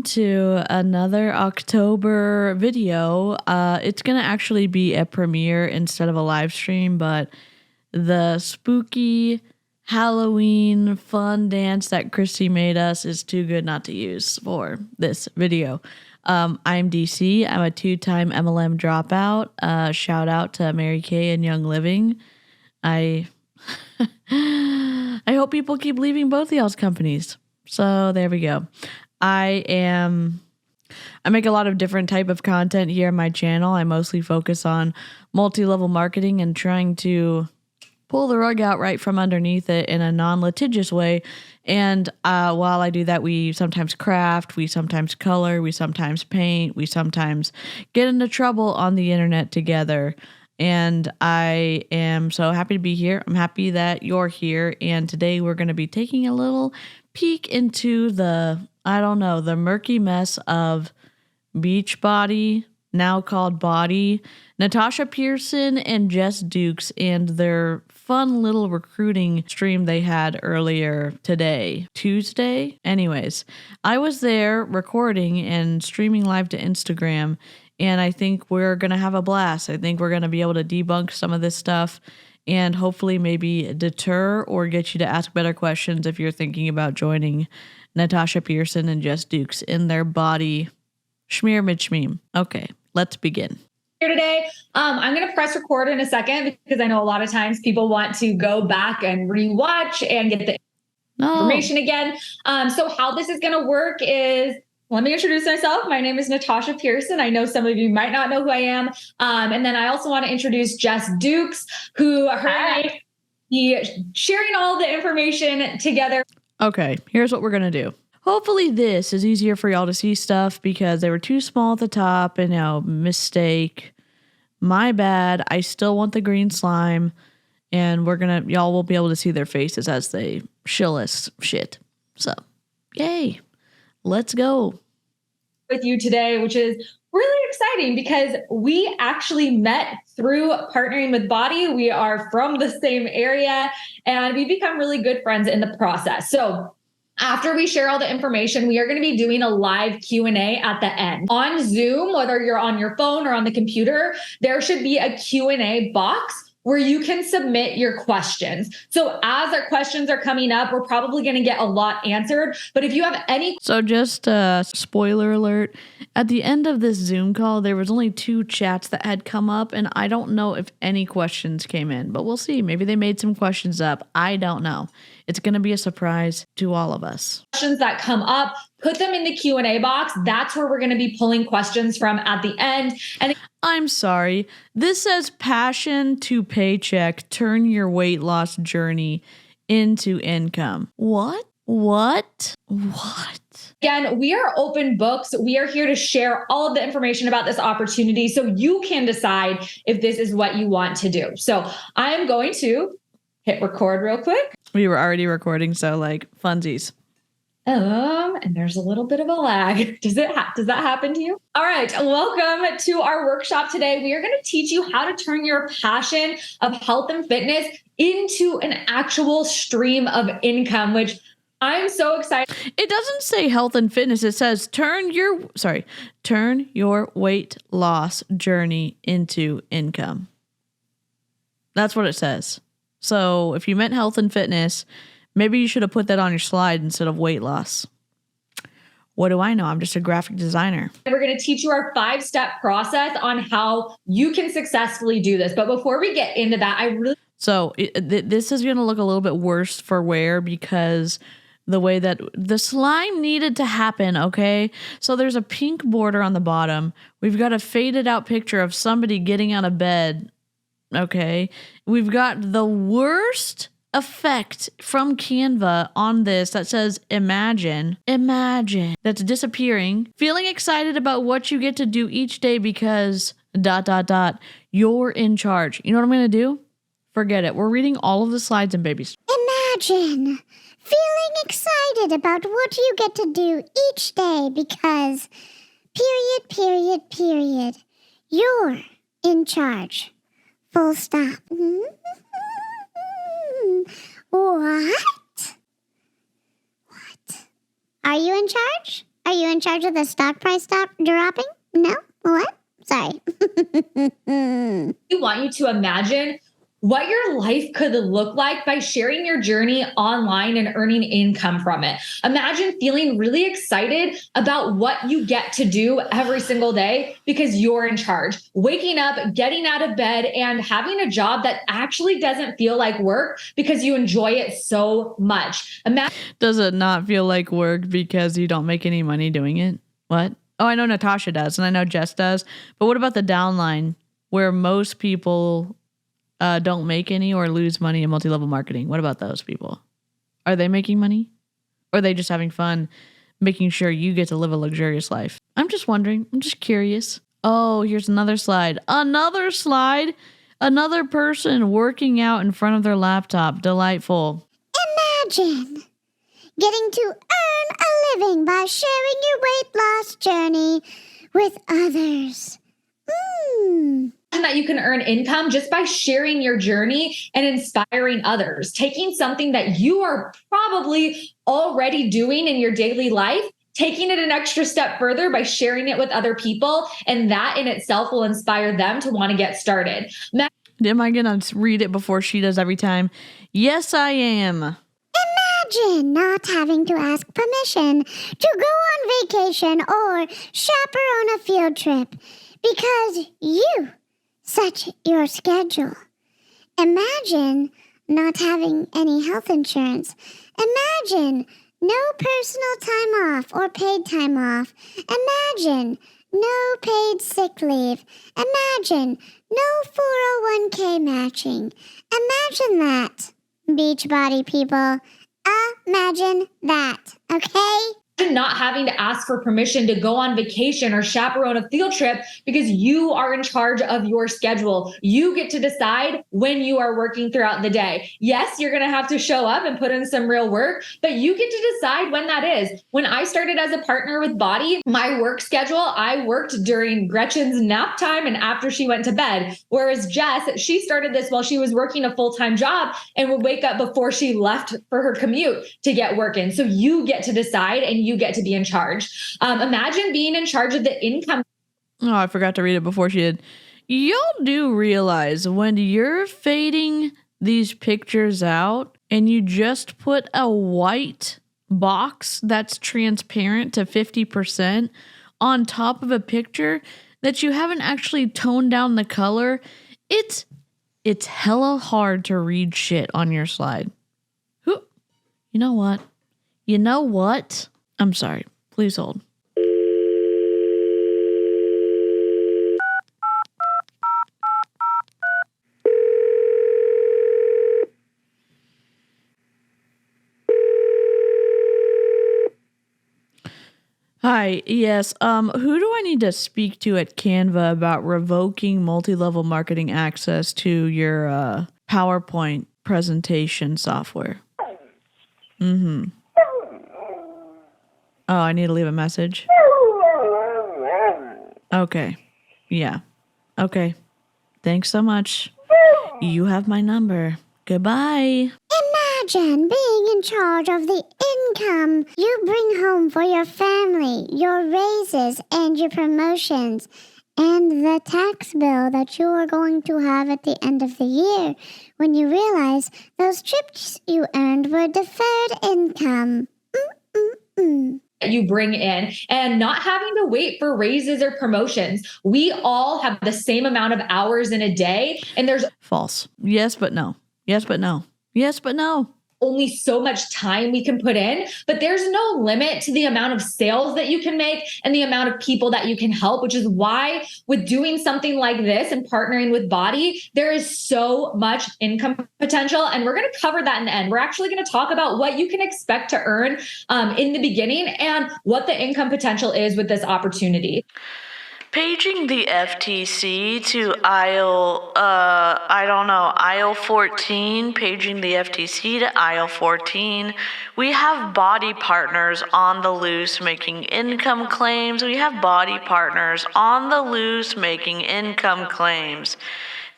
to another October video. It's going to actually be a premiere instead of a live stream, but the spooky Halloween fun dance that Christy made us is too good not to use for this video. I'm DC. I'm a 2-time MLM dropout. Shout out to Mary Kay and Young Living. I hope people keep leaving both of y'all's companies. So there we go. I make a lot of different type of content here on my channel. I mostly focus on multi-level marketing and trying to pull the rug out right from underneath it in a non-litigious way. And while I do that, we sometimes craft, we sometimes color, we sometimes paint, we sometimes get into trouble on the internet together. And I am so happy to be here. I'm happy that you're here. And today we're going to be taking a little peek into the murky mess of Beachbody, now called BODi, Natasha Pehrson and Jess Dukes, and their fun little recruiting stream they had earlier today, Tuesday. Anyways, I was there recording and streaming live to Instagram, and I think we're going to have a blast. I think we're going to be able to debunk some of this stuff and hopefully maybe deter or get you to ask better questions if you're thinking about joining Natasha Pehrson and Jess Dukes in their BODi schmear mid-schmeem. Okay, let's begin. Here today. I'm going to press record in a second because I know a lot of times people want to go back and rewatch and get the information again. So how this is going to work is, let me introduce myself. My name is Natasha Pehrson. I know some of you might not know who I am. And then I also want to introduce Jess Dukes, who her and I be sharing all the information together. Okay, here's what we're going to do. Hopefully this is easier for y'all to see stuff because they were too small at the top and mistake. My bad. I still want the green slime and y'all will be able to see their faces as they shill us shit. So, yay. Let's go. With you today, which is really exciting because we actually met through partnering with BODi. We are from the same area and we become really good friends in the process. So after we share all the information, we are going to be doing a live Q&A at the end. On Zoom, whether you're on your phone or on the computer, there should be a Q&A box where you can submit your questions. So as our questions are coming up, we're probably going to get a lot answered. But if you have any... So just spoiler alert, at the end of this Zoom call, there was only 2 chats that had come up, and I don't know if any questions came in, but we'll see. Maybe they made some questions up. I don't know. It's going to be a surprise to all of us. Questions that come up, put them in the Q&A box. That's where we're going to be pulling questions from at the end. And I'm sorry. This says passion to paycheck, turn your weight loss journey into income. What? Again, we are open books. We are here to share all of the information about this opportunity so you can decide if this is what you want to do. So I am going to hit record real quick. We were already recording, so like funsies. And there's a little bit of a lag. Does that happen to you? All right. Welcome to our workshop today. We are going to teach you how to turn your passion of health and fitness into an actual stream of income, which I'm so excited. It doesn't say health and fitness. It says turn your weight loss journey into income. That's what it says. So if you meant health and fitness, maybe you should have put that on your slide instead of weight loss. What do I know? I'm just a graphic designer. We're going to teach you our 5-step process on how you can successfully do this. But before we get into that, this is going to look a little bit worse for wear because the way that the slime needed to happen, okay? So there's a pink border on the bottom. We've got a faded out picture of somebody getting out of bed, okay? We've got the worst effect from Canva on this that says imagine that's disappearing, feeling excited about what you get to do each day because ... you're in charge. You know what I'm going to do? Forget it. We're reading all of the slides and babies. Imagine feeling excited about what you get to do each day because ... you're in charge. Full stop. What? Are you in charge? Are you in charge of the stock price dropping? No? What? Sorry. We want you to imagine what your life could look like by sharing your journey online and earning income from it. Imagine feeling really excited about what you get to do every single day because you're in charge. Waking up, getting out of bed, and having a job that actually doesn't feel like work because you enjoy it so much. Does it not feel like work because you don't make any money doing it? What? Oh, I know Natasha does, and I know Jess does. But what about the downline where most people don't make any or lose money in multi-level marketing? What about those people? Are they making money? Or are they just having fun making sure you get to live a luxurious life? I'm just wondering. I'm just curious. Oh, here's another slide. Another slide. Another person working out in front of their laptop. Delightful. Imagine getting to earn a living by sharing your weight loss journey with others. That you can earn income just by sharing your journey and inspiring others, taking something that you are probably already doing in your daily life, taking it an extra step further by sharing it with other people. And that in itself will inspire them to want to get started. Am I going to read it before she does every time? Yes, I am. Imagine not having to ask permission to go on vacation or chaperone a field trip because you set your schedule. Imagine not having any health insurance. Imagine no personal time off or paid time off. Imagine no paid sick leave. Imagine no 401k matching. Imagine that, Beachbody people. Imagine that, okay? Not having to ask for permission to go on vacation or chaperone a field trip because you are in charge of your schedule. You get to decide when you are working throughout the day. Yes, you're going to have to show up and put in some real work, but you get to decide when that is. When I started as a partner with BODi, my work schedule, I worked during Gretchen's nap time and after she went to bed. Whereas Jess, she started this while she was working a full-time job and would wake up before she left for her commute to get work in. So you get to decide and you get to be in charge. Imagine being in charge of the income. Oh, I forgot to read it before she did. Y'all do realize when you're fading these pictures out and you just put a white box that's transparent to 50% on top of a picture that you haven't actually toned down the color, it's hella hard to read shit on your slide. You know what? I'm sorry. Please hold. Hi, yes. Who do I need to speak to at Canva about revoking multi-level marketing access to your PowerPoint presentation software? Oh, I need to leave a message? Okay. Yeah. Okay. Thanks so much. You have my number. Goodbye. Imagine being in charge of the income you bring home for your family, your raises and your promotions, and the tax bill that you are going to have at the end of the year when you realize those trips you earned were deferred income. You bring in and not having to wait for raises or promotions. We all have the same amount of hours in a day, and there's false. Yes, but no. Yes, but no. Yes, but no. Only so much time we can put in, but there's no limit to the amount of sales that you can make and the amount of people that you can help, which is why with doing something like this and partnering with BODi, there is so much income potential. And we're going to cover that in the end. We're actually going to talk about what you can expect to earn in the beginning and what the income potential is with this opportunity. Paging the FTC to aisle 14, paging the FTC to aisle 14. We have BODi partners on the loose making income claims. We have BODi partners on the loose making income claims.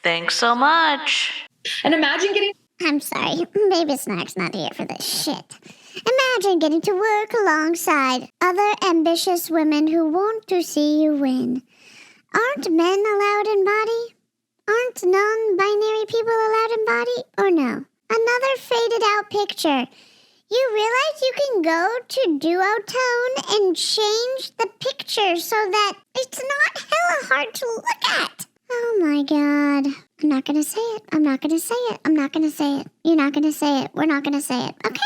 Thanks so much. And imagine getting... I'm sorry, Baby Snark's not here for this shit. Imagine getting to work alongside other ambitious women who want to see you win. Aren't men allowed in BODi? Aren't non-binary people allowed in BODi? Or no? Another faded out picture. You realize you can go to duotone and change the picture so that it's not hella hard to look at. Oh my god. I'm not gonna say it. I'm not gonna say it. I'm not gonna say it. You're not gonna say it. We're not gonna say it. Okay?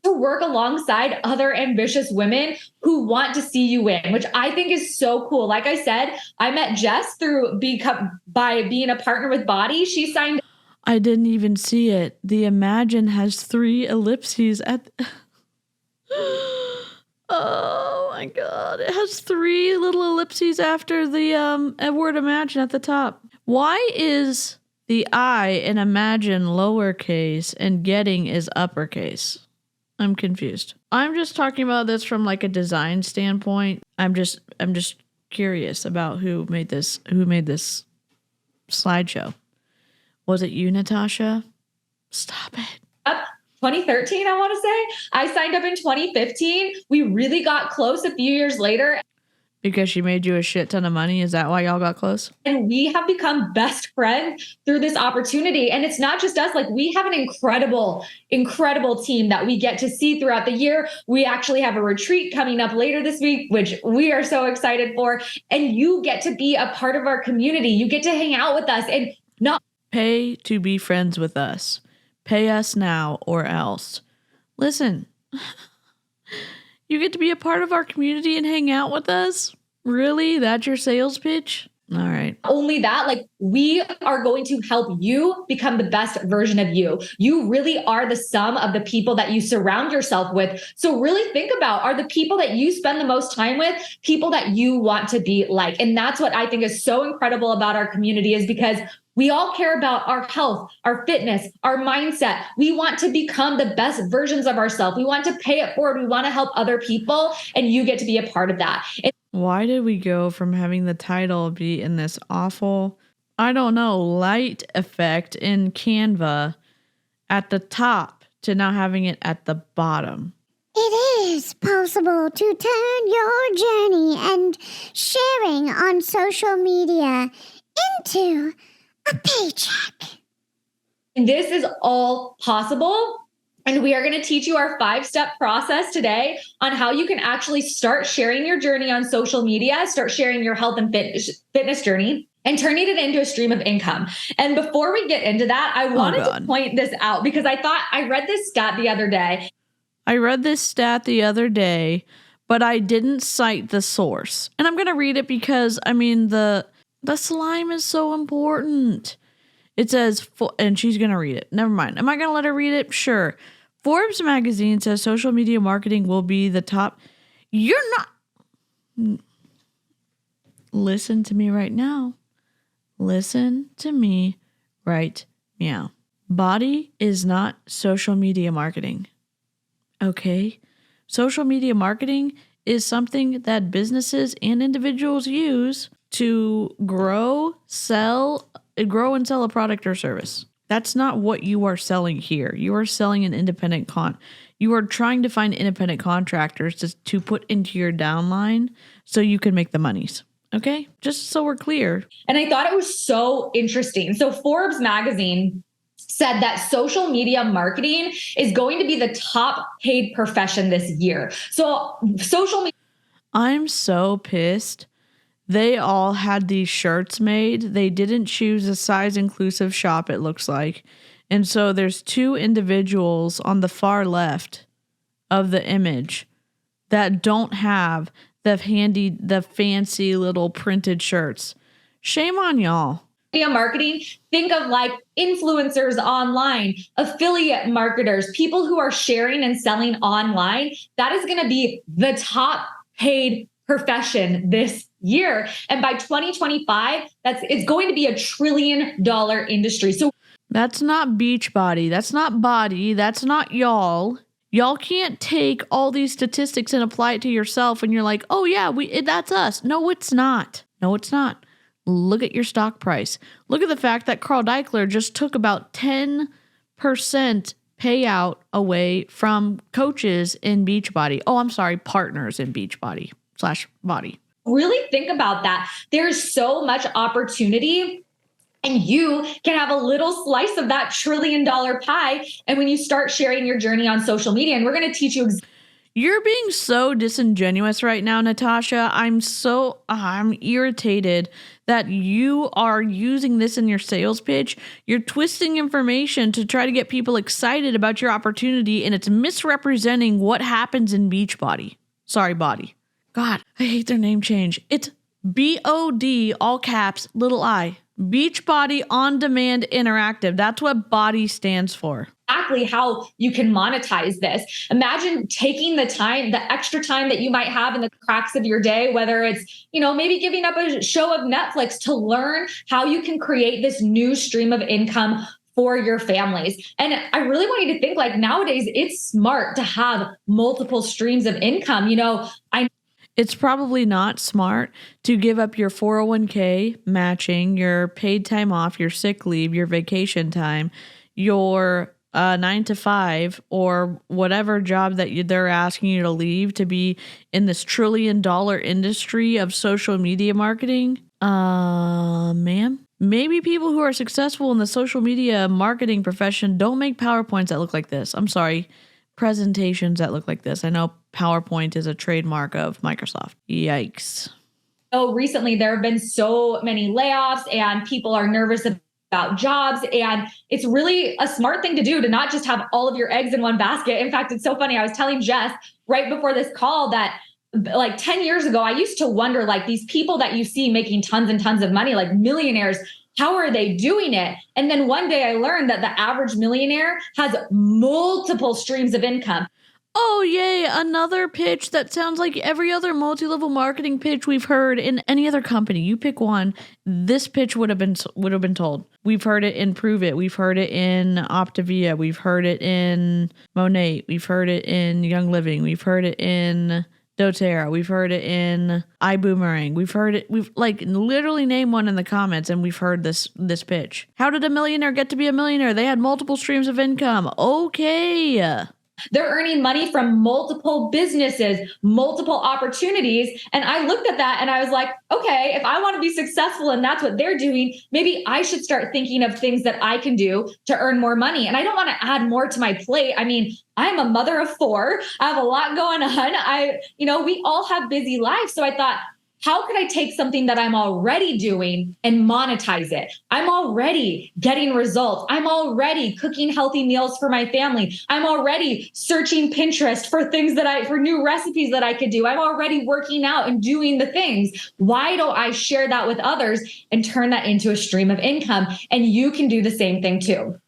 To work alongside other ambitious women who want to see you win, which I think is so cool. Like I said, I met Jess by being a partner with BODi. She signed. I didn't even see it. The Imagine has 3 ellipses at... Oh my god. It has 3 little ellipses after the word Imagine at the top. Why is the I in Imagine lowercase and getting is uppercase? I'm confused. I'm just talking about this from like a design standpoint. I'm just curious about who made this slideshow. Was it you, Natasha? Stop it. 2013, I want to say. I signed up in 2015. We really got close a few years later. Because she made you a shit ton of money? Is that why y'all got close? And we have become best friends through this opportunity. And it's not just us. Like, we have an incredible team that we get to see throughout the year. We actually have a retreat coming up later this week, which we are so excited for. And you get to be a part of our community. You get to hang out with us and not pay to be friends with us. Pay us now or else. Listen, you get to be a part of our community and hang out with us? Really? That's your sales pitch? All right. Only that, like, we are going to help you become the best version of you. You really are the sum of the people that you surround yourself with. So really think about, are the people that you spend the most time with people that you want to be like? And that's what I think is so incredible about our community, is because we all care about our health, our fitness, our mindset. We want to become the best versions of ourselves. We want to pay it forward. We want to help other people, and you get to be a part of that. Why did we go from having the title be in this awful, I don't know, light effect in Canva at the top to now having it at the bottom? It is possible to turn your journey and sharing on social media into a paycheck. And this is all possible. And we are going to teach you our 5-step process today on how you can actually start sharing your journey on social media, start sharing your health and fitness journey, and turning it into a stream of income. And before we get into that, I wanted to point this out because I read this stat the other day. But I didn't cite the source. And I'm going to read it because, I mean, the slime is so important. It says, and she's going to read it. Never mind. Am I going to let her read it? Sure. Forbes magazine says social media marketing will be the top. You're not. Listen to me right now. Listen to me right now. BODi is not social media marketing. Okay? Social media marketing is something that businesses and individuals use to grow and sell a product or service. That's not what you are selling here. You are selling an independent you are trying to find independent contractors to put into your downline so you can make the monies. Okay? Just so we're clear. And I thought it was so interesting. So Forbes magazine said that social media marketing is going to be the top paid profession this year. So social media. I'm so pissed. They all had these shirts made. They didn't choose a size inclusive shop, it looks like. And so there's 2 individuals on the far left of the image that don't have the fancy little printed shirts. Shame on y'all. Media marketing, think of like influencers online, affiliate marketers, people who are sharing and selling online. That is going to be the top paid profession this year. And by 2025, it's going to be $1 trillion industry. So that's not Beachbody. That's not BODi. That's not y'all. Y'all can't take all these statistics and apply it to yourself and you're like, oh yeah, that's us. No, it's not. No, it's not. Look at your stock price. Look at the fact that Carl Daikeler just took about 10% payout away from coaches in Beachbody. Oh, I'm sorry, partners in Beachbody/Body. Really think about that. There's so much opportunity, and you can have a little slice of that $1 trillion pie. And when you start sharing your journey on social media, and we're going to teach you You're being so disingenuous right now, Natasha. I'm irritated that you are using this in your sales pitch. You're twisting information to try to get people excited about your opportunity, and it's misrepresenting what happens in Beachbody. Sorry, Body. God, I hate their name change. It's BODi, all caps, little I. Beachbody On Demand Interactive. That's what BODi stands for. exactly how you can monetize this. Imagine taking the time, the extra time that you might have in the cracks of your day, whether it's, maybe giving up a show of Netflix to learn how you can create this new stream of income for your families. And I really want you to think, like, nowadays it's smart to have multiple streams of income. It's probably not smart to give up your 401k matching, your paid time off, your sick leave, your vacation time, your 9 to 5, or whatever job that they're asking you to leave to be in this $1 trillion industry of social media marketing. Ma'am, maybe people who are successful in the social media marketing profession don't make PowerPoints that look like this. I'm sorry. Presentations that look like this. I know PowerPoint is a trademark of Microsoft. Yikes. So recently there have been so many layoffs and people are nervous about jobs. And it's really a smart thing to do to not just have all of your eggs in one basket. In fact, it's so funny. I was telling Jess right before this call that like 10 years ago, I used to wonder, like, these people that you see making tons and tons of money, like millionaires, how are they doing it? And then one day I learned that the average millionaire has multiple streams of income. Oh, yay. Another pitch that sounds like every other multi-level marketing pitch we've heard in any other company. You pick one. This pitch would have been told. We've heard it in Prove It. We've heard it in Optavia. We've heard it in Monate. We've heard it in Young Living. We've heard it in doTERRA. We've heard it in iBoomerang. We've heard it. We've literally named one in the comments, and we've heard this pitch. How did a millionaire get to be a millionaire? They had multiple streams of income. Okay. They're earning money from multiple businesses, multiple opportunities. And I looked at that and I was like, okay, if I want to be successful and that's what they're doing, maybe I should start thinking of things that I can do to earn more money. And I don't want to add more to my plate. I mean, I'm a mother of 4. I have a lot going on. We all have busy lives. So I thought, how could I take something that I'm already doing and monetize it? I'm already getting results. I'm already cooking healthy meals for my family. I'm already searching Pinterest for for new recipes that I could do. I'm already working out and doing the things. Why don't I share that with others and turn that into a stream of income? And you can do the same thing too.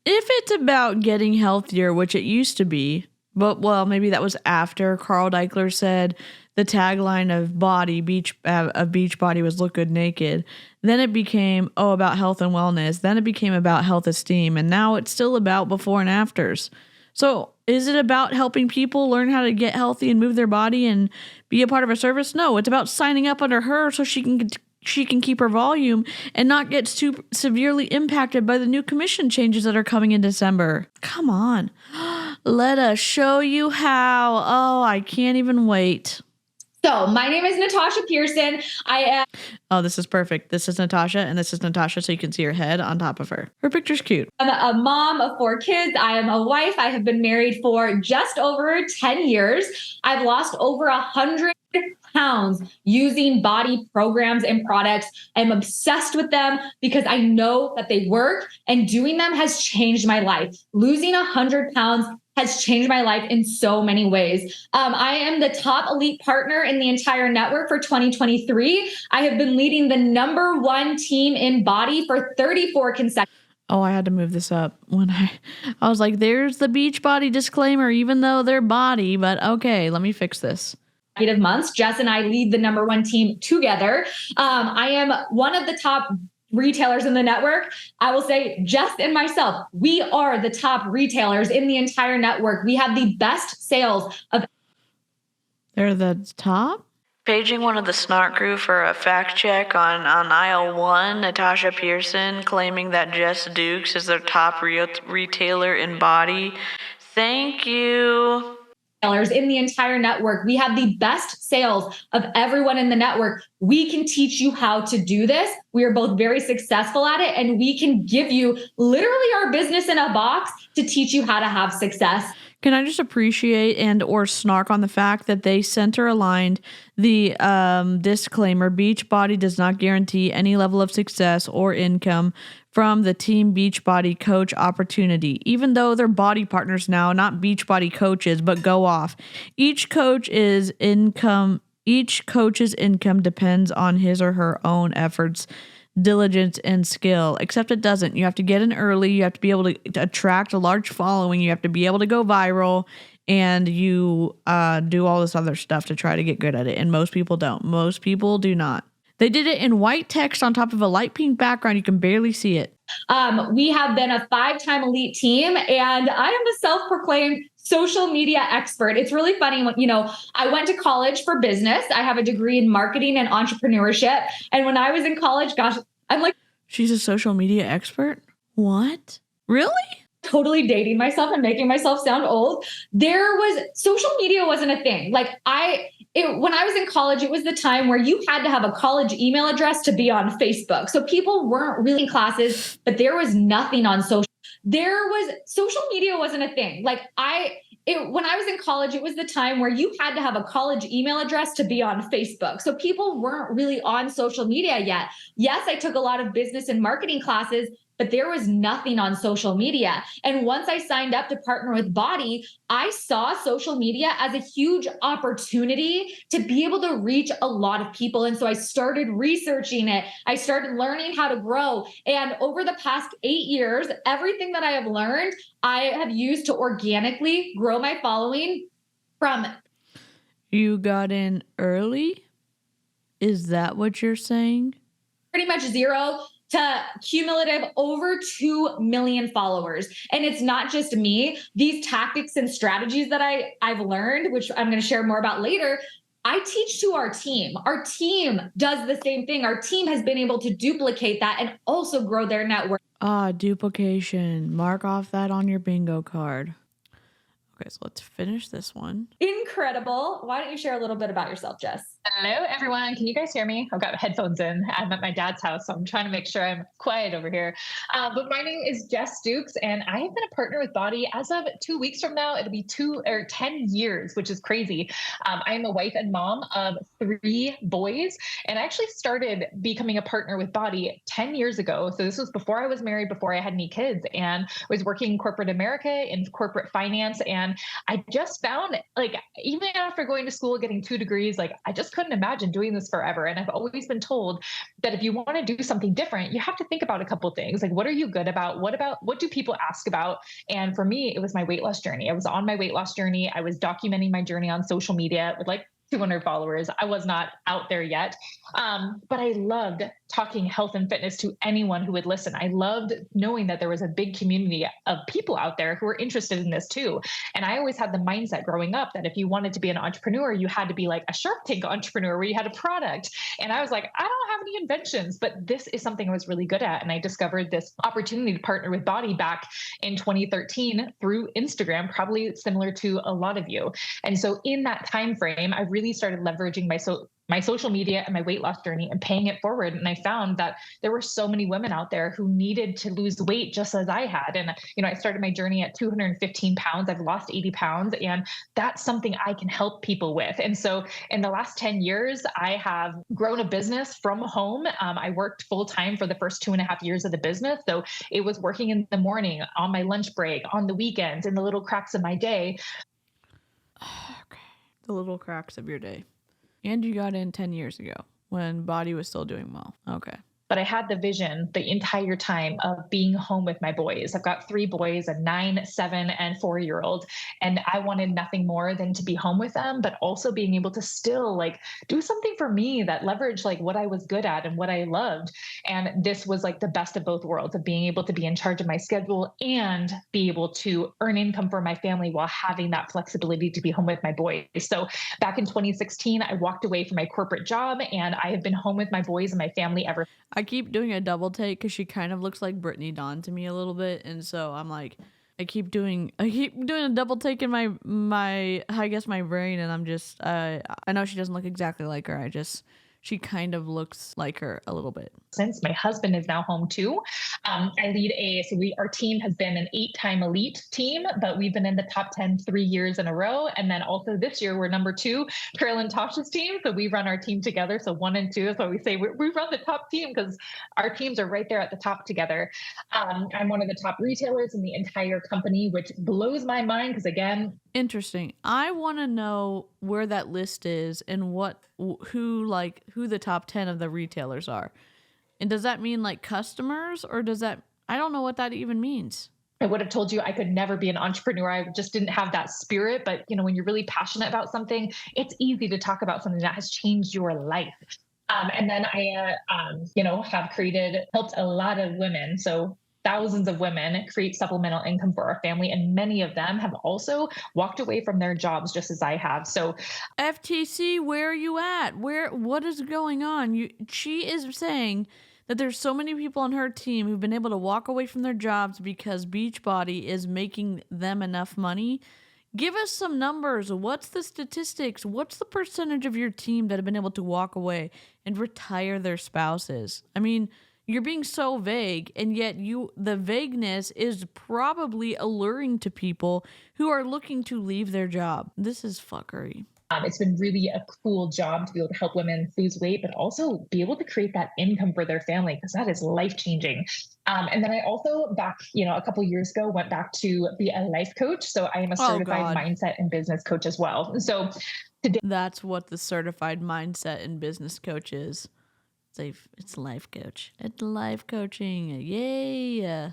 If it's about getting healthier, which it used to be, but maybe that was after Carl Deichler said the tagline of Beachbody was look good naked. Then it became, about health and wellness. Then it became about health esteem. And now it's still about before and afters. So is it about helping people learn how to get healthy and move their body and be a part of a service? No, it's about signing up under her so she can keep her volume and not get too severely impacted by the new commission changes that are coming in December. Come on. Let us show you how. Oh, I can't even wait. So my name is Natasha Pehrson. Oh, this is perfect. This is Natasha, and this is Natasha, so you can see her head on top of her. Her picture's cute. I'm a mom of 4 kids. I am a wife. I have been married for just over 10 years. I've lost over 100 pounds using BODi programs and products. I'm obsessed with them because I know that they work, and doing them has changed my life. Losing 100 pounds has changed my life in so many ways. I am the top elite partner in the entire network for 2023. I have been leading the #1 team in BODi for 34 consecutive. Oh, I had to move this up when I was like, there's the Beachbody disclaimer, even though they're BODi, but okay, let me fix this. Months. Jess and I lead the #1 team together. I am one of the top retailers in the network. I will say, Jess and myself, we are the top retailers in the entire network. We have the best sales of. They're the top? Paging one of the Snark crew for a fact check on aisle 1, Natasha Pehrson claiming that Jess Dukes is their top retailer in BODi. Thank you. In the entire network. We have the best sales of everyone in the network. We can teach you how to do this. We are both very successful at it, and we can give you literally our business in a box to teach you how to have success. Can I just appreciate and or snark on the fact that they center aligned the disclaimer, Beachbody does not guarantee any level of success or income from the Team Beachbody coach opportunity, even though they're body partners now, not Beachbody coaches, but go off. Each coach's income depends on his or her own efforts, diligence, and skill, except it doesn't. You have to get in early. You have to be able to attract a large following. You have to be able to go viral, and you do all this other stuff to try to get good at it. And most people don't. Most people do not. They did it in white text on top of a light pink background. You can barely see it. We have been a 5-time elite team, and I am a self-proclaimed social media expert. It's really funny. I went to college for business. I have a degree in marketing and entrepreneurship. And when I was in college, gosh, I'm like, she's a social media expert? What? Really? Totally dating myself and making myself sound old. Social media wasn't a thing. When I was in college, it was the time where you had to have a college email address to be on Facebook. So people weren't really in classes, but there was nothing on social. Social media wasn't a thing. When I was in college, it was the time where you had to have a college email address to be on Facebook. So people weren't really on social media yet. Yes, I took a lot of business and marketing classes, but there was nothing on social media. And once I signed up to partner with BODi, I saw social media as a huge opportunity to be able to reach a lot of people. And so I started researching it. I started learning how to grow. And over the past 8 years, everything that I have learned, I have used to organically grow my following from. You got in early? Is that what you're saying? Pretty much zero to cumulative over 2 million followers. And it's not just me. These tactics and strategies that I've learned, which I'm going to share more about later, I teach to our team. Our team does the same thing. Our team has been able to duplicate that and also grow their network. Duplication. Mark off that on your bingo card. Okay, so let's finish this one. Incredible. Why don't you share a little bit about yourself, Jess? Hello, everyone. Can you guys hear me? I've got headphones in. I'm at my dad's house, so I'm trying to make sure I'm quiet over here. But my name is Jess Dukes, and I have been a partner with BODi as of 2 weeks from now. It'll be 10 years, which is crazy. I am a wife and mom of 3 boys, and I actually started becoming a partner with BODi 10 years ago. So this was before I was married, before I had any kids, and was working in corporate America in corporate finance. And I just found, even after going to school, getting 2 degrees, I just couldn't imagine doing this forever. And I've always been told that if you want to do something different, you have to think about a couple of things. What are you good about? What do people ask about? And for me, it was my weight loss journey. I was on my weight loss journey. I was documenting my journey on social media with 200 followers. I was not out there yet. But I loved talking health and fitness to anyone who would listen. I loved knowing that there was a big community of people out there who were interested in this too. And I always had the mindset growing up that if you wanted to be an entrepreneur, you had to be like a Shark Tank entrepreneur where you had a product. And I was like, I don't have any inventions, but this is something I was really good at. And I discovered this opportunity to partner with BODi back in 2013 through Instagram, probably similar to a lot of you. And so in that time frame, I really started leveraging my social media and my weight loss journey and paying it forward. And I found that there were so many women out there who needed to lose weight just as I had. And, I started my journey at 215 pounds. I've lost 80 pounds, and that's something I can help people with. And so in the last 10 years, I have grown a business from home. I worked full time for the first 2.5 years of the business. So it was working in the morning, on my lunch break, on the weekends, in the little cracks of my day. Okay. The little cracks of your day. And you got in 10 years ago when BODi was still doing well. Okay. But I had the vision the entire time of being home with my boys. I've got 3 boys, a 9, 7, and 4-year-old. And I wanted nothing more than to be home with them, but also being able to still do something for me that leveraged what I was good at and what I loved. And this was like the best of both worlds of being able to be in charge of my schedule and be able to earn income for my family while having that flexibility to be home with my boys. So back in 2016, I walked away from my corporate job and I have been home with my boys and my family ever. I keep doing a double take because she kind of looks like Brittany Dawn to me a little bit. And so I'm like, I keep doing a double take in my brain, and I'm just I know she doesn't look exactly like her. She kind of looks like her a little bit. Since my husband is now home too, I lead our team has been an 8-time elite team, but we've been in the top 10 3 years in a row. And then also this year we're number 2, Carolyn Tosh's team. So we run our team together. So 1 and 2 is what we say. We run the top team because our teams are right there at the top together. I'm one of the top retailers in the entire company, which blows my mind because again, interesting. I want to know where that list is and who the top 10 of the retailers are. And does that mean like customers, or I don't know what that even means. I would have told you I could never be an entrepreneur. I just didn't have that spirit. But when you're really passionate about something, it's easy to talk about something that has changed your life. And then I, have helped a lot of women. So thousands of women create supplemental income for our family. And many of them have also walked away from their jobs just as I have. So FTC, where are you at? What is going on? She is saying that there's so many people on her team who've been able to walk away from their jobs because Beachbody is making them enough money. Give us some numbers. What's the statistics? What's the percentage of your team that have been able to walk away and retire their spouses? I mean, you're being so vague, and yet the vagueness is probably alluring to people who are looking to leave their job. This is fuckery. It's been really a cool job to be able to help women lose weight, but also be able to create that income for their family, because that is life-changing. And then I also a couple years ago, went back to be a life coach. So I am a certified mindset and business coach as well. So today, that's what the certified mindset and business coach is. It's life coach. It's life coaching. Yay.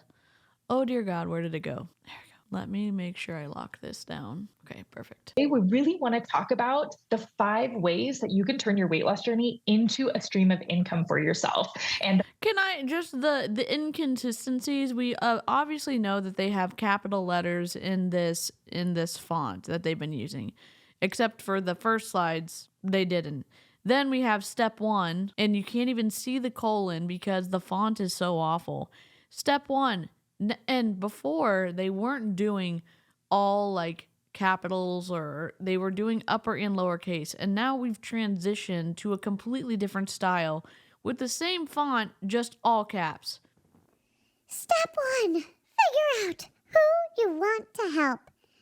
Oh, dear God, where did it go? There we go. Let me make sure I lock this down. Okay, perfect. We really want to talk about the 5 ways that you can turn your weight loss journey into a stream of income for yourself. And can I just the inconsistencies? We obviously know that they have capital letters in this font that they've been using, except for the first slides, they didn't. Then we have step 1, and you can't even see the colon because the font is so awful. Step 1, and before they weren't doing all like capitals, or they were doing upper and lowercase. And now we've transitioned to a completely different style with the same font, just all caps. Step 1, figure out who you want to help.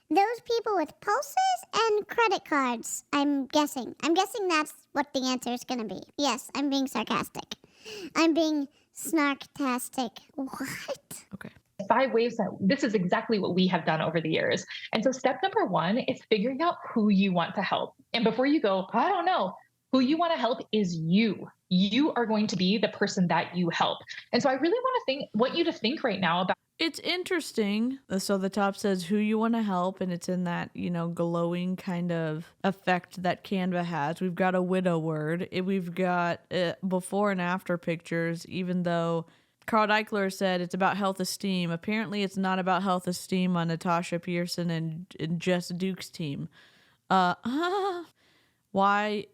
Those people with pulses and credit cards, I'm guessing. That's what the answer is going to be. Yes, I'm being sarcastic. I'm being snarktastic. What? Okay. 5 ways that this is exactly what we have done over the years. And so step number 1 is figuring out who you want to help. And before you go, I don't know, who you want to help is you. You are going to be the person that you help. And so I really want you to think right now about. It's interesting. So the top says who you want to help, and it's in that, glowing kind of effect that Canva has. We've got a widow word. We've got before and after pictures, even though Carl Deichler said it's about health esteem. Apparently it's not about health esteem on Natasha Pehrson and Jess Duke's team. Why,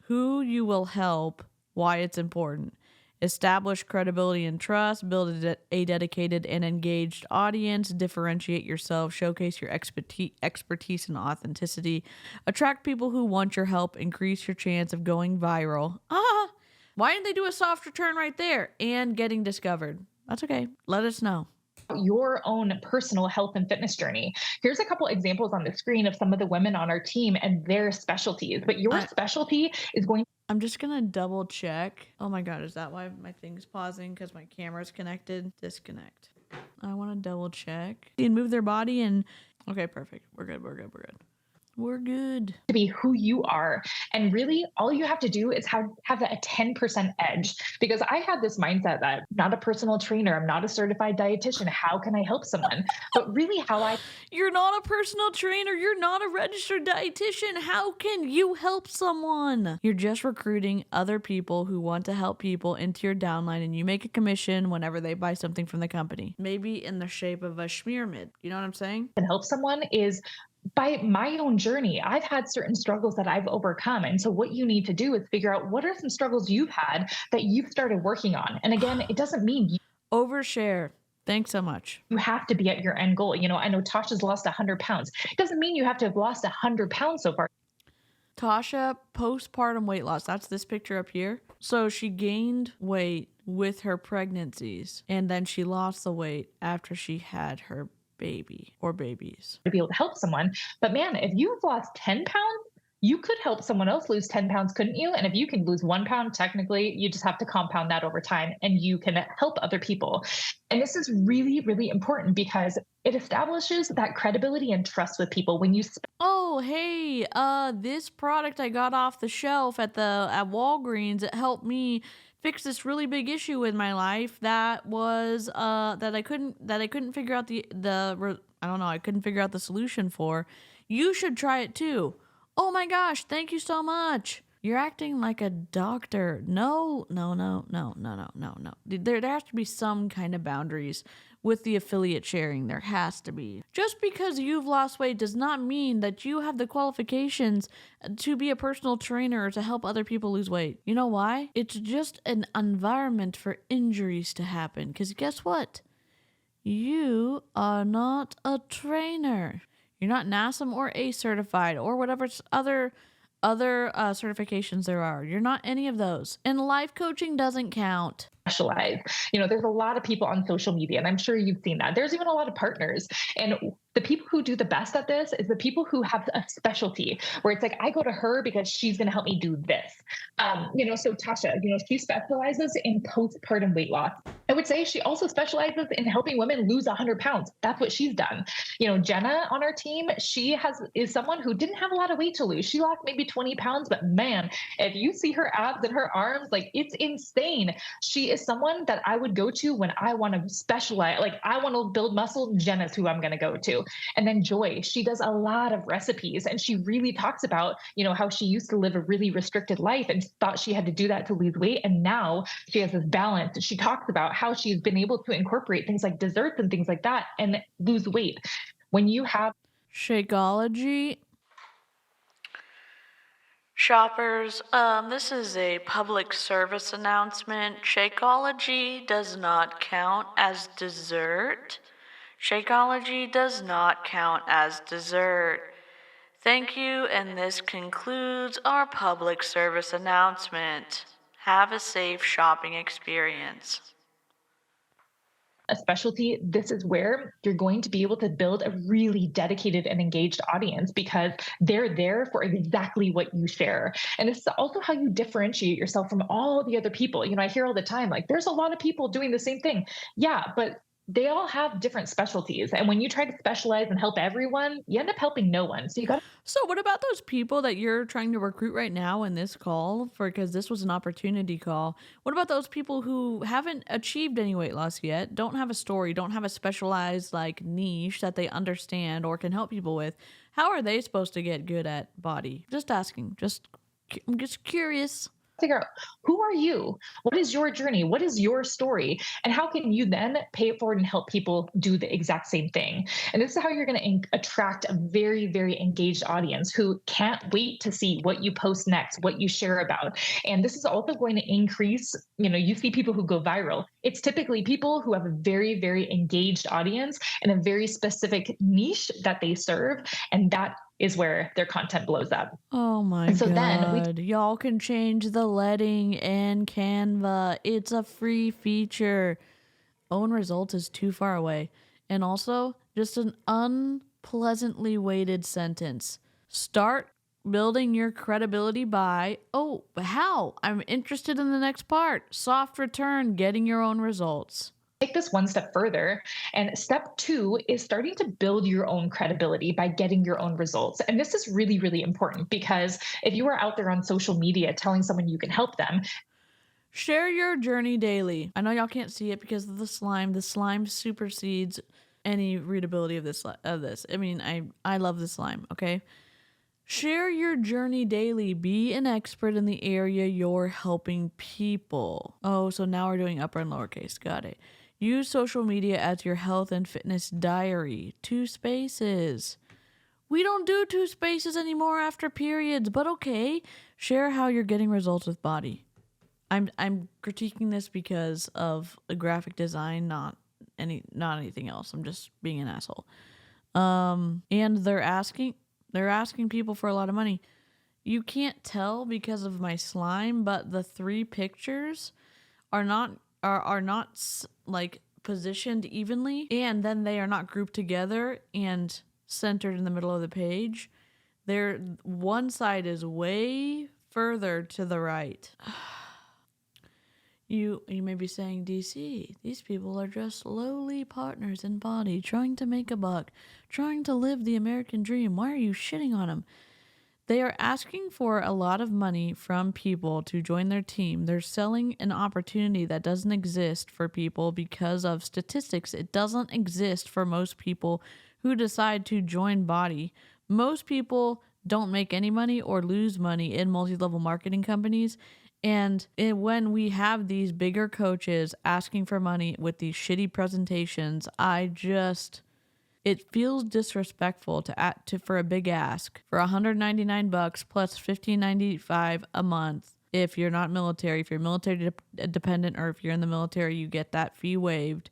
who you will help, why it's important. Establish credibility and trust, build a dedicated and engaged audience, differentiate yourself, showcase your expertise and authenticity, attract people who want your help, increase your chance of going viral. Why didn't they do a soft return right there? And getting discovered. That's okay. Let us know. Your own personal health and fitness journey. Here's a couple examples on the screen of some of the women on our team and their specialties. But your specialty is going. I'm just going to double check. Oh my God, is that why my thing's pausing? Because my camera's connected? Disconnect. I want to double check. And move their body and. Okay, perfect. We're good. We're good. To be who you are. And really, all you have to do is have that a 10% edge. Because I had this mindset that I'm not a personal trainer, I'm not a certified dietitian. How can I help someone? But really, You're not a personal trainer. You're not a registered dietitian. How can you help someone? You're just recruiting other people who want to help people into your downline, and you make a commission whenever they buy something from the company. Maybe in the shape of a schmearmid. You know what I'm saying? can help someone is by my own journey. I've had certain struggles that I've overcome. And so what you need to do is figure out what are some struggles you've had that you've started working on. And again, it doesn't mean Overshare. Thanks so much. you have to be at your end goal. I know Tasha's lost 100 pounds. It doesn't mean you have to have lost 100 pounds so far. Tasha, postpartum weight loss. That's this picture up here. So she gained weight with her pregnancies, and then she lost the weight after she had her baby or babies. To be able to help someone. But man, if you've lost 10 pounds, you could help someone else lose 10 pounds, couldn't you? And if you can lose 1 pound, technically, you just have to compound that over time and you can help other people. And this is really, really important because it establishes that credibility and trust with people when you Oh, hey, this product I got off the shelf at Walgreens, it helped me fix this really big issue in my life that was that I couldn't figure out I couldn't figure out the solution for. You should try it too. Oh my gosh, thank you so much. You're acting like a doctor. No. There has to be some kind of boundaries with the affiliate sharing. There has to be. Just because you've lost weight does not mean that you have the qualifications to be a personal trainer or to help other people lose weight. You know why? It's just an environment for injuries to happen. Because guess what? You are not a trainer. You're not NASM or ACE certified or whatever other certifications there are. You're not any of those. And life coaching doesn't count. specialize. There's a lot of people on social media, and I'm sure you've seen that. There's even a lot of partners. And the people who do the best at this is the people who have a specialty where it's like, I go to her because she's going to help me do this. So Tasha, she specializes in postpartum weight loss. I would say she also specializes in helping women lose 100 pounds. That's what she's done. Jenna on our team, is someone who didn't have a lot of weight to lose. She lost maybe 20 pounds, but man, if you see her abs and her arms, like it's insane. She is someone that I would go to when I want to specialize, like I want to build muscle. Jenna's who I'm going to go to. And then Joy, she does a lot of recipes, and she really talks about, how she used to live a really restricted life and thought she had to do that to lose weight. And now she has this balance. She talks about how she's been able to incorporate things like desserts and things like that and lose weight. When you have Shakeology. Shoppers, this is a public service announcement. Shakeology does not count as dessert. Shakeology does not count as dessert. Thank you, and this concludes our public service announcement. Have a safe shopping experience. a specialty, this is where you're going to be able to build a really dedicated and engaged audience because they're there for exactly what you share. And this is also how you differentiate yourself from all the other people. I hear all the time, like, there's a lot of people doing the same thing. Yeah, but they all have different specialties. And when you try to specialize and help everyone, you end up helping no one. So what about those people that you're trying to recruit right now in this call because this was an opportunity call? What about those people who haven't achieved any weight loss yet, don't have a story, don't have a specialized niche that they understand or can help people with? How are they supposed to get good at BODi? Just asking. I'm just curious. Figure out, who are you? What is your journey? What is your story? And how can you then pay it forward and help people do the exact same thing? And this is how you're going to attract a very, very engaged audience who can't wait to see what you post next, what you share about. And this is also going to increase, you see people who go viral. It's typically people who have a very, very engaged audience and a very specific niche that they serve. And that is where their content blows up. Oh my God. Y'all can change the leading in Canva. It's a free feature. Own results is too far away. And also, just an unpleasantly weighted sentence. Start building your credibility by, how? I'm interested in the next part. Soft return, getting your own results. take this one step further. And step 2 is starting to build your own credibility by getting your own results. And this is really, really important because if you are out there on social media telling someone you can help them, share your journey daily. I know y'all can't see it because of the slime. The slime supersedes any readability of this. I mean, I love the slime, okay? Share your journey daily. Be an expert in the area you're helping people. Oh, so now we're doing upper and lowercase. Got it. Use social media as your health and fitness diary. 2 spaces. We don't do 2 spaces anymore after periods, but okay. Share how you're getting results with BODi. I'm critiquing this because of a graphic design, not anything else. I'm just being an asshole. And they're asking people for a lot of money. You can't tell because of my slime, but the 3 pictures are not like positioned evenly, and then they are not grouped together and centered in the middle of the page. One side is way further to the right. You may be saying, DC, these people are just lowly partners in BODi, trying to make a buck, trying to live the American dream. Why are you shitting on them? They are asking for a lot of money from people to join their team. They're selling an opportunity that doesn't exist for people because of statistics. It doesn't exist for most people who decide to join BODi. Most people don't make any money or lose money in multi-level marketing companies. And when we have these bigger coaches asking for money with these shitty presentations, it feels disrespectful for a big ask for $199 plus $15.95 a month. If you're not military, if you're military dependent, or if you're in the military, you get that fee waived.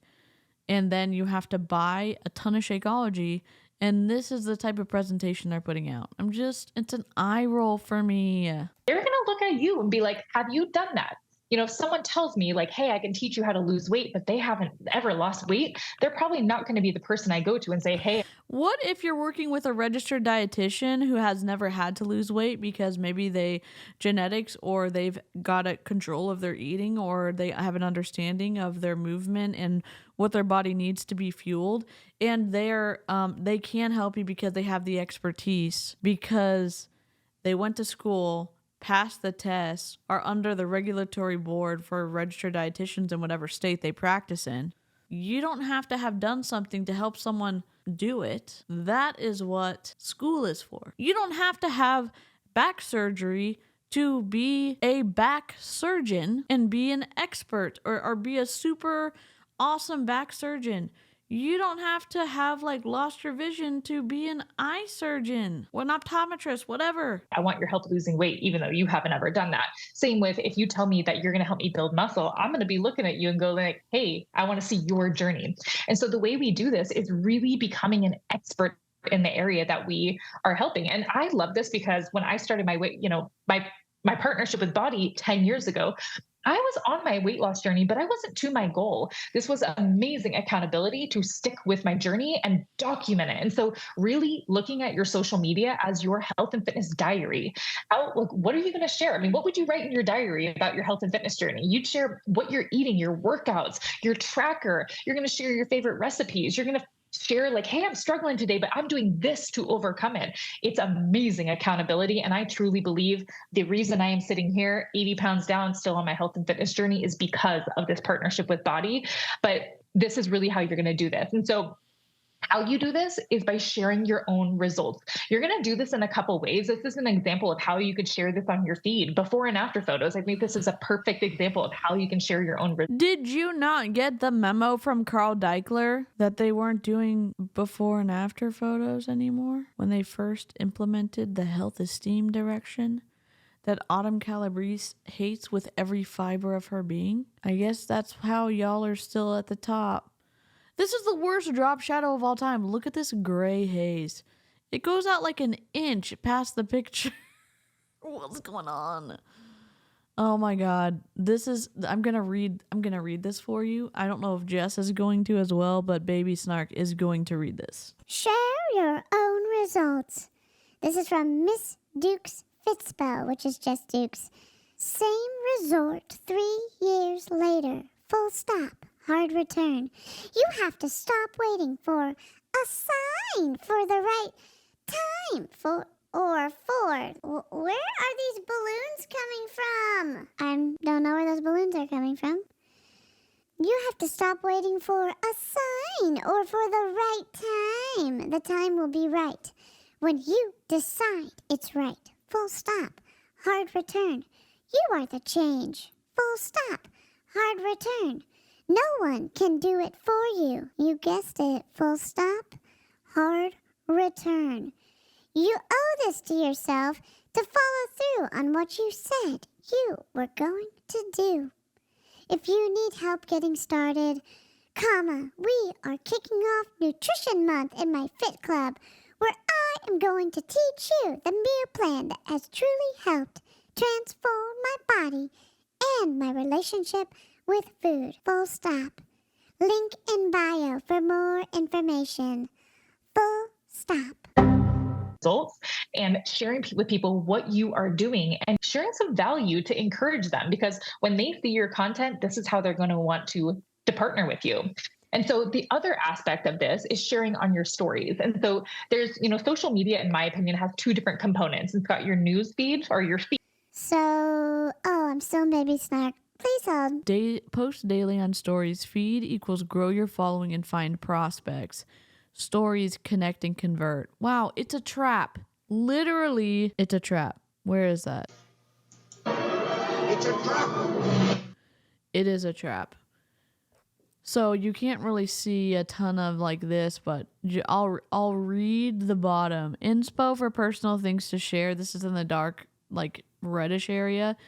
And then you have to buy a ton of Shakeology. And this is the type of presentation they're putting out. It's an eye roll for me. They're going to look at you and be like, have you done that? If someone tells me like, hey, I can teach you how to lose weight, but they haven't ever lost weight, they're probably not going to be the person I go to and say, hey. What if you're working with a registered dietitian who has never had to lose weight because maybe genetics, or they've got a control of their eating, or they have an understanding of their movement and what their body needs to be fueled, and they can help you because they have the expertise, because they went to school, passed the tests, are under the regulatory board for registered dietitians in whatever state they practice in. You don't have to have done something to help someone do it. That is what school is for. You don't have to have back surgery to be a back surgeon and be an expert or be a super awesome back surgeon. You don't have to have lost your vision to be an eye surgeon or an optometrist, whatever. I want your help losing weight, even though you haven't ever done that. Same with if you tell me that you're going to help me build muscle, I'm going to be looking at you and go like, hey, I want to see your journey. And so the way we do this is really becoming an expert in the area that we are helping. And I love this because when I started my weight, my partnership with BODi 10 years ago, I was on my weight loss journey, but I wasn't to my goal. This was amazing accountability to stick with my journey and document it. And so really looking at your social media as your health and fitness diary. What are you going to share? I mean, what would you write in your diary about your health and fitness journey? You'd share what you're eating, your workouts, your tracker. You're going to share your favorite recipes. You're going to share like, hey, I'm struggling today, but I'm doing this to overcome it. It's amazing accountability. And I truly believe the reason I am sitting here 80 pounds down still on my health and fitness journey is because of this partnership with BODi. But this is really how you're going to do this. And so how you do this is by sharing your own results. You're going to do this in a couple ways. This is an example of how you could share this on your feed, before and after photos. I think this is a perfect example of how you can share your own results. Did you not get the memo from Carl Deichler that they weren't doing before and after photos anymore when they first implemented the health esteem direction that Autumn Calabrese hates with every fiber of her being? I guess that's how y'all are still at the top. This is the worst drop shadow of all time. Look at this gray haze. It goes out like an inch past the picture. What's going on? Oh my God. I'm going to read this for you. I don't know if Jess is going to as well, but Baby Snark is going to read this. Share your own results. This is from Miss Dukes Fitzbell, which is Jess Dukes. Same resort 3 years later. Full stop. hard return. You have to stop waiting for a sign for the right time where are these balloons coming from? I don't know where those balloons are coming from. You have to stop waiting for a sign or for the right time. The time will be right when you decide it's right. Full stop. Hard return. You are the change. Full stop. Hard return. No one can do it for you. You guessed it. Full stop. Hard return. You owe this to yourself to follow through on what you said you were going to do. If you need help getting started, we are kicking off Nutrition Month in my Fit Club, where I am going to teach you the meal plan that has truly helped transform my body and my relationship with food. Full stop. Link in bio for more information. Full stop. Results and sharing with people what you are doing and sharing some value to encourage them, because when they see your content, this is how they're going to want to partner with you. And so the other aspect of this is sharing on your stories. And so there's, social media, in my opinion, has two different components. It's got your news feed or your feed. I'm still maybe Snark. Please hold. Post daily on stories. Feed equals grow your following and find prospects. Stories connect and convert. Wow, it's a trap. Literally, it's a trap. Where is that? It's a trap. It is a trap. So you can't really see a ton of like this, but I'll read the bottom. Inspo for personal things to share. This is in the dark, like reddish area.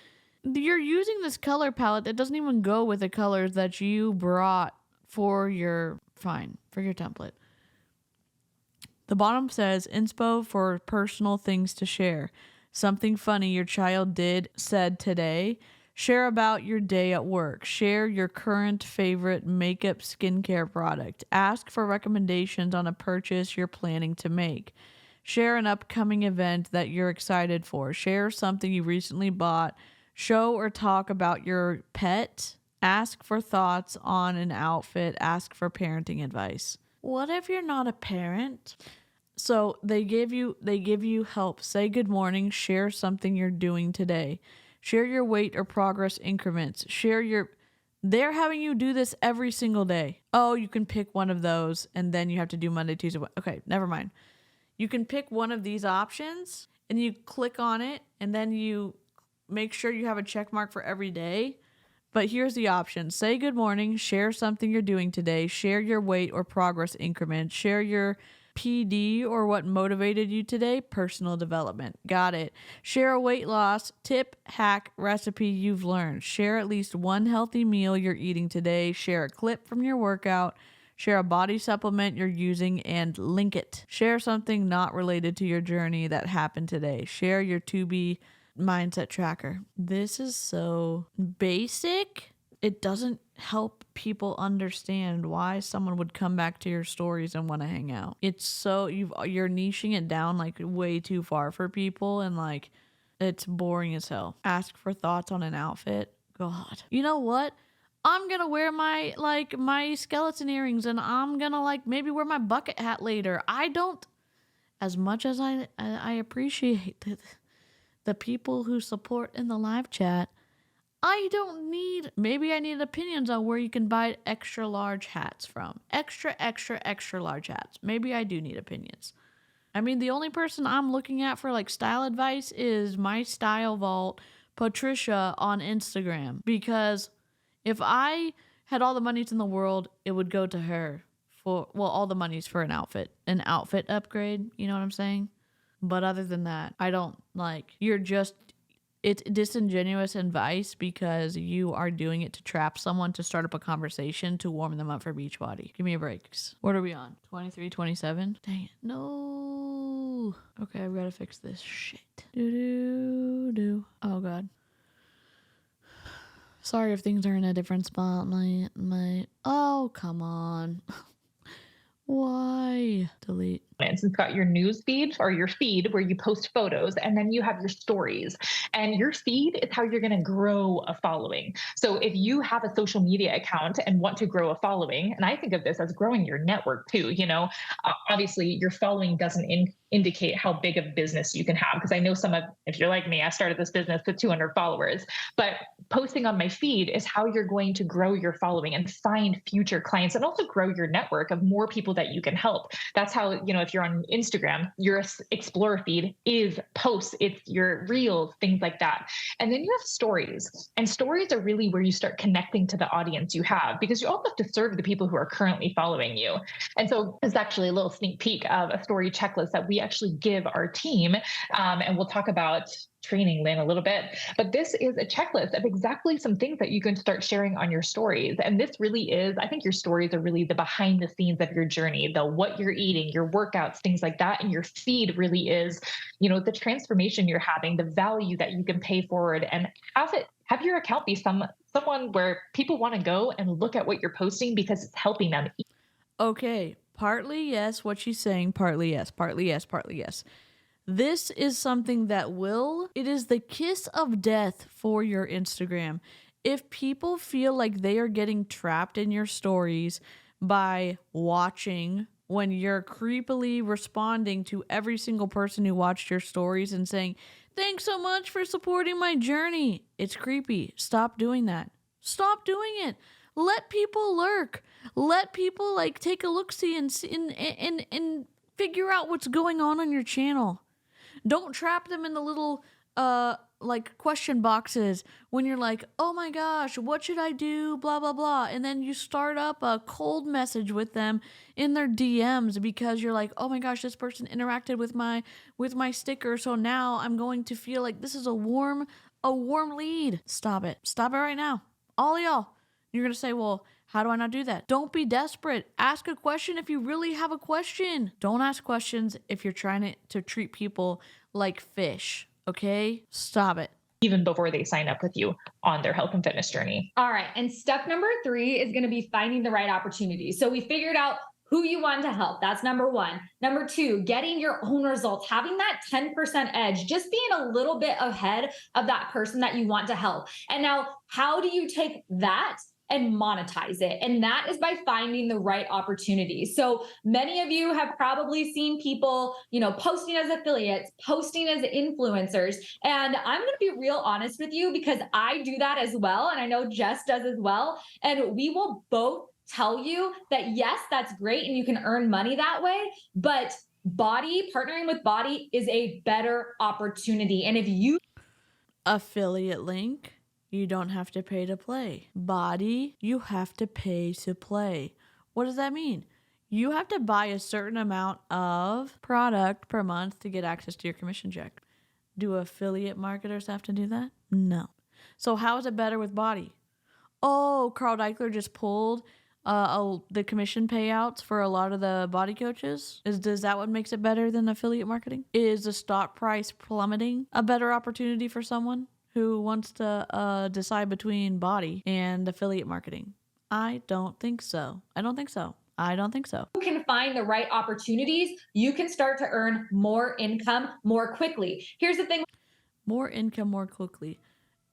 You're using this color palette that doesn't even go with the colors that you brought for your template. The bottom says inspo for personal things to share. Something funny your child said today. Share about your day at work. Share your current favorite makeup skincare product. Ask for recommendations on a purchase you're planning to make. Share an upcoming event that you're excited for. Share something you recently bought. Show or talk about your pet. Ask for thoughts on an outfit. Ask for parenting advice. What if you're not a parent? So they give you help. Say good morning. Share something you're doing today. Share your weight or progress increments. They're having you do this every single day. Oh, you can pick one of those and then you have to do Monday, Tuesday. Okay, never mind. You can pick one of these options and you click on it and then you make sure you have a check mark for every day. But here's the option. Say good morning. Share something you're doing today. Share your weight or progress increment. Share your PD or what motivated you today. Personal development. Got it. Share a weight loss tip, hack, recipe you've learned. Share at least one healthy meal you're eating today. Share a clip from your workout. Share a body supplement you're using and link it. Share something not related to your journey that happened today. Share your to-be mindset tracker. This is so basic. It doesn't help people understand why someone would come back to your stories and want to hang out. It's so you're niching it down like way too far for people, and like it's boring as hell. Ask for thoughts on an outfit. God. You know what? I'm going to wear my skeleton earrings and I'm going to maybe wear my bucket hat later. I don't, as much as I appreciate the people who support in the live chat, maybe I need opinions on where you can buy extra large hats from. Extra large hats. Maybe I do need opinions. I mean, the only person I'm looking at for style advice is my style vault, Patricia, on Instagram. Because if I had all the monies in the world, it would go to her all the money's for an outfit upgrade. You know what I'm saying? But other than that, I don't it's disingenuous advice because you are doing it to trap someone to start up a conversation to warm them up for Beachbody. Give me a break. What are we on? 23, 27? Dang it. No. Okay, I've got to fix this shit. Oh, God. Sorry if things are in a different spot. Oh, come on. Why? Delete. It's got your news feed or your feed where you post photos, and then you have your stories. And your feed is how you're going to grow a following. So if you have a social media account and want to grow a following, and I think of this as growing your network too, obviously your following doesn't indicate how big of business you can have. Because I know if you're like me, I started this business with 200 followers, but posting on my feed is how you're going to grow your following and find future clients and also grow your network of more people that you can help. That's how, if you're on Instagram, your Explorer feed is posts, it's your reels, things like that. And then you have stories. And stories are really where you start connecting to the audience you have, because you also have to serve the people who are currently following you. And so it's actually a little sneak peek of a story checklist that we actually give our team. And we'll talk about training Lynn a little bit, but this is a checklist of exactly some things that you can start sharing on your stories. And this really is, I think your stories are really the behind the scenes of your journey, the what you're eating, your workouts, things like that. And your feed really is, the transformation you're having, the value that you can pay forward, and have your account be someone where people want to go and look at what you're posting because it's helping them. Okay, partly yes, what she's saying, partly yes, partly yes, partly yes. This is something that it is the kiss of death for your Instagram. If people feel like they are getting trapped in your stories by watching when you're creepily responding to every single person who watched your stories and saying, "Thanks so much for supporting my journey," it's creepy. Stop doing that. Stop doing it. Let people lurk. Let people take a look-see and figure out what's going on your channel. Don't trap them in the little question boxes when you're like, "Oh my gosh, what should I do? Blah, blah, blah." And then you start up a cold message with them in their DMs because you're like, "Oh my gosh, this person interacted with my sticker. So now I'm going to feel like this is a warm lead." Stop it. Stop it right now. All of y'all. You're going to say, "Well, how do I not do that?" Don't be desperate. Ask a question if you really have a question. Don't ask questions if you're trying to treat people like fish, okay? Stop it. Even before they sign up with you on their health and fitness journey. All right. And step number 3 is going to be finding the right opportunities. So we figured out who you want to help. That's number 1. Number 2, getting your own results, having that 10% edge, just being a little bit ahead of that person that you want to help. And now, how do you take that and monetize it? And that is by finding the right opportunities. So many of you have probably seen people, posting as affiliates, posting as influencers. And I'm going to be real honest with you because I do that as well. And I know Jess does as well. And we will both tell you that, yes, that's great. And you can earn money that way. But partnering with BODi is a better opportunity. And if you affiliate link, you don't have to pay to play. BODi, you have to pay to play. What does that mean? You have to buy a certain amount of product per month to get access to your commission check. Do affiliate marketers have to do that? No. So how is it better with BODi? Oh, 𝐔𝐒𝐿 just pulled the commission payouts for a lot of the BODi coaches. Does that what makes it better than affiliate marketing? Is the stock price plummeting a better opportunity for someone who wants to decide between BODi and affiliate marketing? I don't think so. You can find the right opportunities, you can start to earn more income more quickly. Here's the thing. More income more quickly.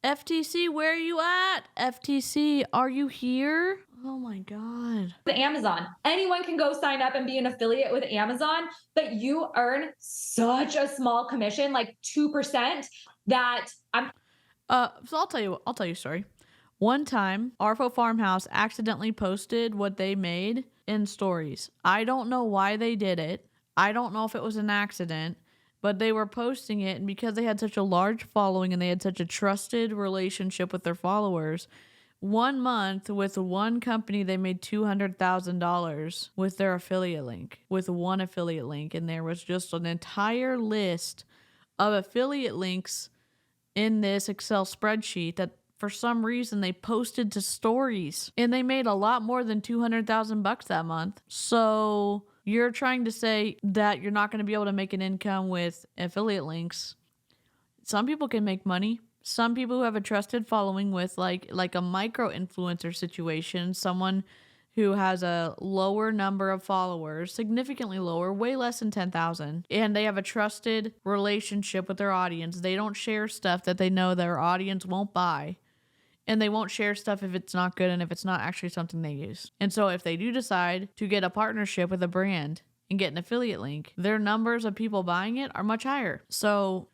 FTC, where are you at? FTC, are you here? Oh my God. Amazon. Anyone can go sign up and be an affiliate with Amazon, but you earn such a small commission, like 2%, that so I'll tell you a story. One time, Arfo Farmhouse accidentally posted what they made in stories. I don't know why they did it. I don't know if it was an accident, but they were posting it, and because they had such a large following and they had such a trusted relationship with their followers, 1 month with one company, they made $200,000 with their affiliate link, with one affiliate link. And there was just an entire list of affiliate links in this Excel spreadsheet that for some reason they posted to stories, and they made a lot more than $200,000 that month. So you're trying to say that you're not going to be able to make an income with affiliate links. Some people can make money. Some people who have a trusted following with like a micro influencer situation, someone who has a lower number of followers, significantly lower, way less than 10,000, and they have a trusted relationship with their audience. They don't share stuff that they know their audience won't buy, and they won't share stuff if it's not good and if it's not actually something they use. And so if they do decide to get a partnership with a brand and get an affiliate link, their numbers of people buying it are much higher. So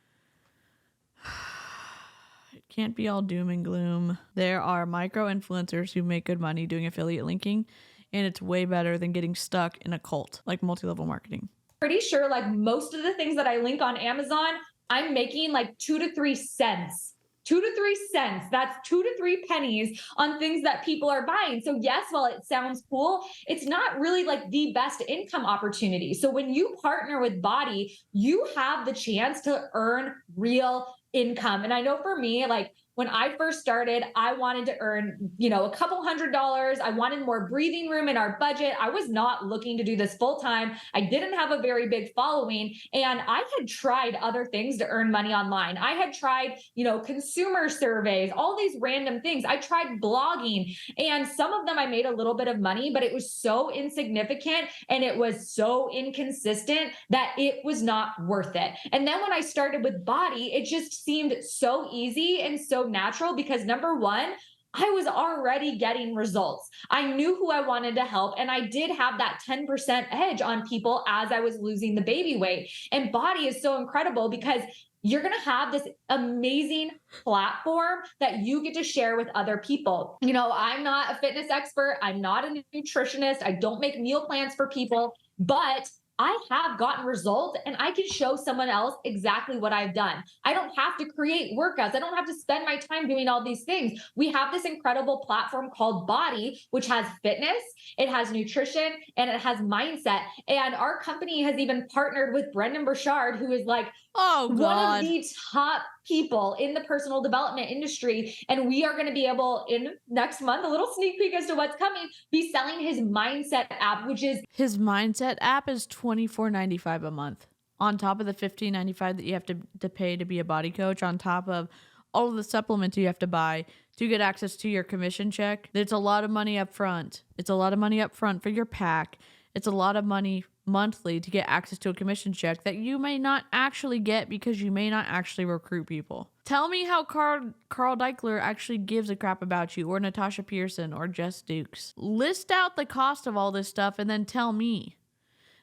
it can't be all doom and gloom. There are micro influencers who make good money doing affiliate linking, and it's way better than getting stuck in a cult like multi-level marketing. Pretty sure like most of the things that I link on Amazon, I'm making like 2 to 3 cents. 2 to 3 cents. That's 2 to 3 pennies on things that people are buying. So yes, while it sounds cool, it's not really like the best income opportunity. So when you partner with BODi, you have the chance to earn real income. And I know for me, like when I first started, I wanted to earn, a couple $100s. I wanted more breathing room in our budget. I was not looking to do this full time. I didn't have a very big following, and I had tried other things to earn money online. I had tried, consumer surveys, all these random things. I tried blogging, and some of them I made a little bit of money, but it was so insignificant and it was so inconsistent that it was not worth it. And then when I started with BODi, it just seemed so easy and so natural because number one, I was already getting results. I knew who I wanted to help, and I did have that 10% edge on people as I was losing the baby weight. And BODi is so incredible because you're going to have this amazing platform that you get to share with other people. I'm not a fitness expert. I'm not a nutritionist. I don't make meal plans for people, but I have gotten results and I can show someone else exactly what I've done. I don't have to create workouts. I don't have to spend my time doing all these things. We have this incredible platform called BODi, which has fitness, it has nutrition, and it has mindset. And our company has even partnered with Brendon Burchard, who is like one of the top people in the personal development industry. And we are going to be able in next month, a little sneak peek as to what's coming, be selling his mindset app, which is his mindset app is $24.95 a month on top of the $15.95 that you have to pay to be a BODi coach, on top of all of the supplements you have to buy to get access to your commission check. It's a lot of money up front. It's a lot of money up front for your pack. It's a lot of money monthly to get access to a commission check that you may not actually get because you may not actually recruit people. Tell me how Carl Deichler actually gives a crap about you, or Natasha Pehrson, or Jess Dukes. List out the cost of all this stuff and then tell me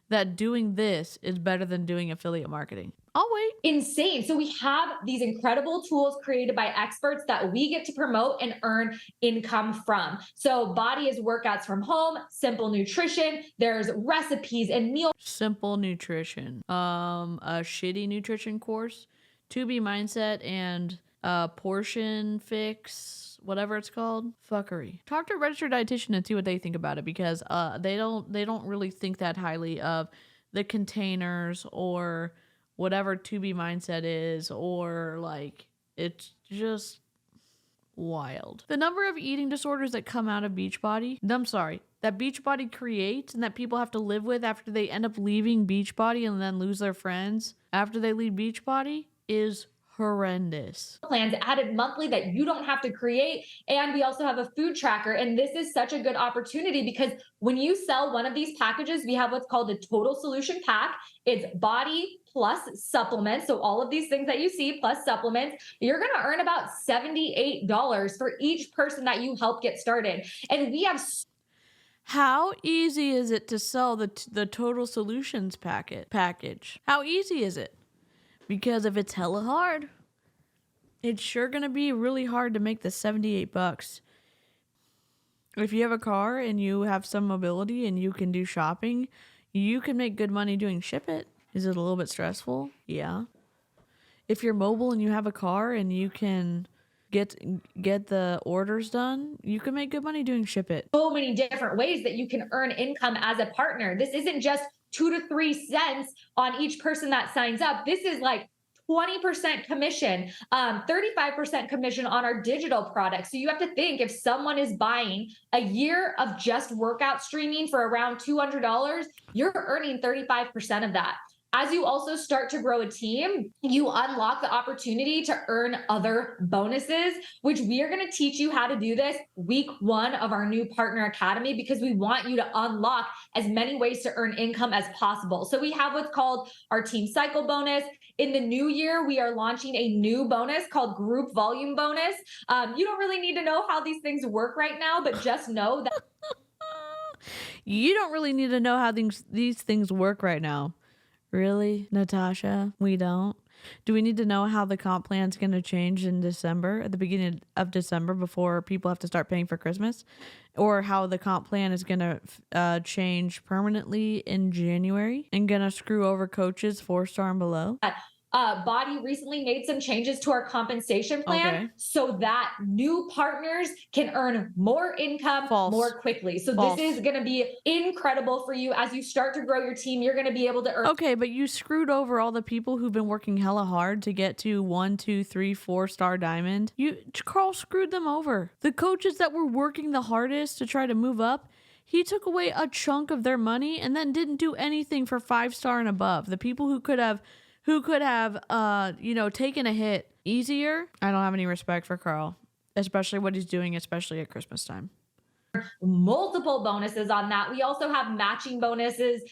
that doing this is better than doing affiliate marketing. I'll wait. Insane. So we have these incredible tools created by experts that we get to promote and earn income from. So BODi is workouts from home, simple nutrition. There's recipes and meal. Simple nutrition. A shitty nutrition course, 2B mindset, and portion fix, whatever it's called. Fuckery. Talk to a registered dietitian and see what they think about it, because they don't really think that highly of the containers or whatever 2B mindset is, or like, it's just wild. The number of eating disorders that come out of Beachbody, that Beachbody creates and that people have to live with after they end up leaving Beachbody and then lose their friends after they leave Beachbody is horrendous. Plans added monthly that you don't have to create. And we also have a food tracker. And this is such a good opportunity because when you sell one of these packages, we have what's called a total solution pack. It's BODi plus supplements. So all of these things that you see plus supplements, you're going to earn about $78 for each person that you help get started. And we have how easy is it to sell the total solutions package? How easy is it? Because if it's hella hard, it's sure going to be really hard to make the $78. If you have a car and you have some mobility and you can do shopping, you can make good money doing ship it. Is it a little bit stressful? Yeah. If you're mobile and you have a car and you can get the orders done, you can make good money doing ship it. So many different ways that you can earn income as a partner. This isn't just 2 to 3 cents on each person that signs up. This is like 20% commission, 35% commission on our digital products. So you have to think, if someone is buying a year of just workout streaming for around $200, you're earning 35% of that. As you also start to grow a team, you unlock the opportunity to earn other bonuses, which we are going to teach you how to do this week 1 of our new partner academy, because we want you to unlock as many ways to earn income as possible. So we have what's called our team cycle bonus. In the new year, we are launching a new bonus called group volume bonus. You don't really need to know how these things work right now, but just know that you don't really need to know how these things work right now. Really, Natasha? We don't? Do we need to know how the comp plan is going to change in December, at the beginning of December, before people have to start paying for Christmas? Or how the comp plan is going to change permanently in January and going to screw over coaches 4-star and below? BODi recently made some changes to our compensation plan so that new partners can earn more income more quickly. So this is going to be incredible for you as you start to grow your team. You're going to be able to earn. Okay, but you screwed over all the people who've been working hella hard to get to 1, 2, 3, 4-star diamond. Carl screwed them over. The coaches that were working the hardest to try to move up, he took away a chunk of their money and then didn't do anything for 5-star and above. The people who could have taken a hit easier. I don't have any respect for Carl, especially what he's doing, especially at Christmas time. Multiple bonuses on that. We also have matching bonuses,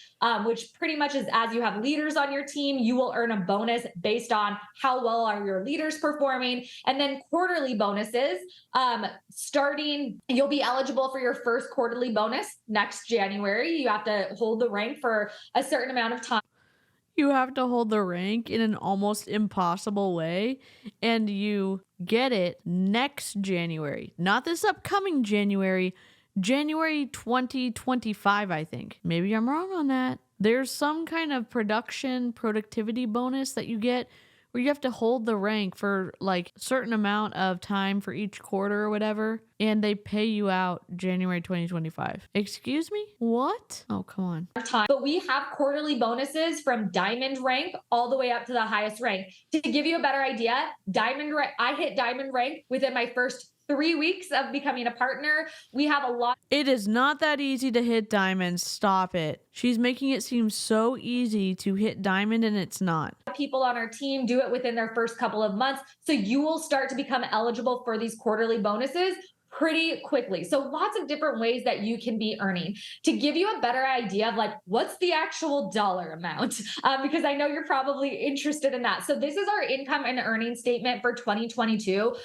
which pretty much is as you have leaders on your team, you will earn a bonus based on how well are your leaders performing. And then quarterly bonuses, you'll be eligible for your first quarterly bonus next January. You have to hold the rank for a certain amount of time. You have to hold the rank in an almost impossible way, and you get it next January. Not this upcoming January 2025, I think. Maybe I'm wrong on that. There's some kind of productivity bonus that you get where you have to hold the rank for like a certain amount of time for each quarter or whatever, and they pay you out January 2025. Excuse me? What? Oh, come on. But we have quarterly bonuses from diamond rank all the way up to the highest rank. To give you a better idea, I hit diamond rank within my first 3 weeks of becoming a partner. We have a lot. It is not that easy to hit diamonds. Stop it. She's making it seem so easy to hit diamond, and it's not. People on our team do it within their first couple of months. So you will start to become eligible for these quarterly bonuses pretty quickly. So lots of different ways that you can be earning. To give you a better idea of like, what's the actual dollar amount? Because I know you're probably interested in that. So this is our income and earning statement for 2022.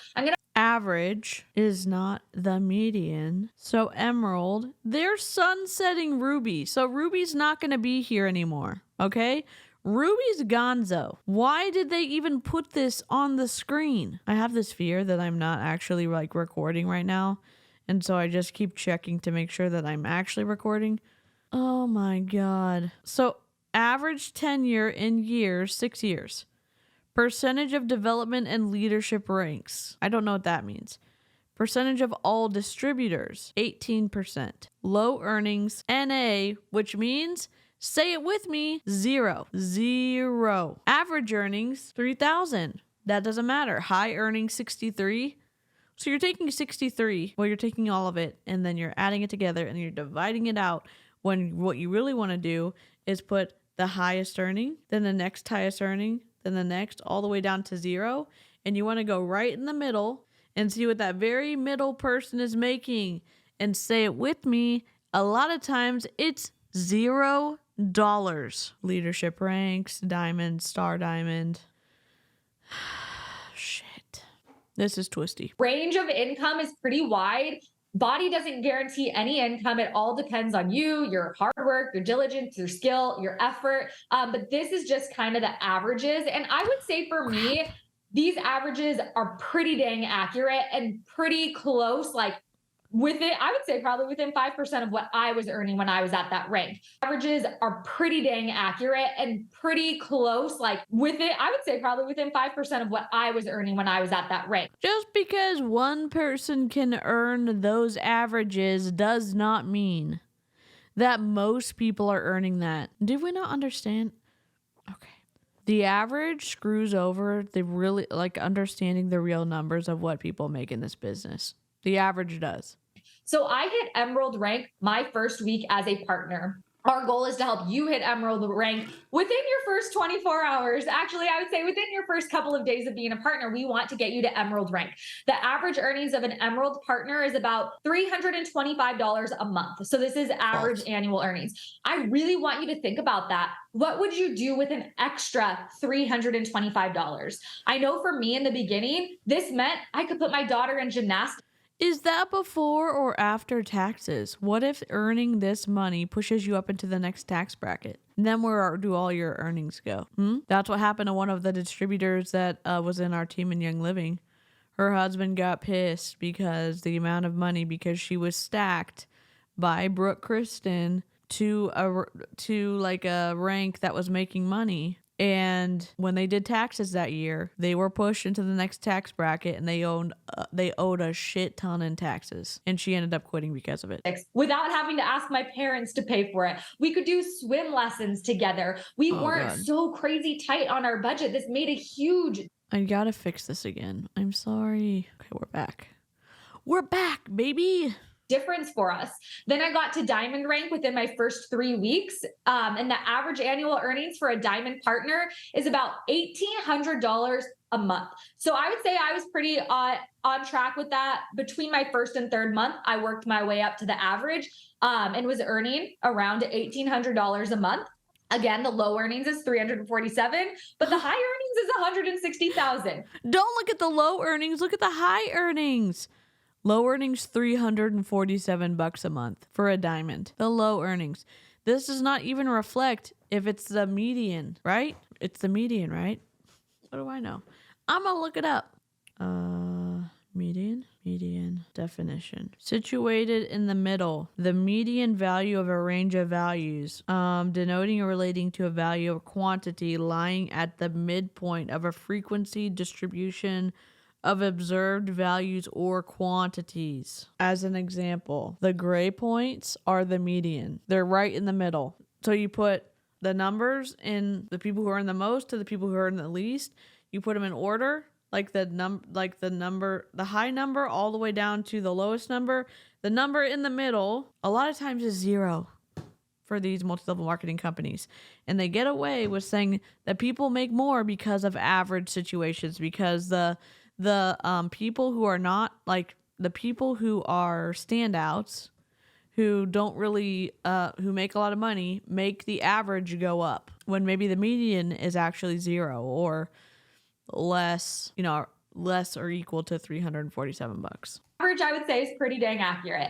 Average is not the median. So Emerald, they're sunsetting Ruby. So Ruby's not going to be here anymore. Okay? Ruby's gonzo. Why did they even put this on the screen? I have this fear that I'm not actually like recording right now. And so I just keep checking to make sure that I'm actually recording. Oh my God. So average tenure in years, 6 years. Percentage of development and leadership ranks. I don't know what that means. Percentage of all distributors, 18%. Low earnings, NA, which means, say it with me, 0. Average earnings, 3,000. That doesn't matter. High earnings, 63. So you're taking 63, well, you're taking all of it, and then you're adding it together, and you're dividing it out, when what you really want to do is put the highest earning, then the next highest earning, then the next, all the way down to 0. And you want to go right in the middle and see what that very middle person is making. And say it with me, a lot of times it's $0. Leadership ranks, diamond, star diamond. Shit. This is twisty. Range of income is pretty wide. BODi doesn't guarantee any income. It all depends on you, your hard work, your diligence, your skill, your effort. But this is just kind of the averages. And I would say for me, these averages are pretty dang accurate and pretty close. Like I would say probably within 5% of what I was earning when I was at that rank. Averages are pretty dang accurate and pretty close. I would say probably within 5% of what I was earning when I was at that rank. Just because one person can earn those averages does not mean that most people are earning that. Did we not understand? Okay. The average screws over the really understanding the real numbers of what people make in this business. The average does. So I hit Emerald rank my first week as a partner. Our goal is to help you hit emerald rank within your first 24 hours. Actually, I would say within your first couple of days of being a partner, we want to get you to emerald rank. The average earnings of an emerald partner is about $325 a month. So this is average annual earnings. I really want you to think about that. What would you do with an extra $325? I know for me in the beginning, this meant I could put my daughter in gymnastics. Is that before or after taxes? What if earning this money pushes you up into the next tax bracket? And then where do all your earnings go? That's what happened to one of the distributors that was in our team in Young Living. Her husband got pissed because the amount of money, because she was stacked by Brooke Kristen to like a rank that was making money. And when they did taxes that year, they were pushed into the next tax bracket, and they owed a shit ton in taxes. And she ended up quitting because of it. Without having to ask my parents to pay for it. We could do swim lessons together. We weren't so crazy tight on our budget. This made a huge... I gotta fix this again. I'm sorry. Okay, we're back. We're back, baby. Difference for us. Then I got to diamond rank within my first 3 weeks. And the average annual earnings for a diamond partner is about $1,800 a month. So I would say I was pretty on track with that. Between my first and third month, I worked my way up to the average and was earning around $1,800 a month. Again, the low earnings is $347, but the high earnings is $160,000. Don't look at the low earnings. Look at the high earnings. Low earnings, $347 a month for a diamond. The low earnings. This does not even reflect if it's the median, right? It's the median, right? What do I know? I'm gonna look it up. Median definition. Situated in the middle, the median value of a range of values, denoting or relating to a value of quantity lying at the midpoint of a frequency distribution of observed values or quantities. As an example, the gray points are the median. They're right in the middle. So you put the numbers in the people who earn the most to the people who earn the least. You put them in order, like the high number all the way down to the lowest number. The number in the middle a lot of times is 0 for these multi-level marketing companies. And they get away with saying that people make more because of average situations, because the people who are not, like, the people who are standouts, who don't really, who make a lot of money, make the average go up when maybe the median is actually 0 or less, less or equal to $347. Average, I would say, is pretty dang accurate.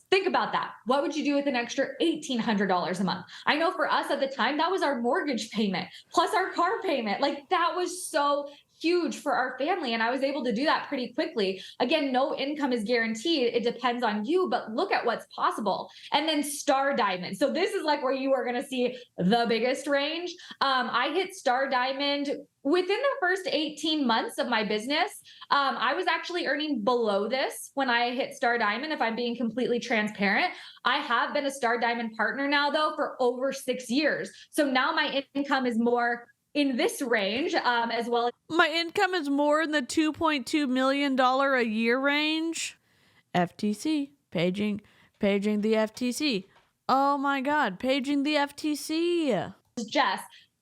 Think about that. What would you do with an extra $1,800 a month? I know for us at the time, that was our mortgage payment plus our car payment. Like, that was so huge for our family. And I was able to do that pretty quickly. Again, no income is guaranteed. It depends on you, but look at what's possible. And then star diamond. So this is like where you are going to see the biggest range. I hit star diamond within the first 18 months of my business. I was actually earning below this when I hit star diamond, if I'm being completely transparent. I have been a star diamond partner now, though, for over 6 years. So now my income is more in this range, as well. My income is more in the $2.2 million a year range. FTC, paging the FTC. Oh my God, paging the FTC. Jess,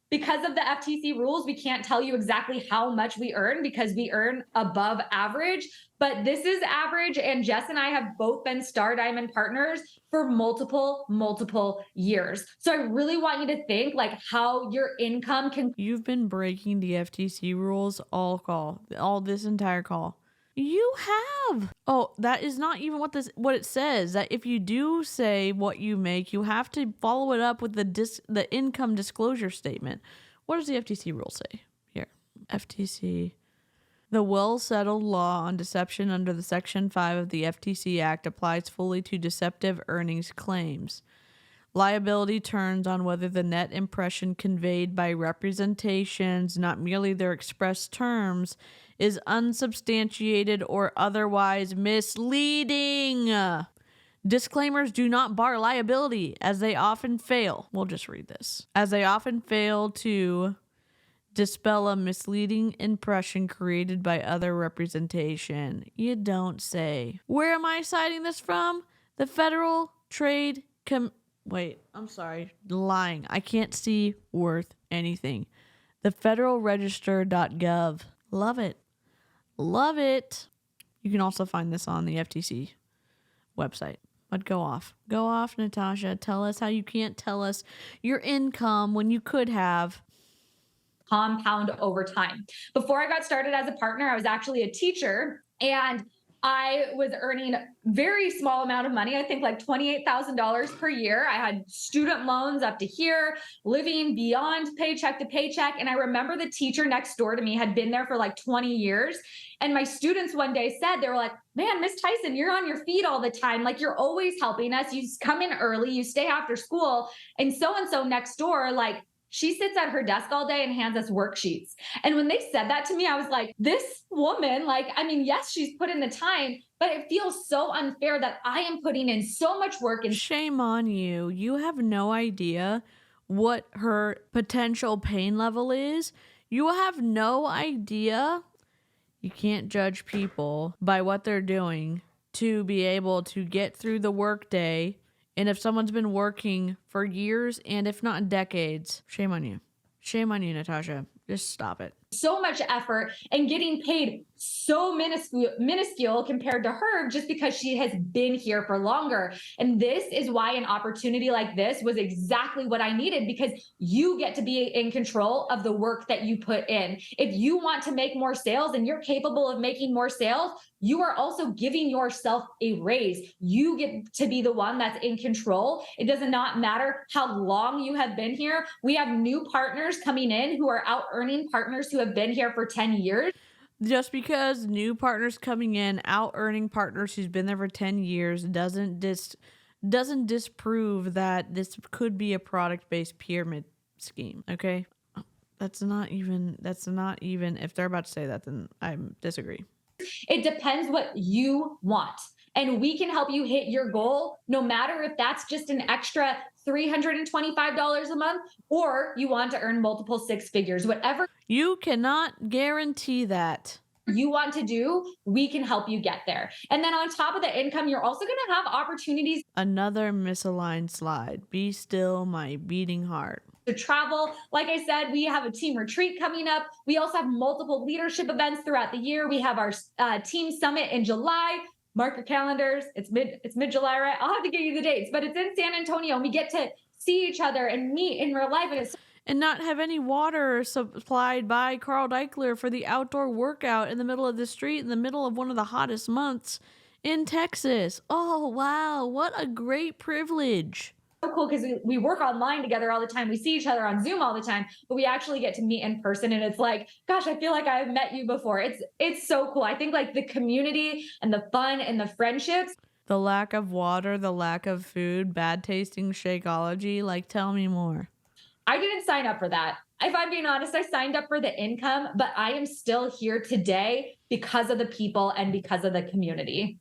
because of the FTC rules, we can't tell you exactly how much we earn because we earn above average, but this is average. And Jess and I have both been star diamond partners for multiple years. So I really want you to think like how your income can. You've been breaking the FTC rules all this entire call. You have. Oh, that is not even what it says. That if you do say what you make, you have to follow it up with the income disclosure statement. What does the FTC rule say? Here, FTC. The well-settled law on deception under the Section 5 of the FTC Act applies fully to deceptive earnings claims. Liability turns on whether the net impression conveyed by representations, not merely their expressed terms, is unsubstantiated or otherwise misleading. Disclaimers do not bar liability, as they often fail. We'll just read this. As they often fail to dispel a misleading impression created by other representation. You don't say. Where am I citing this from? The Federal Trade Wait, I'm sorry. Lying. I can't see worth anything. The federalregister.gov. Love it. Love it. You can also find this on the FTC website. But go off. Go off, Natasha. Tell us how you can't tell us your income when you could have. Compound over time. Before I got started as a partner, I was actually a teacher, and I was earning very small amount of money. I think like $28,000 per year. I had student loans up to here, living beyond paycheck to paycheck. And I remember the teacher next door to me had been there for like 20 years. And my students one day said, they were like, man, Miss Tyson, you're on your feet all the time. Like, you're always helping us. You come in early, you stay after school. And so next door, like, she sits at her desk all day and hands us worksheets. And when they said that to me, I was like, this woman, like, I mean, yes, she's put in the time, but it feels so unfair that I am putting in so much work. And shame on you. You have no idea what her potential pain level is. You have no idea. You can't judge people by what they're doing to be able to get through the workday. And if someone's been working for years and if not decades, shame on you. Shame on you, Natasha. Just stop it. So much effort and getting paid so minuscule compared to her just because she has been here for longer. And this is why an opportunity like this was exactly what I needed, because you get to be in control of the work that you put in. If you want to make more sales and you're capable of making more sales, you are also giving yourself a raise. You get to be the one that's in control. It does not matter how long you have been here. We have new partners coming in who are out earning partners who have been here for 10 years. Just because new partners coming in, out earning partners who's been there for 10 years doesn't disprove that this could be a product-based pyramid scheme, okay? That's not even, if they're about to say that, then I disagree. It depends what you want. And we can help you hit your goal, no matter if that's just an extra $325 a month, or you want to earn multiple six figures, whatever. You cannot guarantee that. You want to do, we can help you get there. And then on top of the income, you're also going to have opportunities. Another misaligned slide. Be still, my beating heart. To travel. Like I said, we have a team retreat coming up. We also have multiple leadership events throughout the year. We have our team summit in July. Mark your calendars. It's mid-July, right? I'll have to give you the dates, but it's in San Antonio, and we get to see each other and meet in real life. And not have any water supplied by Carl Deichler for the outdoor workout in the middle of the street in the middle of one of the hottest months in Texas. Oh, wow. What a great privilege. So cool, because we work online together all the time. We see each other on Zoom all the time, but we actually get to meet in person. And it's like, gosh, I feel like I've met you before. It's so cool. I think like the community and the fun and the friendships. The lack of water, the lack of food, bad tasting Shakeology. Like, tell me more. I didn't sign up for that. If I'm being honest, I signed up for the income, but I am still here today because of the people and because of the community.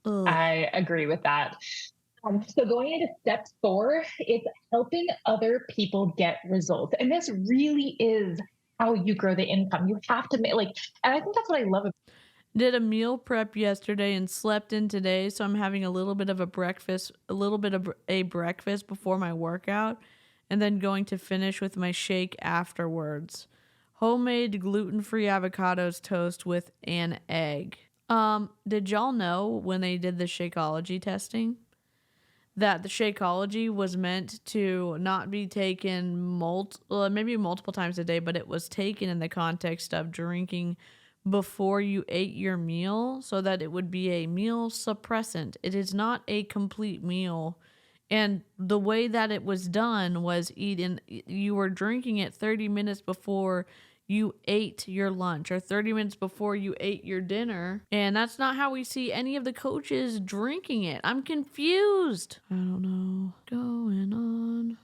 Ugh. I agree with that. So going into step 4, it's helping other people get results. And this really is how you grow the income. You have to make and I think that's what I love. Did a meal prep yesterday and slept in today. So I'm having a little bit of a breakfast before my workout, and then going to finish with my shake afterwards. Homemade gluten-free avocados toast with an egg. Did y'all know when they did the Shakeology testing that the Shakeology was meant to not be taken maybe multiple times a day, but it was taken in the context of drinking before you ate your meal so that it would be a meal suppressant. It is not a complete meal. And the way that it was done was you were drinking it 30 minutes before you ate your lunch or 30 minutes before you ate your dinner. And that's not how we see any of the coaches drinking it. I'm confused. I don't know what's going on.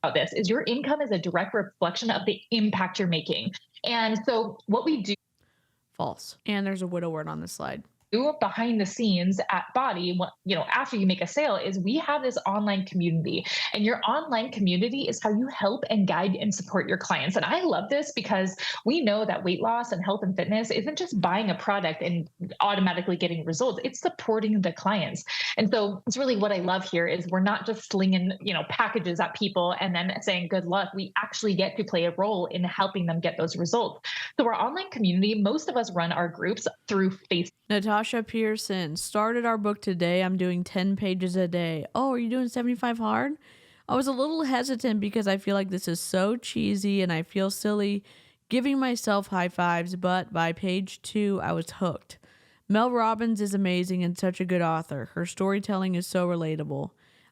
About this is your income is a direct reflection of the impact you're making. And so what we do. False. And there's a widow word on this slide. behind the scenes at BODi, after you make a sale, is we have this online community, and your online community is how you help and guide and support your clients. And I love this because we know that weight loss and health and fitness isn't just buying a product and automatically getting results. It's supporting the clients. And so it's really what I love here is we're not just slinging, packages at people and then saying good luck. We actually get to play a role in helping them get those results. So our online community, most of us run our groups through Facebook. Natasha Pehrson started our book today. I'm doing 10 pages a day. Oh, are you doing 75 hard? I was a little hesitant because I feel like this is so cheesy and I feel silly giving myself high fives, but by page 2, I was hooked. Mel Robbins is amazing and such a good author. Her storytelling is so relatable.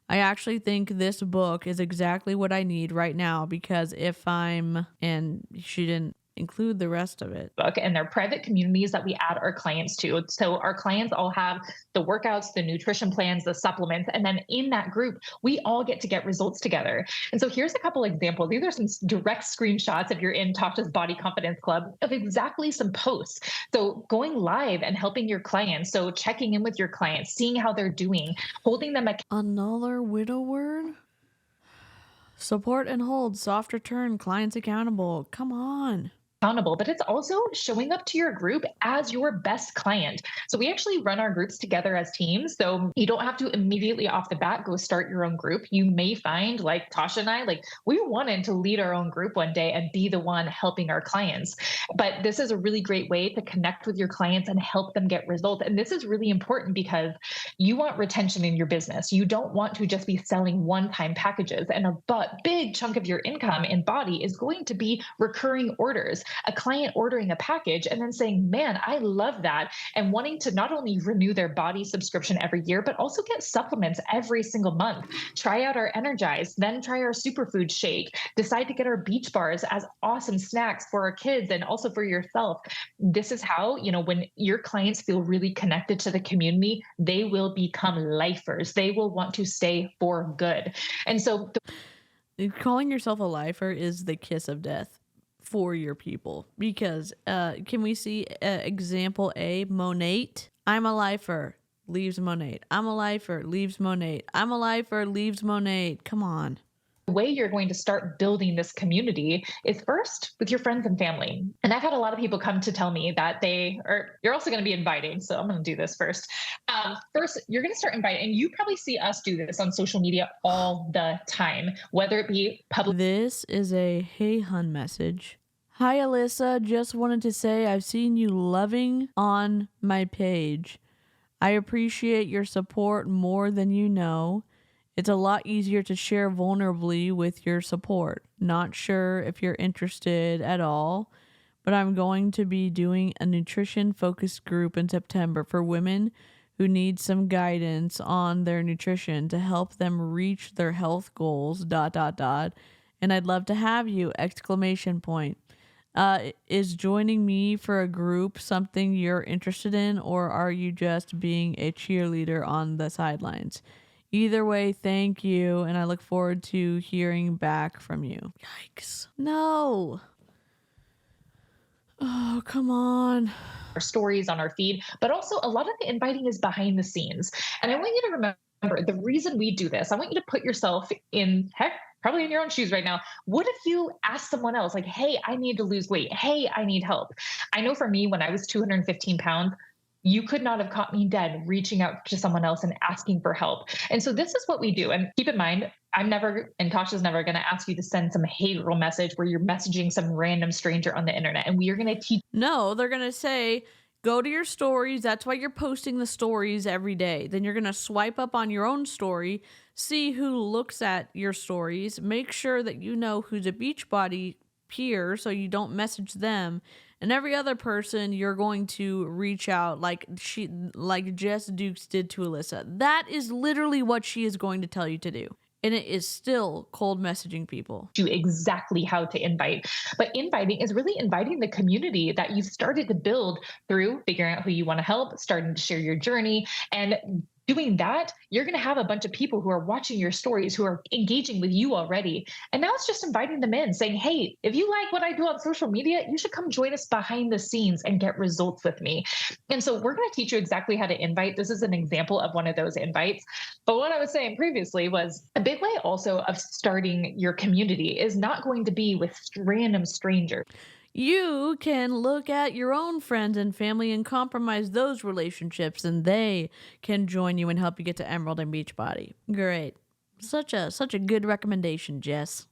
I actually think this book is exactly what I need right now because and she didn't include the rest of it. Book, and they're private communities that we add our clients to. So our clients all have the workouts, the nutrition plans, the supplements, and then in that group, we all get to get results together. And so here's a couple examples. These are some direct screenshots if you're in Tasha's Body Confidence Club of exactly some posts. So going live and helping your clients. So checking in with your clients, seeing how they're doing, holding them Another widow word? Support and hold, soft return, clients accountable. Come on. accountable, but it's also showing up to your group as your best client. So we actually run our groups together as teams. So you don't have to immediately off the bat go start your own group. You may find, like Tasha and I, like we wanted to lead our own group one day and be the one helping our clients. But this is a really great way to connect with your clients and help them get results. And this is really important because you want retention in your business. You don't want to just be selling one-time packages, and a big chunk of your income in BODi is going to be recurring orders. A client ordering a package and then saying, man, I love that, and wanting to not only renew their BODi subscription every year, but also get supplements every single month. Try out our Energize, then try our superfood shake, decide to get our beach bars as awesome snacks for our kids and also for yourself. This is how, when your clients feel really connected to the community, they will become lifers. They will want to stay for good. And so calling yourself a lifer is the kiss of death for your people, because can we see example A, Monate? I'm a lifer, leaves Monate. I'm a lifer, leaves Monate. I'm a lifer, leaves Monate. Come on. The way you're going to start building this community is first with your friends and family. And I've had a lot of people come to tell me that you're also going to be inviting. So I'm going to do this first. First, you're going to start inviting, and you probably see us do this on social media all the time, whether it be public. This is a hey hun message. Hi, Alyssa. Just wanted to say I've seen you loving on my page. I appreciate your support more than you know. It's a lot easier to share vulnerably with your support. Not sure if you're interested at all, but I'm going to be doing a nutrition focused group in September for women who need some guidance on their nutrition to help them reach their health goals, ... And I'd love to have you, ! Is joining me for a group something you're interested in, or are you just being a cheerleader on the sidelines? Either way, thank you, and I look forward to hearing back from you. Yikes. No. Oh, come on. Our stories on our feed, but also a lot of the inviting is behind the scenes. And I want you to remember the reason we do this. I want you to put yourself probably in your own shoes right now. What if you ask someone else, like, hey, I need to lose weight. Hey, I need help. I know for me, when I was 215 pounds, you could not have caught me dead reaching out to someone else and asking for help. And so this is what we do. And keep in mind, and Tasha's never going to ask you to send some hateful message where you're messaging some random stranger on the internet. And we are going to teach. No, they're going to say, go to your stories. That's why you're posting the stories every day. Then you're going to swipe up on your own story, see who looks at your stories, make sure that you know who's a Beachbody peer so you don't message them. And every other person you're going to reach out like Jess Dukes did to Alyssa. That is literally what she is going to tell you to do. And it is still cold messaging people. You exactly how to invite. But inviting is really inviting the community that you've started to build through figuring out who you want to help, starting to share your journey, and Doing that, you're going to have a bunch of people who are watching your stories, who are engaging with you already. And now it's just inviting them in, saying, hey, if you like what I do on social media, you should come join us behind the scenes and get results with me. And so we're going to teach you exactly how to invite. This is an example of one of those invites. But what I was saying previously was a big way also of starting your community is not going to be with random strangers. You can look at your own friends and family and compromise those relationships, and they can join you and help you get to Emerald and Beachbody. Great. Such a good recommendation, Jess.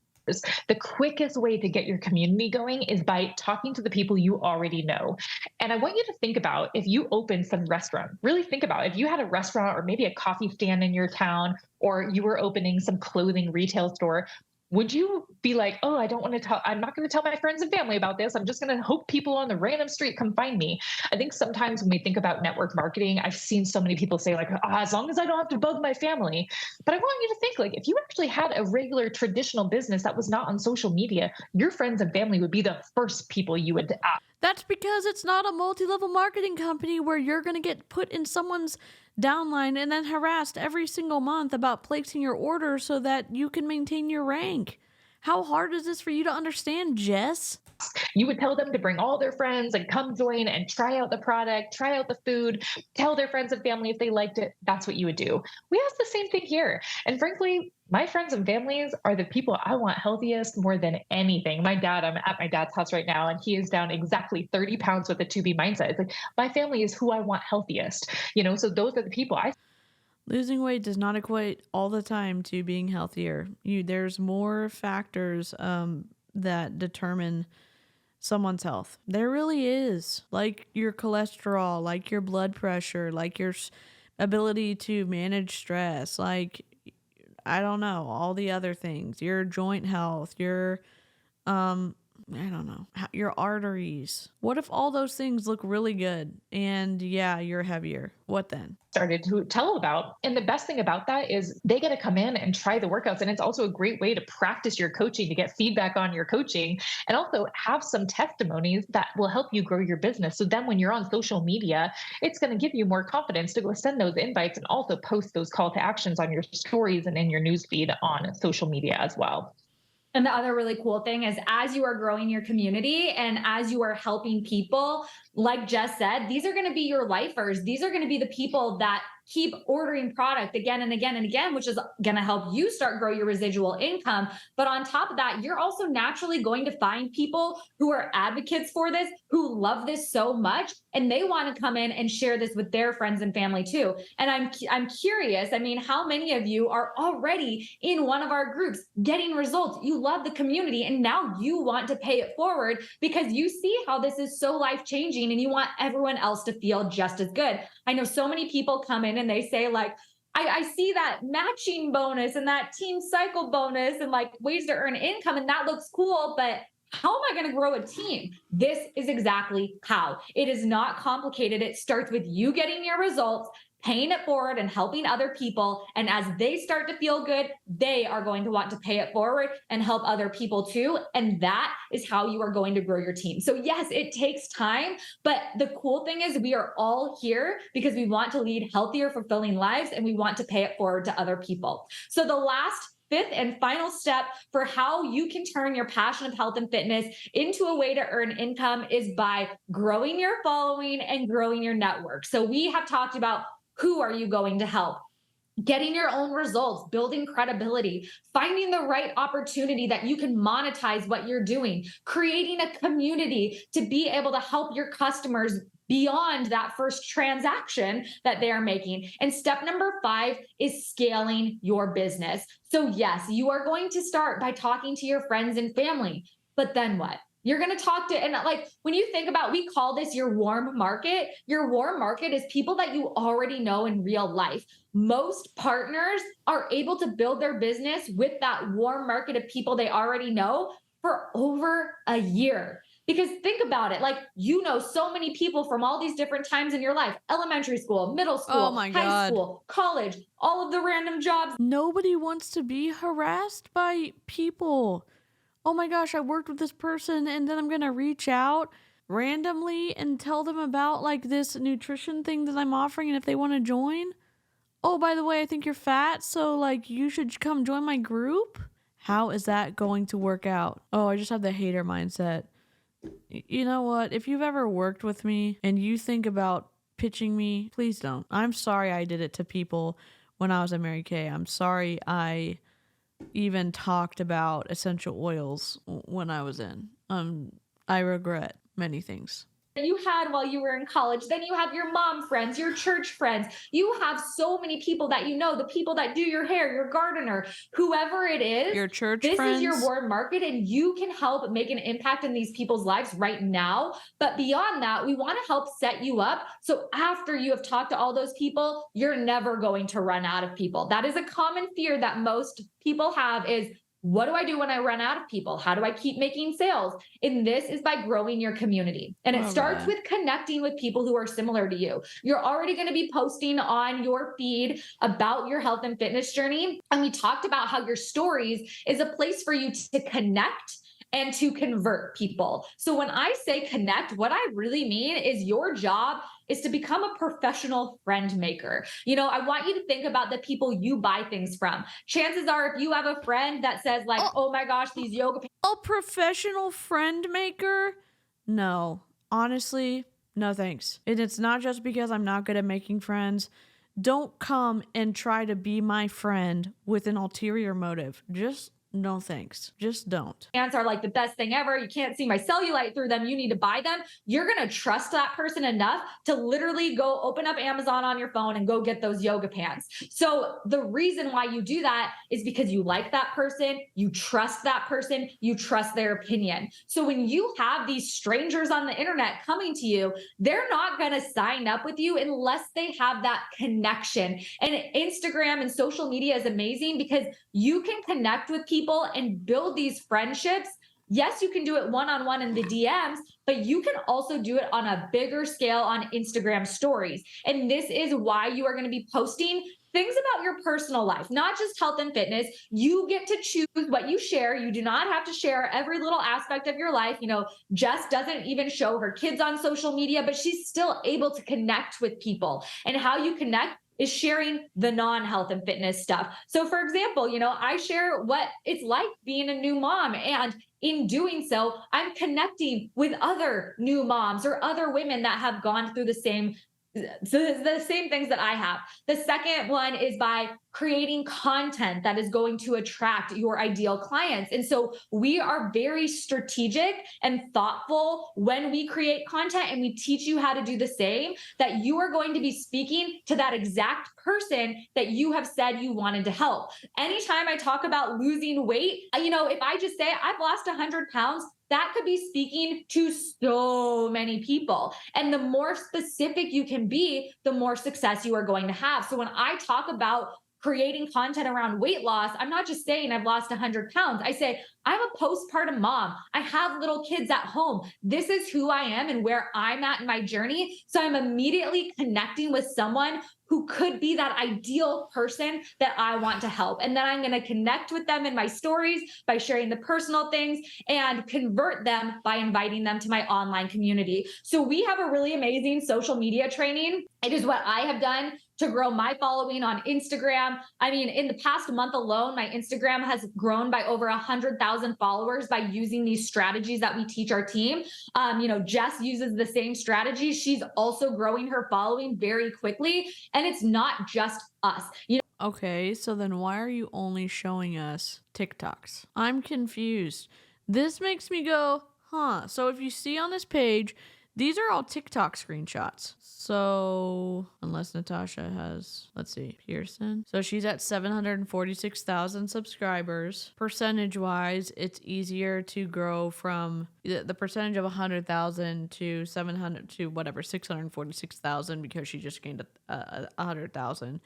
The quickest way to get your community going is by talking to the people you already know. And I want you to think about if you open some restaurant, really think about if you had a restaurant or maybe a coffee stand in your town, or you were opening some clothing retail store. Would you be like, oh, I don't want to tell, I'm not going to tell my friends and family about this. I'm just going to hope people on the random street come find me. I think sometimes when we think about network marketing, I've seen so many people say like, as long as I don't have to bug my family. But I want you to think like, if you actually had a regular traditional business that was not on social media, your friends and family would be the first people you would ask. That's because it's not a multi-level marketing company where you're going to get put in someone's downline and then harassed every single month about placing your order so that you can maintain your rank. How hard is this for you to understand, Jess? You would tell them to bring all their friends and come join and try out the product, try out the food, tell their friends and family if they liked it. That's what you would do. We ask the same thing here. And frankly, my friends and families are the people I want healthiest more than anything. I'm at my dad's house right now, and he is down exactly 30 pounds with a 2B mindset. It's like, my family is who I want healthiest, so those are the people Losing weight does not equate all the time to being healthier. There's more factors that determine someone's health. There really is, like your cholesterol, like your blood pressure, like your ability to manage stress, like, I don't know, all the other things, your joint health, your, I don't know, your arteries. What if all those things look really good and yeah, you're heavier? What then? Started to tell about. And the best thing about that is they get to come in and try the workouts. And it's also a great way to practice your coaching, to get feedback on your coaching, and also have some testimonies that will help you grow your business. So then when you're on social media, it's going to give you more confidence to go send those invites and also post those call to actions on your stories and in your newsfeed on social media as well. And the other really cool thing is as you are growing your community and as you are helping people, like Jess said, these are going to be your lifers. These are going to be the people that keep ordering product again and again and again, which is going to help you start grow your residual income. But on top of that, you're also naturally going to find people who are advocates for this, who love this so much, and they want to come in and share this with their friends and family too. And I'm curious, I mean, how many of you are already in one of our groups getting results? You love the community and now you want to pay it forward because you see how this is so life-changing and you want everyone else to feel just as good. I know so many people come in and they say like, I see that matching bonus and that team cycle bonus and like ways to earn income, and that looks cool, but how am I going to grow a team? This is exactly how. It is not complicated. It starts with you getting your results, paying it forward and helping other people. And as they start to feel good, they are going to want to pay it forward and help other people too. And that is how you are going to grow your team. So yes, it takes time, but the cool thing is we are all here because we want to lead healthier, fulfilling lives, and we want to pay it forward to other people. So the last fifth and final step for how you can turn your passion of health and fitness into a way to earn income is by growing your following and growing your network. So we have talked about who are you going to help? Getting your own results, building credibility, finding the right opportunity that you can monetize what you're doing, creating a community to be able to help your customers beyond that first transaction that they are making. And step number 5 is scaling your business. So yes, you are going to start by talking to your friends and family, but then what? You're going to talk to, and like when you think about, we call this your warm market. Your warm market is people that you already know in real life. Most partners are able to build their business with that warm market of people they already know for over a year. Because think about it, like, you know, so many people from all these different times in your life, elementary school, middle school, high school, college, all of the random jobs. Nobody wants to be harassed by people. Oh my gosh, I worked with this person and then I'm going to reach out randomly and tell them about like this nutrition thing that I'm offering and if they want to join. oh, by the way, I think you're fat, so like you should come join my group. How is that going to work out? Oh, I just have the hater mindset. You know what? If you've ever worked with me and you think about pitching me, please don't. I'm sorry I did it to people when I was at Mary Kay. I'm sorry I even talked about essential oils when I was in. I regret many things. You had while you were in college. Then you have your mom friends, your church friends. You have so many people that you know, the people that do your hair, your gardener, whoever it is. Your church this friends. Is your warm market, and you can help make an impact in these people's lives right now. But beyond that, we want to help set you up. So after you have talked to all those people, you're never going to run out of people. That is a common fear that most people have is, what do I do when I run out of people? How do I keep making sales? And this is by growing your community. And it starts with connecting with people who are similar to you. You're already going to be posting on your feed about your health and fitness journey. And we talked about how your stories is a place for you to connect and to convert people. So when I say connect, what I really mean is your job is to become a professional friend maker. You know, I want you to think about the people you buy things from. Chances are, if you have a friend that says like, oh my gosh, these yoga pants. A professional friend maker? No, honestly, no thanks. And it's not just because I'm not good at making friends. Don't come and try to be my friend with an ulterior motive. Just no thanks. Just don't. Pants are like the best thing ever. You can't see my cellulite through them. You need to buy them. You're going to trust that person enough to literally go open up Amazon on your phone and go get those yoga pants. So the reason why you do that is because you like that person, you trust that person, you trust their opinion. So when you have these strangers on the internet coming to you, they're not going to sign up with you unless they have that connection. And Instagram and social media is amazing because you can connect with people and build these friendships. Yes, you can do it one-on-one in the DMs, but you can also do it on a bigger scale on Instagram stories. And this is why you are going to be posting things about your personal life, not just health and fitness. You get to choose what you share. You do not have to share every little aspect of your life. You know, Jess doesn't even show her kids on social media, but she's still able to connect with people. And how you connect is sharing the non-health and fitness stuff. So for example, you know, I share what it's like being a new mom. And in doing so, I'm connecting with other new moms or other women that have gone through the same things that I have. The second one is by creating content that is going to attract your ideal clients. And so we are very strategic and thoughtful when we create content, and we teach you how to do the same, that you are going to be speaking to that exact person that you have said you wanted to help. Anytime I talk about losing weight, you know, if I just say I've lost 100 pounds, that could be speaking to so many people. And the more specific you can be, the more success you are going to have. So when I talk about creating content around weight loss, I'm not just saying I've lost 100 pounds. I say, I'm a postpartum mom. I have little kids at home. This is who I am and where I'm at in my journey. So I'm immediately connecting with someone who could be that ideal person that I want to help. And then I'm going to connect with them in my stories by sharing the personal things and convert them by inviting them to my online community. So we have a really amazing social media training. It is what I have done to grow my following on Instagram. I mean, in the past month alone, my Instagram has grown by over 100,000 followers by using these strategies that we teach our team. You know, Jess uses the same strategies. She's also growing her following very quickly. And it's not just us. You know, okay, so then why are you only showing us TikToks? I'm confused. This makes me go, huh. So if you see on this page, these are all TikTok screenshots. So unless Natasha has, let's see, Pehrson. So she's at 746,000 subscribers. Percentage wise, it's easier to grow from the percentage of 100,000 to 700 to whatever, 646,000 because she just gained 100,000.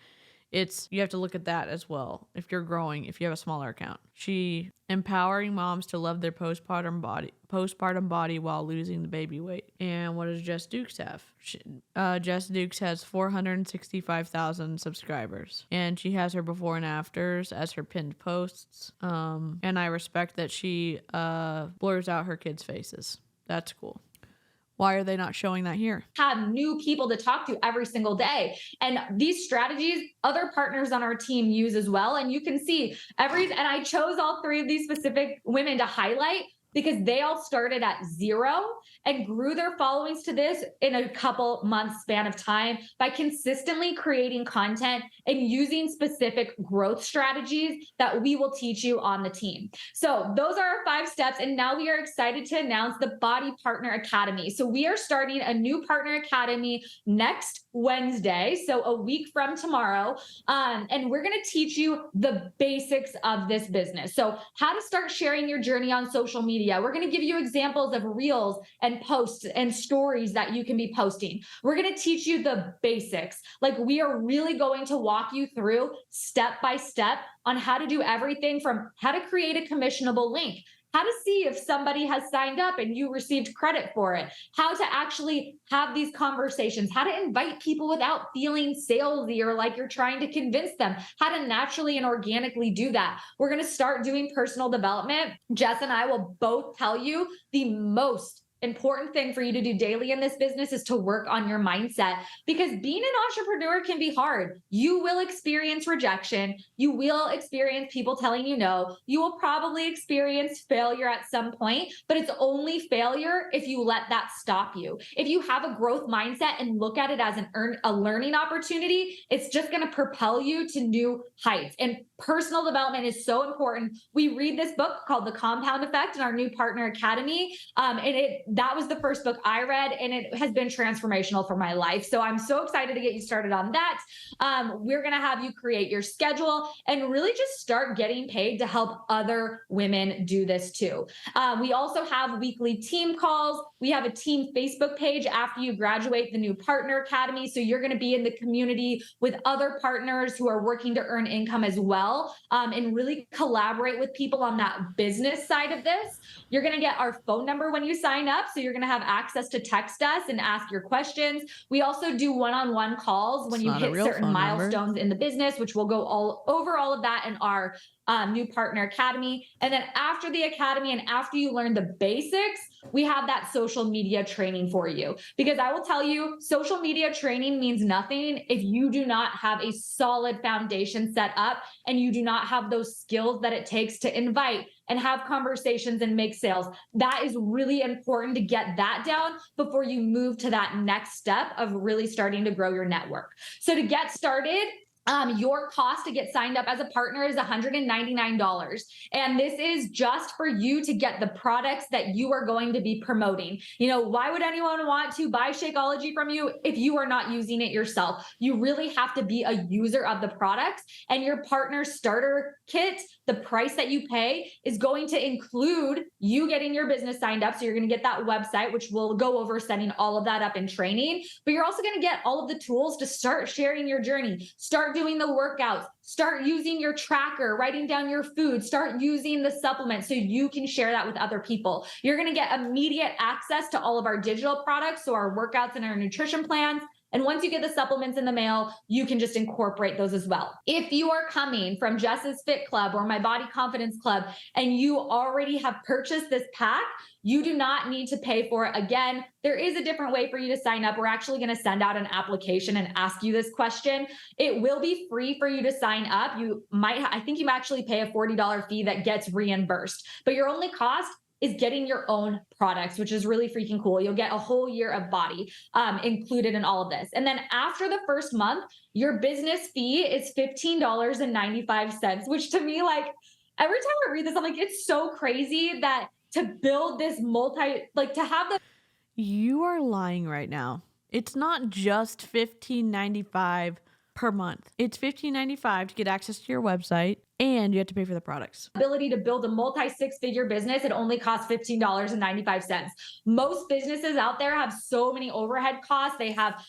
You have to look at that as well. If you're growing, if you have a smaller account, she empowering moms to love their postpartum body while losing the baby weight. And what does Jess Dukes have? Jess Dukes has 465,000 subscribers, and she has her before and afters as her pinned posts. And I respect that she blurs out her kids' faces. That's cool. Why are they not showing that here? Have new people to talk to every single day. And these strategies, other partners on our team use as well. And you can see and I chose all three of these specific women to highlight because they all started at 0 and grew their followings to this in a couple months span of time by consistently creating content and using specific growth strategies that we will teach you on the team. So those are our 5 steps. And now we are excited to announce the BODi Partner Academy. So we are starting a new Partner Academy next Wednesday, so a week from tomorrow. And we're going to teach you the basics of this business. So how to start sharing your journey on social media. We're going to give you examples of reels and posts and stories that you can be posting. We're going to teach you the basics. Like, we are really going to walk you through step by step on how to do everything from how to create a commissionable link, how to see if somebody has signed up and you received credit for it, how to actually have these conversations, how to invite people without feeling salesy or like you're trying to convince them, how to naturally and organically do that. We're going to start doing personal development. Jess and I will both tell you the most important thing for you to do daily in this business is to work on your mindset, because being an entrepreneur can be hard. You will experience rejection. You will experience people telling you no. You will probably experience failure at some point, but it's only failure if you let that stop you. If you have a growth mindset and look at it as a learning opportunity, it's just going to propel you to new heights. And personal development is so important. We read this book called The Compound Effect in our new Partner Academy. That was the first book I read, and it has been transformational for my life. So I'm so excited to get you started on that. We're going to have you create your schedule and really just start getting paid to help other women do this too. We also have weekly team calls. We have a team Facebook page after you graduate the new Partner Academy. So you're going to be in the community with other partners who are working to earn income as well, and really collaborate with people on that business side of this. You're going to get our phone number when you sign up. So you're going to have access to text us and ask your questions. We also do one-on-one calls when you hit certain milestones in the business, which we'll go all over all of that in our new Partner Academy. And then after the academy and after you learn the basics, we have that social media training for you. Because I will tell you, social media training means nothing if you do not have a solid foundation set up and you do not have those skills that it takes to invite and have conversations and make sales. That is really important to get that down before you move to that next step of really starting to grow your network. So to get started, your cost to get signed up as a partner is $199. And this is just for you to get the products that you are going to be promoting. You know, why would anyone want to buy Shakeology from you if you are not using it yourself? You really have to be a user of the products, and your partner starter kit, the price that you pay is going to include you getting your business signed up. So you're going to get that website, which we'll go over setting all of that up in training, but you're also going to get all of the tools to start sharing your journey, start doing the workouts, start using your tracker, writing down your food, start using the supplements so you can share that with other people. You're going to get immediate access to all of our digital products, so our workouts and our nutrition plans. And once you get the supplements in the mail, you can just incorporate those as well. If you are coming from Jess's Fit Club or my Body Confidence Club and you already have purchased this pack, you do not need to pay for it again. There is a different way for you to sign up. We're actually going to send out an application and ask you this question. It will be free for you to sign up. I think you actually pay a $40 fee that gets reimbursed, but your only cost is getting your own products, which is really freaking cool. You'll get a whole year of BODi included in all of this. And then after the first month, your business fee is $15.95, which to me, like, every time I read this, I'm like, it's so crazy that to build this to have the... You are lying right now. It's not just $15.95 per month. It's $15.95 to get access to your website, and you have to pay for the products. Ability to build a multi-6-figure business, it only costs $15.95. Most businesses out there have so many overhead costs. They have,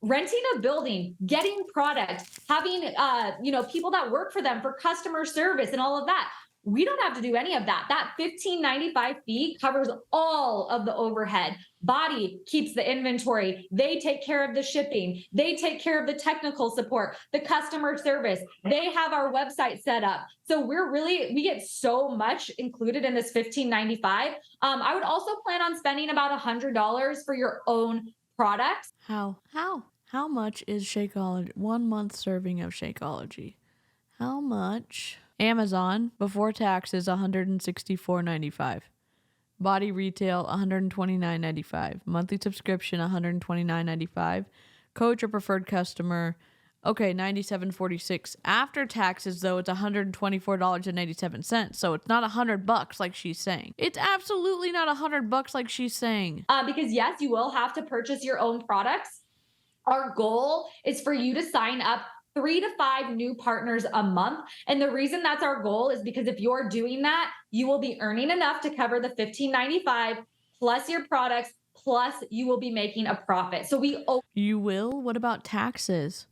renting a building, getting product, having, people that work for them for customer service and all of that. We don't have to do any of that. That $15.95 fee covers all of the overhead. BODi keeps the inventory. They take care of the shipping. They take care of the technical support, the customer service. They have our website set up. So we get so much included in this $15.95. I would also plan on spending about $100 for your own products. How much is Shakeology? 1 month serving of Shakeology. How much? Amazon before taxes $164.95. BODi retail $129.95. Monthly subscription $129.95. Coach or preferred customer, okay, $97.46. After taxes though, it's $124.87. So it's not $100 like she's saying. It's absolutely not $100 like she's saying. Because yes, you will have to purchase your own products. Our goal is for you to sign up 3 to 5 new partners a month. And the reason that's our goal is because if you're doing that, you will be earning enough to cover the $15.95 plus your products, plus you will be making a profit. So you will? What about taxes?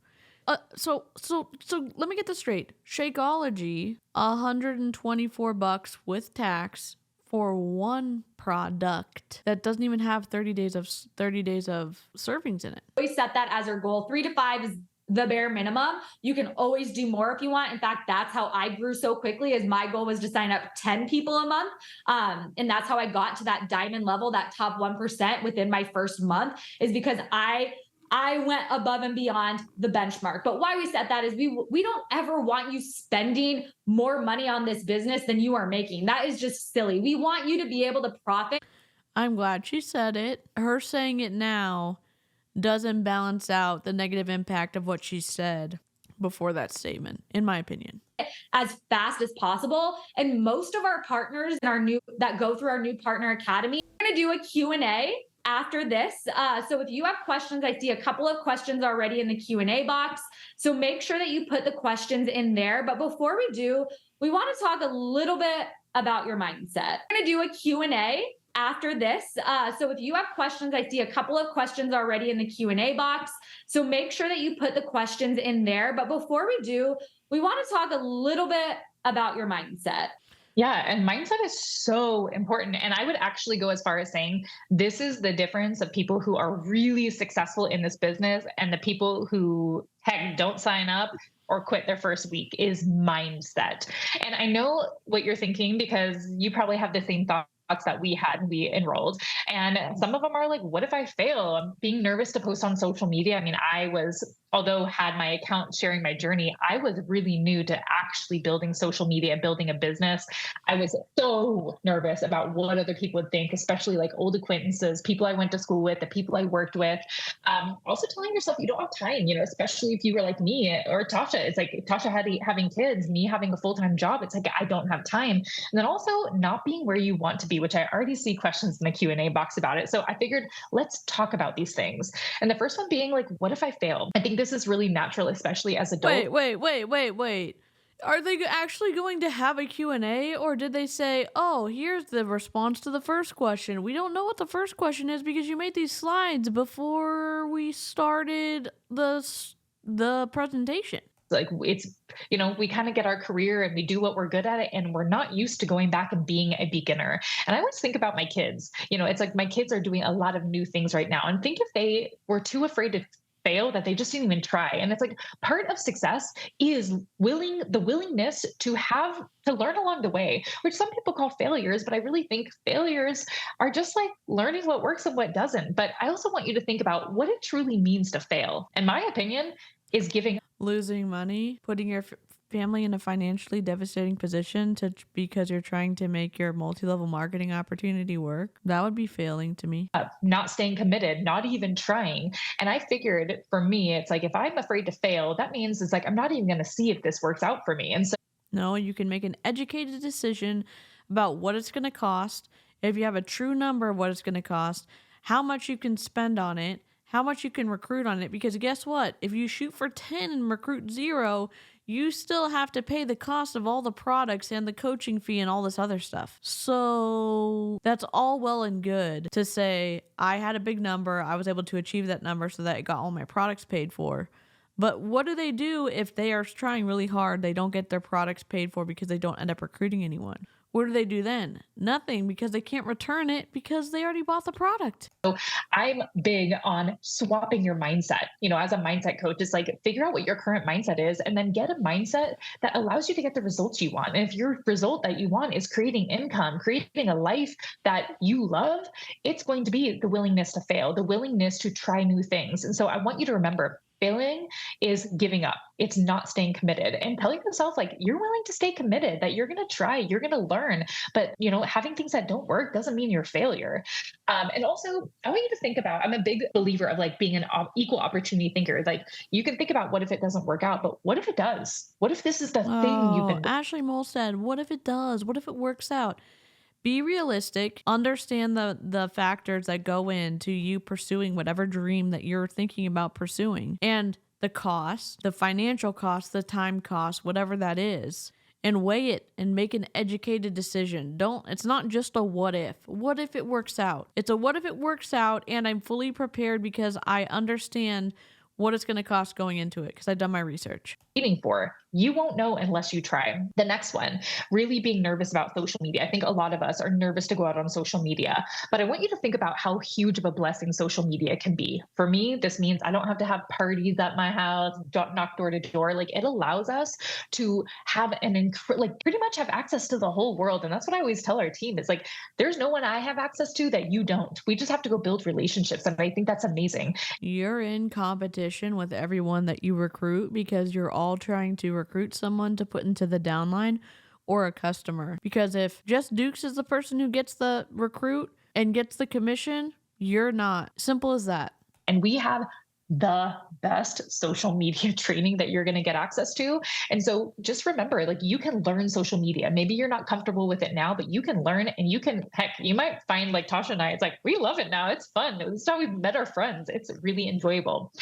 So let me get this straight. Shakeology, $124 with tax for one product that doesn't even have 30 days of servings in it. We set that as our goal. 3 to 5 is the bare minimum. You can always do more if you want. In fact, that's how I grew so quickly, is my goal was to sign up 10 people a month. And that's how I got to that diamond level, that top 1% within my first month, is because I went above and beyond the benchmark. But why we set that is we don't ever want you spending more money on this business than you are making. That is just silly. We want you to be able to profit. I'm glad she said it. Her saying it now doesn't balance out the negative impact of what she said before that statement, in my opinion. As fast as possible. And most of our partners that go through our new partner academy, we're going to do a Q&A after this. So if you have questions, I see a couple of questions already in the Q&A box. So make sure that you put the questions in there. But before we do, we want to talk a little bit about your mindset. We're going to do a Q&A after this. So if you have questions, I see a couple of questions already in the Q&A box. So make sure that you put the questions in there. But before we do, we want to talk a little bit about your mindset. Yeah. And mindset is so important. And I would actually go as far as saying this is the difference of people who are really successful in this business and the people who don't sign up or quit their first week, is mindset. And I know what you're thinking, because you probably have the same thoughts that we had when we enrolled. And some of them are like, what if I fail? I'm being nervous to post on social media. I mean, although had my account sharing my journey, I was really new to actually building social media, building a business. I was so nervous about what other people would think, especially like old acquaintances, people I went to school with, the people I worked with. Also telling yourself you don't have time, especially if you were like me or Tasha. It's like Tasha having kids, me having a full-time job. It's like, I don't have time. And then also not being where you want to be, which I already see questions in the Q&A box about it. So I figured let's talk about these things. And the first one being like, what if I fail? I think this is really natural, especially as adults. Wait. Are they actually going to have a Q&A, or did they say, oh, here's the response to the first question? We don't know what the first question is because you made these slides before we started the presentation. Like it's, we kind of get our career and we do what we're good at it, and we're not used to going back and being a beginner. And I always think about my kids, it's like my kids are doing a lot of new things right now. And think if they were too afraid to fail that they just didn't even try. And it's like part of success is the willingness to learn along the way, which some people call failures, but I really think failures are just like learning what works and what doesn't. But I also want you to think about what it truly means to fail. In my opinion, is losing money, putting your family in a financially devastating position because you're trying to make your multi-level marketing opportunity work. That would be failing to me. Not staying committed, not even trying. And I figured for me, it's like, if I'm afraid to fail, that means it's like, I'm not even going to see if this works out for me. And so no, you can make an educated decision about what it's going to cost. If you have a true number of what it's going to cost, how much you can spend on it, how much you can recruit on it. Because guess what? If you shoot for 10 and recruit 0, you still have to pay the cost of all the products and the coaching fee and all this other stuff. So that's all well and good to say, I had a big number. I was able to achieve that number so that I got all my products paid for. But what do they do if they are trying really hard, they don't get their products paid for because they don't end up recruiting anyone? What do they do then? Nothing, because they can't return it because they already bought the product. So I'm big on swapping your mindset. As a mindset coach, it's like figure out what your current mindset is and then get a mindset that allows you to get the results you want. And if your result that you want is creating income, creating a life that you love, it's going to be the willingness to fail, the willingness to try new things. And so I want you to remember, failing is giving up. It's not staying committed and telling yourself like you're willing to stay committed, that you're going to try, you're going to learn. But, having things that don't work doesn't mean you're a failure. And also I want you to think about, I'm a big believer of like being an equal opportunity thinker. Like you can think about what if it doesn't work out, but what if it does? What if this is the thing you've been doing? Ashley Molstad, what if it does? What if it works out? Be realistic, understand the factors that go into you pursuing whatever dream that you're thinking about pursuing, and the cost, the financial cost, the time cost, whatever that is, and weigh it and make an educated decision. It's not just a what if. What if it works out? It's a what if it works out and I'm fully prepared because I understand what it's going to cost going into it because I've done my research. Waiting for, you won't know unless you try. The next one, really being nervous about social media. I think a lot of us are nervous to go out on social media, but I want you to think about how huge of a blessing social media can be. For me, this means I don't have to have parties at my house, knock door to door. Like it allows us to have pretty much have access to the whole world. And that's what I always tell our team. It's like, there's no one I have access to that you don't. We just have to go build relationships. And I think that's amazing. You're in competition with everyone that you recruit because you're all trying to recruit someone to put into the downline or a customer. Because if Jess Dukes is the person who gets the recruit and gets the commission, you're not. Simple as that. And we have the best social media training that you're going to get access to. And so just remember, like you can learn social media. Maybe you're not comfortable with it now, but you can learn and you might find like Tasha and I, it's like, we love it now. It's fun. This is how we've met our friends. It's really enjoyable.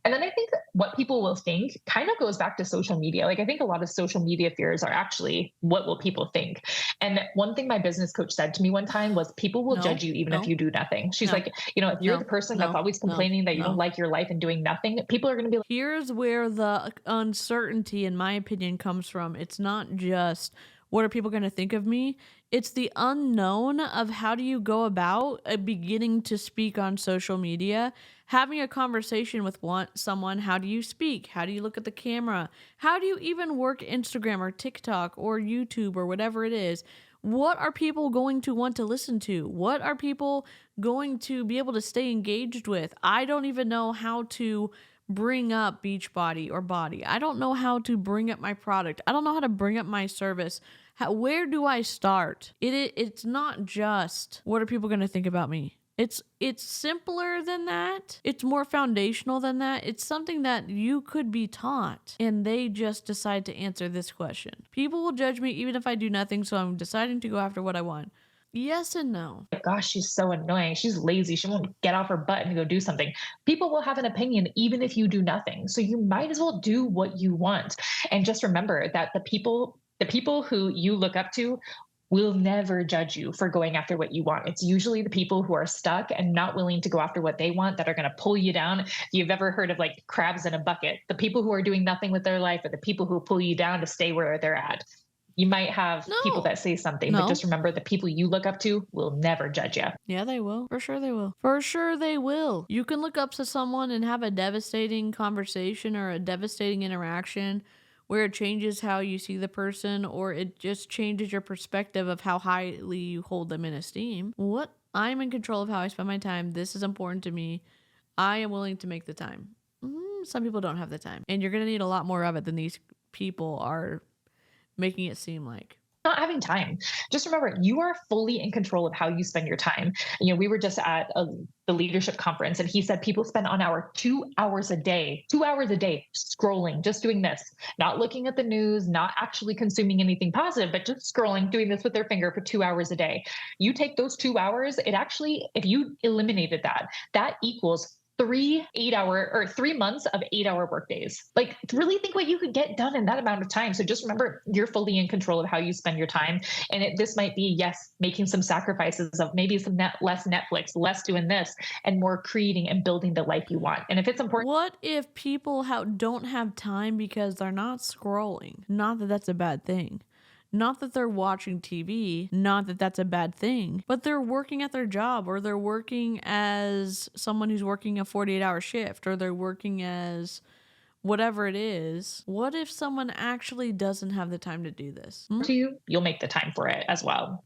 And then I think what people will think kind of goes back to social media. Like I think a lot of social media fears are actually what will people think? And one thing my business coach said to me one time was people will judge you even if you do nothing. She's like, if you're the person that's always complaining that you don't like your life and doing nothing, people are going to be like, here's where the uncertainty, in my opinion, comes from. It's not just what are people going to think of me? It's the unknown of how do you go about beginning to speak on social media, having a conversation with someone. How do you speak? How do you look at the camera? How do you even work Instagram or TikTok or YouTube or whatever it is? What are people going to want to listen to? What are people going to be able to stay engaged with? I don't even know how to bring up Beachbody or BODi. I don't know how to bring up my product. I don't know how to bring up my service. Where do I start? It's not just what are people going to think about me. It's simpler than that. It's more foundational than that. It's something that you could be taught and they just decide to answer this question. People will judge me even if I do nothing, so I'm deciding to go after what I want. Yes and no. Gosh, she's so annoying. She's lazy. She won't get off her butt and go do something. People will have an opinion even if you do nothing. So you might as well do what you want. And just remember that the people who you look up to will never judge you for going after what you want. It's usually the people who are stuck and not willing to go after what they want that are going to pull you down. If you've ever heard of like crabs in a bucket, the people who are doing nothing with their life are the people who pull you down to stay where they're at. You might have people that say something, but just remember the people you look up to will never judge you. Yeah, they will. For sure they will. For sure they will. You can look up to someone and have a devastating conversation or a devastating interaction where it changes how you see the person, or it just changes your perspective of how highly you hold them in esteem. I'm in control of how I spend my time. This is important to me. I am willing to make the time. Some people don't have the time, and you're going to need a lot more of it than these people are making it seem like. Not having time. Just remember, you are fully in control of how you spend your time. We were just at the leadership conference, and he said people spend on 2 hours a day scrolling, just doing this, not looking at the news, not actually consuming anything positive, but just scrolling, doing this with their finger for 2 hours a day. You take those 2 hours, it actually, if you eliminated that equals 3 months of 8-hour workdays. Like, really think what you could get done in that amount of time. So just remember, you're fully in control of how you spend your time. And this might be, yes, making some sacrifices of maybe less Netflix, less doing this, and more creating and building the life you want. And if it's important. What if people don't have time because they're not scrolling? Not that that's a bad thing. Not that they're watching TV, not that that's a bad thing, but they're working at their job, or they're working as someone who's working a 48-hour shift, or they're working as whatever it is. What if someone actually doesn't have the time to do this? You'll make the time for it as well.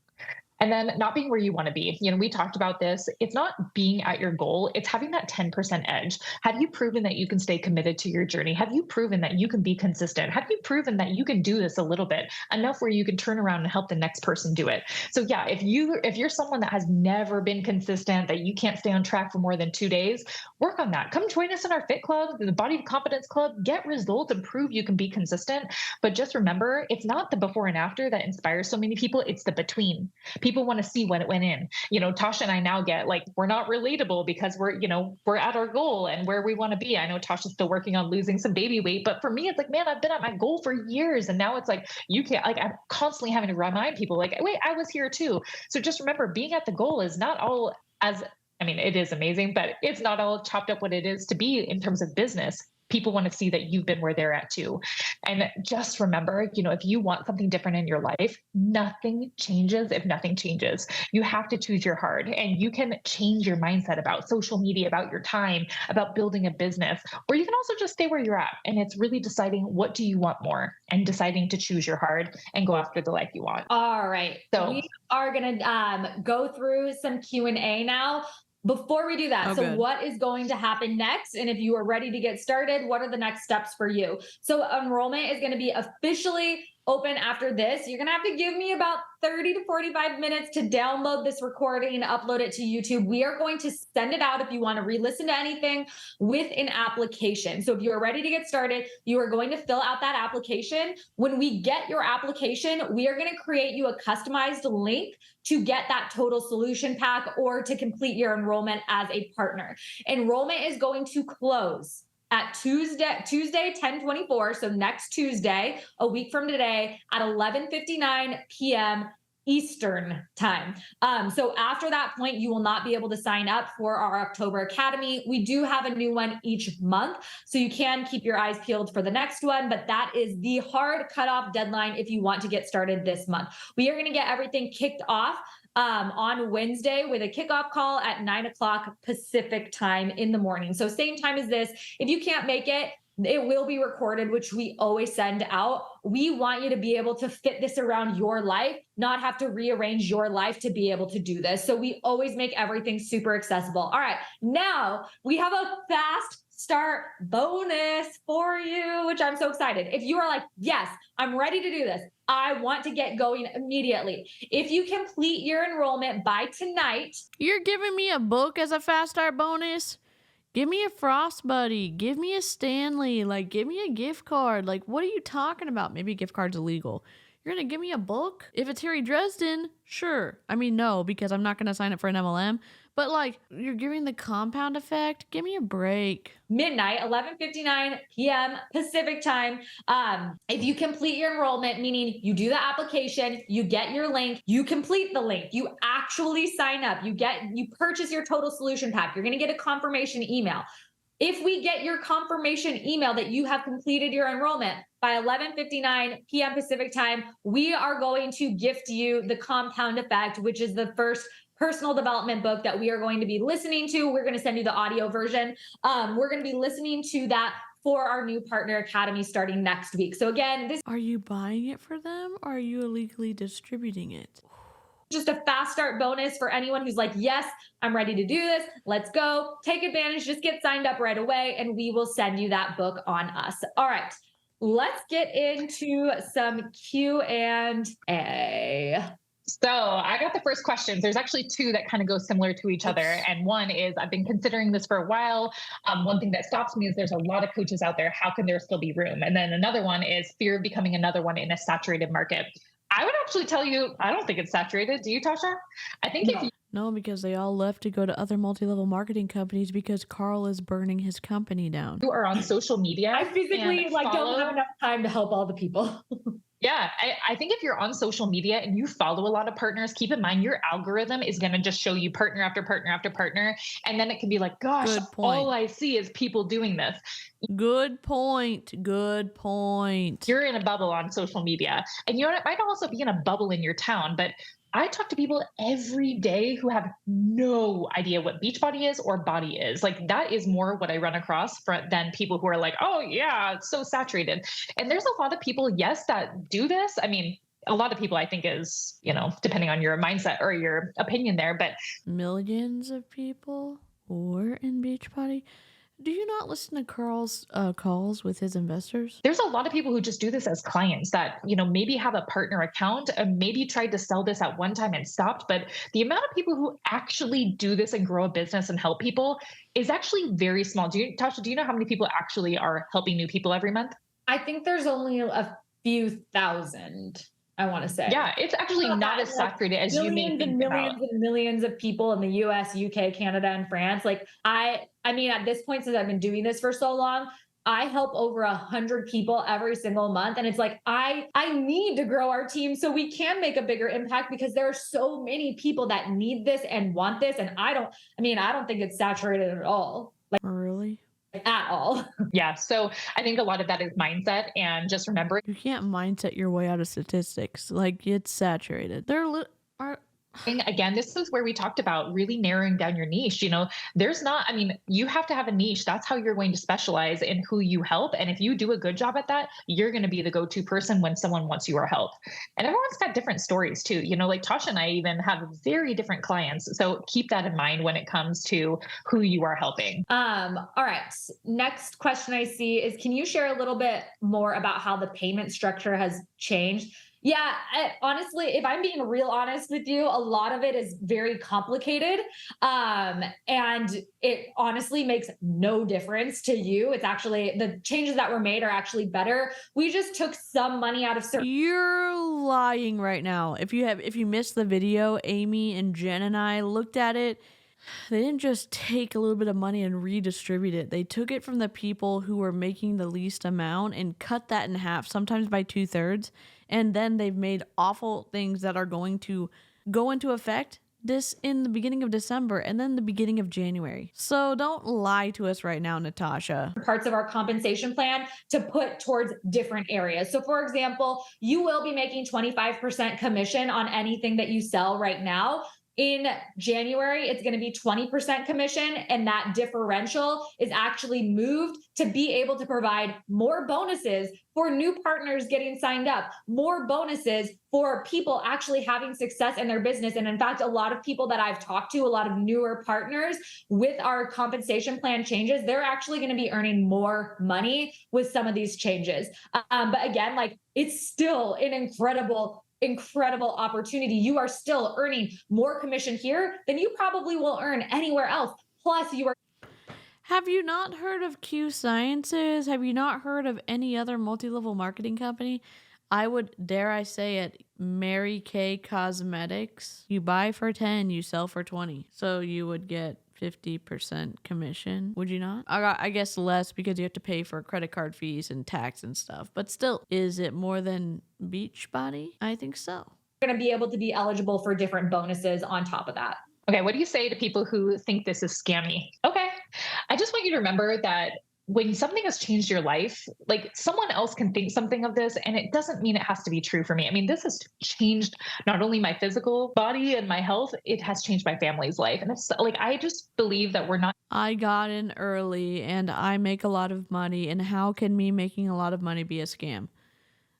And then not being where you want to be. We talked about this. It's not being at your goal. It's having that 10% edge. Have you proven that you can stay committed to your journey? Have you proven that you can be consistent? Have you proven that you can do this a little bit enough where you can turn around and help the next person do it? So yeah, if you're someone that has never been consistent, that you can't stay on track for more than 2 days, work on that. Come join us in our Fit Club, the Body Confidence Club, get results and prove you can be consistent. But just remember, it's not the before and after that inspires so many people. It's the between. People want to see when it went in. Tasha and I now get like, we're not relatable because we're at our goal and where we want to be. I know Tasha's still working on losing some baby weight, but for me, it's like, man, I've been at my goal for years. And now it's like, you can't, like, I'm constantly having to remind people like, wait, I was here too. So just remember, being at the goal is not all it is amazing, but it's not all chopped up what it is to be in terms of business. People want to see that you've been where they're at too. And just remember, if you want something different in your life, nothing changes if nothing changes. You have to choose your heart, and you can change your mindset about social media, about your time, about building a business, or you can also just stay where you're at. And it's really deciding, what do you want more, and deciding to choose your heart and go after the life you want. All right. So we are going to go through some Q&A now. Before we do that, what is going to happen next? And if you are ready to get started, what are the next steps for you? So enrollment is going to be officially open after this. You're going to have to give me about 30 to 45 minutes to download this recording, upload it to YouTube. We are going to send it out if you want to re-listen to anything with an application. So if you're ready to get started, you are going to fill out that application. When we get your application, we are going to create you a customized link to get that total solution pack or to complete your enrollment as a partner. Enrollment is going to close at Tuesday, 10/24. So next Tuesday, a week from today at 11:59 p.m. Eastern time. So after that point, you will not be able to sign up for our October Academy. We do have a new one each month, so you can keep your eyes peeled for the next one, but that is the hard cutoff deadline if you want to get started this month. We are going to get everything kicked off on Wednesday with a kickoff call at 9:00 Pacific time in the morning. So same time as this. If you can't make it, it will be recorded, which we always send out. We want you to be able to fit this around your life, not have to rearrange your life to be able to do this. So we always make everything super accessible. All right, now we have a fast start bonus for you, which I'm so excited. If you are like, yes, I'm ready to do this, I want to get going immediately. If you complete your enrollment by tonight. You're giving me a book as a fast start bonus? Give me a Frost Buddy. Give me a Stanley. Like, give me a gift card. Like, what are you talking about? Maybe a gift card's illegal. You're going to give me a book? If it's Harry Dresden, sure. I mean, no, because I'm not going to sign up for an MLM. But like, you're giving the compound effect? Give me a break. Midnight, 11:59 p.m. Pacific time. If you complete your enrollment, meaning you do the application, you get your link, you complete the link, you actually sign up, you purchase your total solution pack, you're going to get a confirmation email. If we get your confirmation email that you have completed your enrollment by 11:59 p.m. Pacific time, we are going to gift you the Compound Effect, which is the first personal development book that we are going to be listening to. We're going to send you the audio version. We're going to be listening to that for our new partner academy starting next week. So again, this Are you buying it for them, or are you illegally distributing it? just a fast start bonus for anyone who's like, yes, I'm ready to do this. Let's go. Take advantage. Just get signed up right away, and we will send you that book on us. All right. Let's get into some Q&A. So I got the first questions. There's actually two that kind of go similar to each other. And one is, I've been considering this for a while. One thing that stops me is there's a lot of coaches out there. How can there still be room? And then another one is fear of becoming another one in a saturated market. I would actually tell you, I don't think it's saturated. Do you, Tasha? I think if you No, because they all left to go to other multi-level marketing companies because Carl is burning his company down. You are on social media. I physically don't have enough time to help all the people. Yeah, I think if you're on social media and you follow a lot of partners, keep in mind your algorithm is going to just show you partner after partner after partner. And then it can be like, gosh, all I see is people doing this. Good point. Good point. You're in a bubble on social media. And you know what? It might also be in a bubble in your town. But I talk to people every day who have no idea what Beachbody is or BODi is. Like that is more what I run across than people who are like, oh yeah, it's so saturated. And there's a lot of people, yes, that do this. I mean, a lot of people I think is, depending on your mindset or your opinion there, but millions of people were in Beachbody. Do you not listen to Carl's calls with his investors? There's a lot of people who just do this as clients that, maybe have a partner account and maybe tried to sell this at one time and stopped. But the amount of people who actually do this and grow a business and help people is actually very small. Tasha, do you know how many people actually are helping new people every month? I think there's only a few thousand. I want to say. Yeah, it's actually not as saturated as you may think about. Millions and millions of people in the US, UK, Canada, and France. Like I mean, at this point, since I've been doing this for so long, I help over 100 people every single month. And it's like, I need to grow our team so we can make a bigger impact because there are so many people that need this and want this. And I don't think it's saturated at all. Like really? At all. Yeah. So I think a lot of that is mindset, and just remember, you can't mindset your way out of statistics. Like it's saturated. Again, this is where we talked about really narrowing down your niche. You have to have a niche. That's how you're going to specialize in who you help. And if you do a good job at that, you're going to be the go-to person when someone wants your help. And everyone's got different stories too. Like Tasha and I even have very different clients. So keep that in mind when it comes to who you are helping. All right. Next question I see is, can you share a little bit more about how the payment structure has changed? Yeah, honestly, if I'm being real honest with you, a lot of it is very complicated. And it honestly makes no difference to you. It's actually, the changes that were made are actually better. We just took some money out of certain. You're lying right now. If you missed the video, Amy and Jen and I looked at it. They didn't just take a little bit of money and redistribute it. They took it from the people who were making the least amount and cut that in half, sometimes by 2/3. And then they've made awful things that are going to go into effect this in the beginning of December and then the beginning of January. So don't lie to us right now, Natasha. Parts of our compensation plan to put towards different areas. So for example, you will be making 25% commission on anything that you sell right now. In January, it's going to be 20% commission, and that differential is actually moved to be able to provide more bonuses for new partners getting signed up, more bonuses for people actually having success in their business. And in fact, a lot of people that I've talked to, a lot of newer partners with our compensation plan changes, they're actually going to be earning more money with some of these changes. But again, it's still an incredible opportunity. You are still earning more commission here than you probably will earn anywhere else. Plus you are. Have you not heard of Q Sciences? Have you not heard of any other multi-level marketing company? I would, dare I say it, Mary Kay Cosmetics. You buy for 10, you sell for 20. So you would get 50% commission, would you not? I guess less because you have to pay for credit card fees and tax and stuff. But still, is it more than Beachbody? I think so. Going to be able to be eligible for different bonuses on top of that. Okay, what do you say to people who think this is scammy? Okay, I just want you to remember that when something has changed your life, someone else can think something of this, and it doesn't mean it has to be true for me. I mean, this has changed not only my physical body and my health, it has changed my family's life. And it's I just believe that we're not. I got in early and I make a lot of money. And how can me making a lot of money be a scam?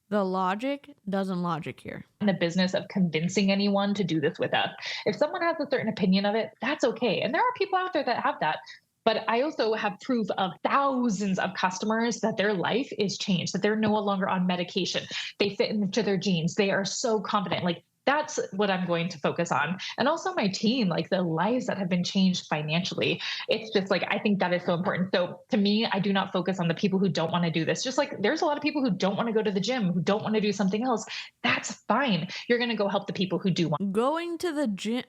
The logic doesn't logic here. In the business of convincing anyone to do this with us. If someone has a certain opinion of it, that's okay. And there are people out there that have that. But I also have proof of thousands of customers that their life is changed, that they're no longer on medication. They fit into their jeans. They are so confident. That's what I'm going to focus on. And also my team, the lives that have been changed financially. It's just I think that is so important. So to me, I do not focus on the people who don't want to do this. Just there's a lot of people who don't want to go to the gym, who don't want to do something else. That's fine. You're going to go help the people who do want. Going to the gym.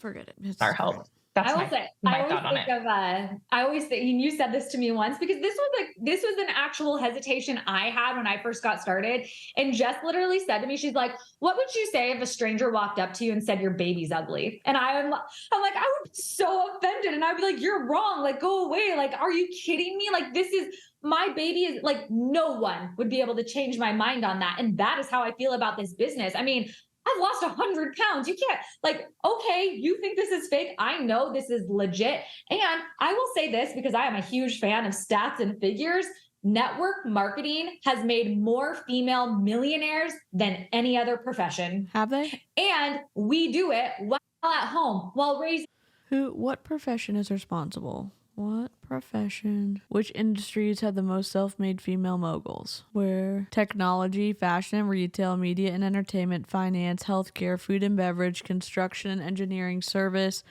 Forget it. It's our health. That's I will say, my I always thought on think it. of, I always think, and you said this to me once, because this was an actual hesitation I had when I first got started. And Jess literally said to me, she's like, what would you say if a stranger walked up to you and said, your baby's ugly? And I'm like, I would be so offended. And I'd be like, you're wrong. Like, go away. Like, are you kidding me? Like, this is, my baby is like, no one would be able to change my mind on that. And that is how I feel about this business. I mean, I've lost 100 pounds. You can't, like, okay, you think this is fake. I know this is legit. And I will say this, because I am a huge fan of stats and figures. Network marketing has made more female millionaires than any other profession. Have they? And we do it while at home, while raising. What profession is responsible? What profession? Which industries have the most self-made female moguls? Where technology, fashion and retail, media and entertainment, finance, healthcare, food and beverage, construction and engineering, service,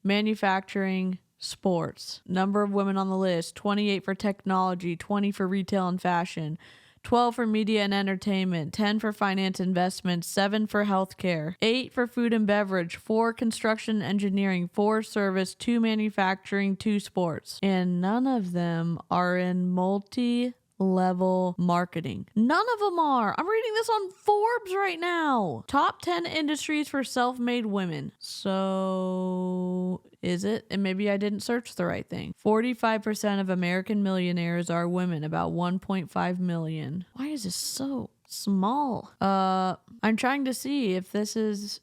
manufacturing, sports. Number of women on the list: 28 for technology, 20 for retail and fashion, 12 for media and entertainment, 10 for finance investments, 7 for healthcare, 8 for food and beverage, 4 construction and engineering, 4 service, 2 manufacturing, 2 sports. And none of them are in multi-level marketing. None of them are. I'm reading this on Forbes right now. Top 10 industries for self-made women. So is it? And maybe I didn't search the right thing. 45% of American millionaires are women, about 1.5 million. Why is this so small? I'm trying to see if this is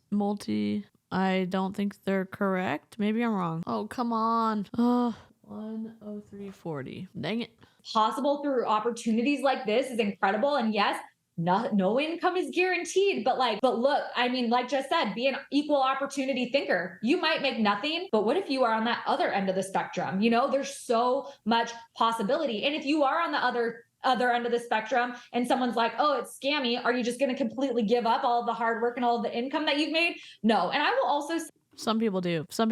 I don't think they're correct. Maybe I'm wrong. Oh, come on. 103.40. Dang it. Possible through opportunities like this is incredible. And yes, no income is guaranteed, but look, I mean, like Jess said, be an equal opportunity thinker. You might make nothing, but what if you are on that other end of the spectrum? You know, there's so much possibility. And if you are on the other end of the spectrum and someone's like, oh, it's scammy, are you just going to completely give up all of the hard work and all of the income that you've made? No. And I will also say, some people do. Some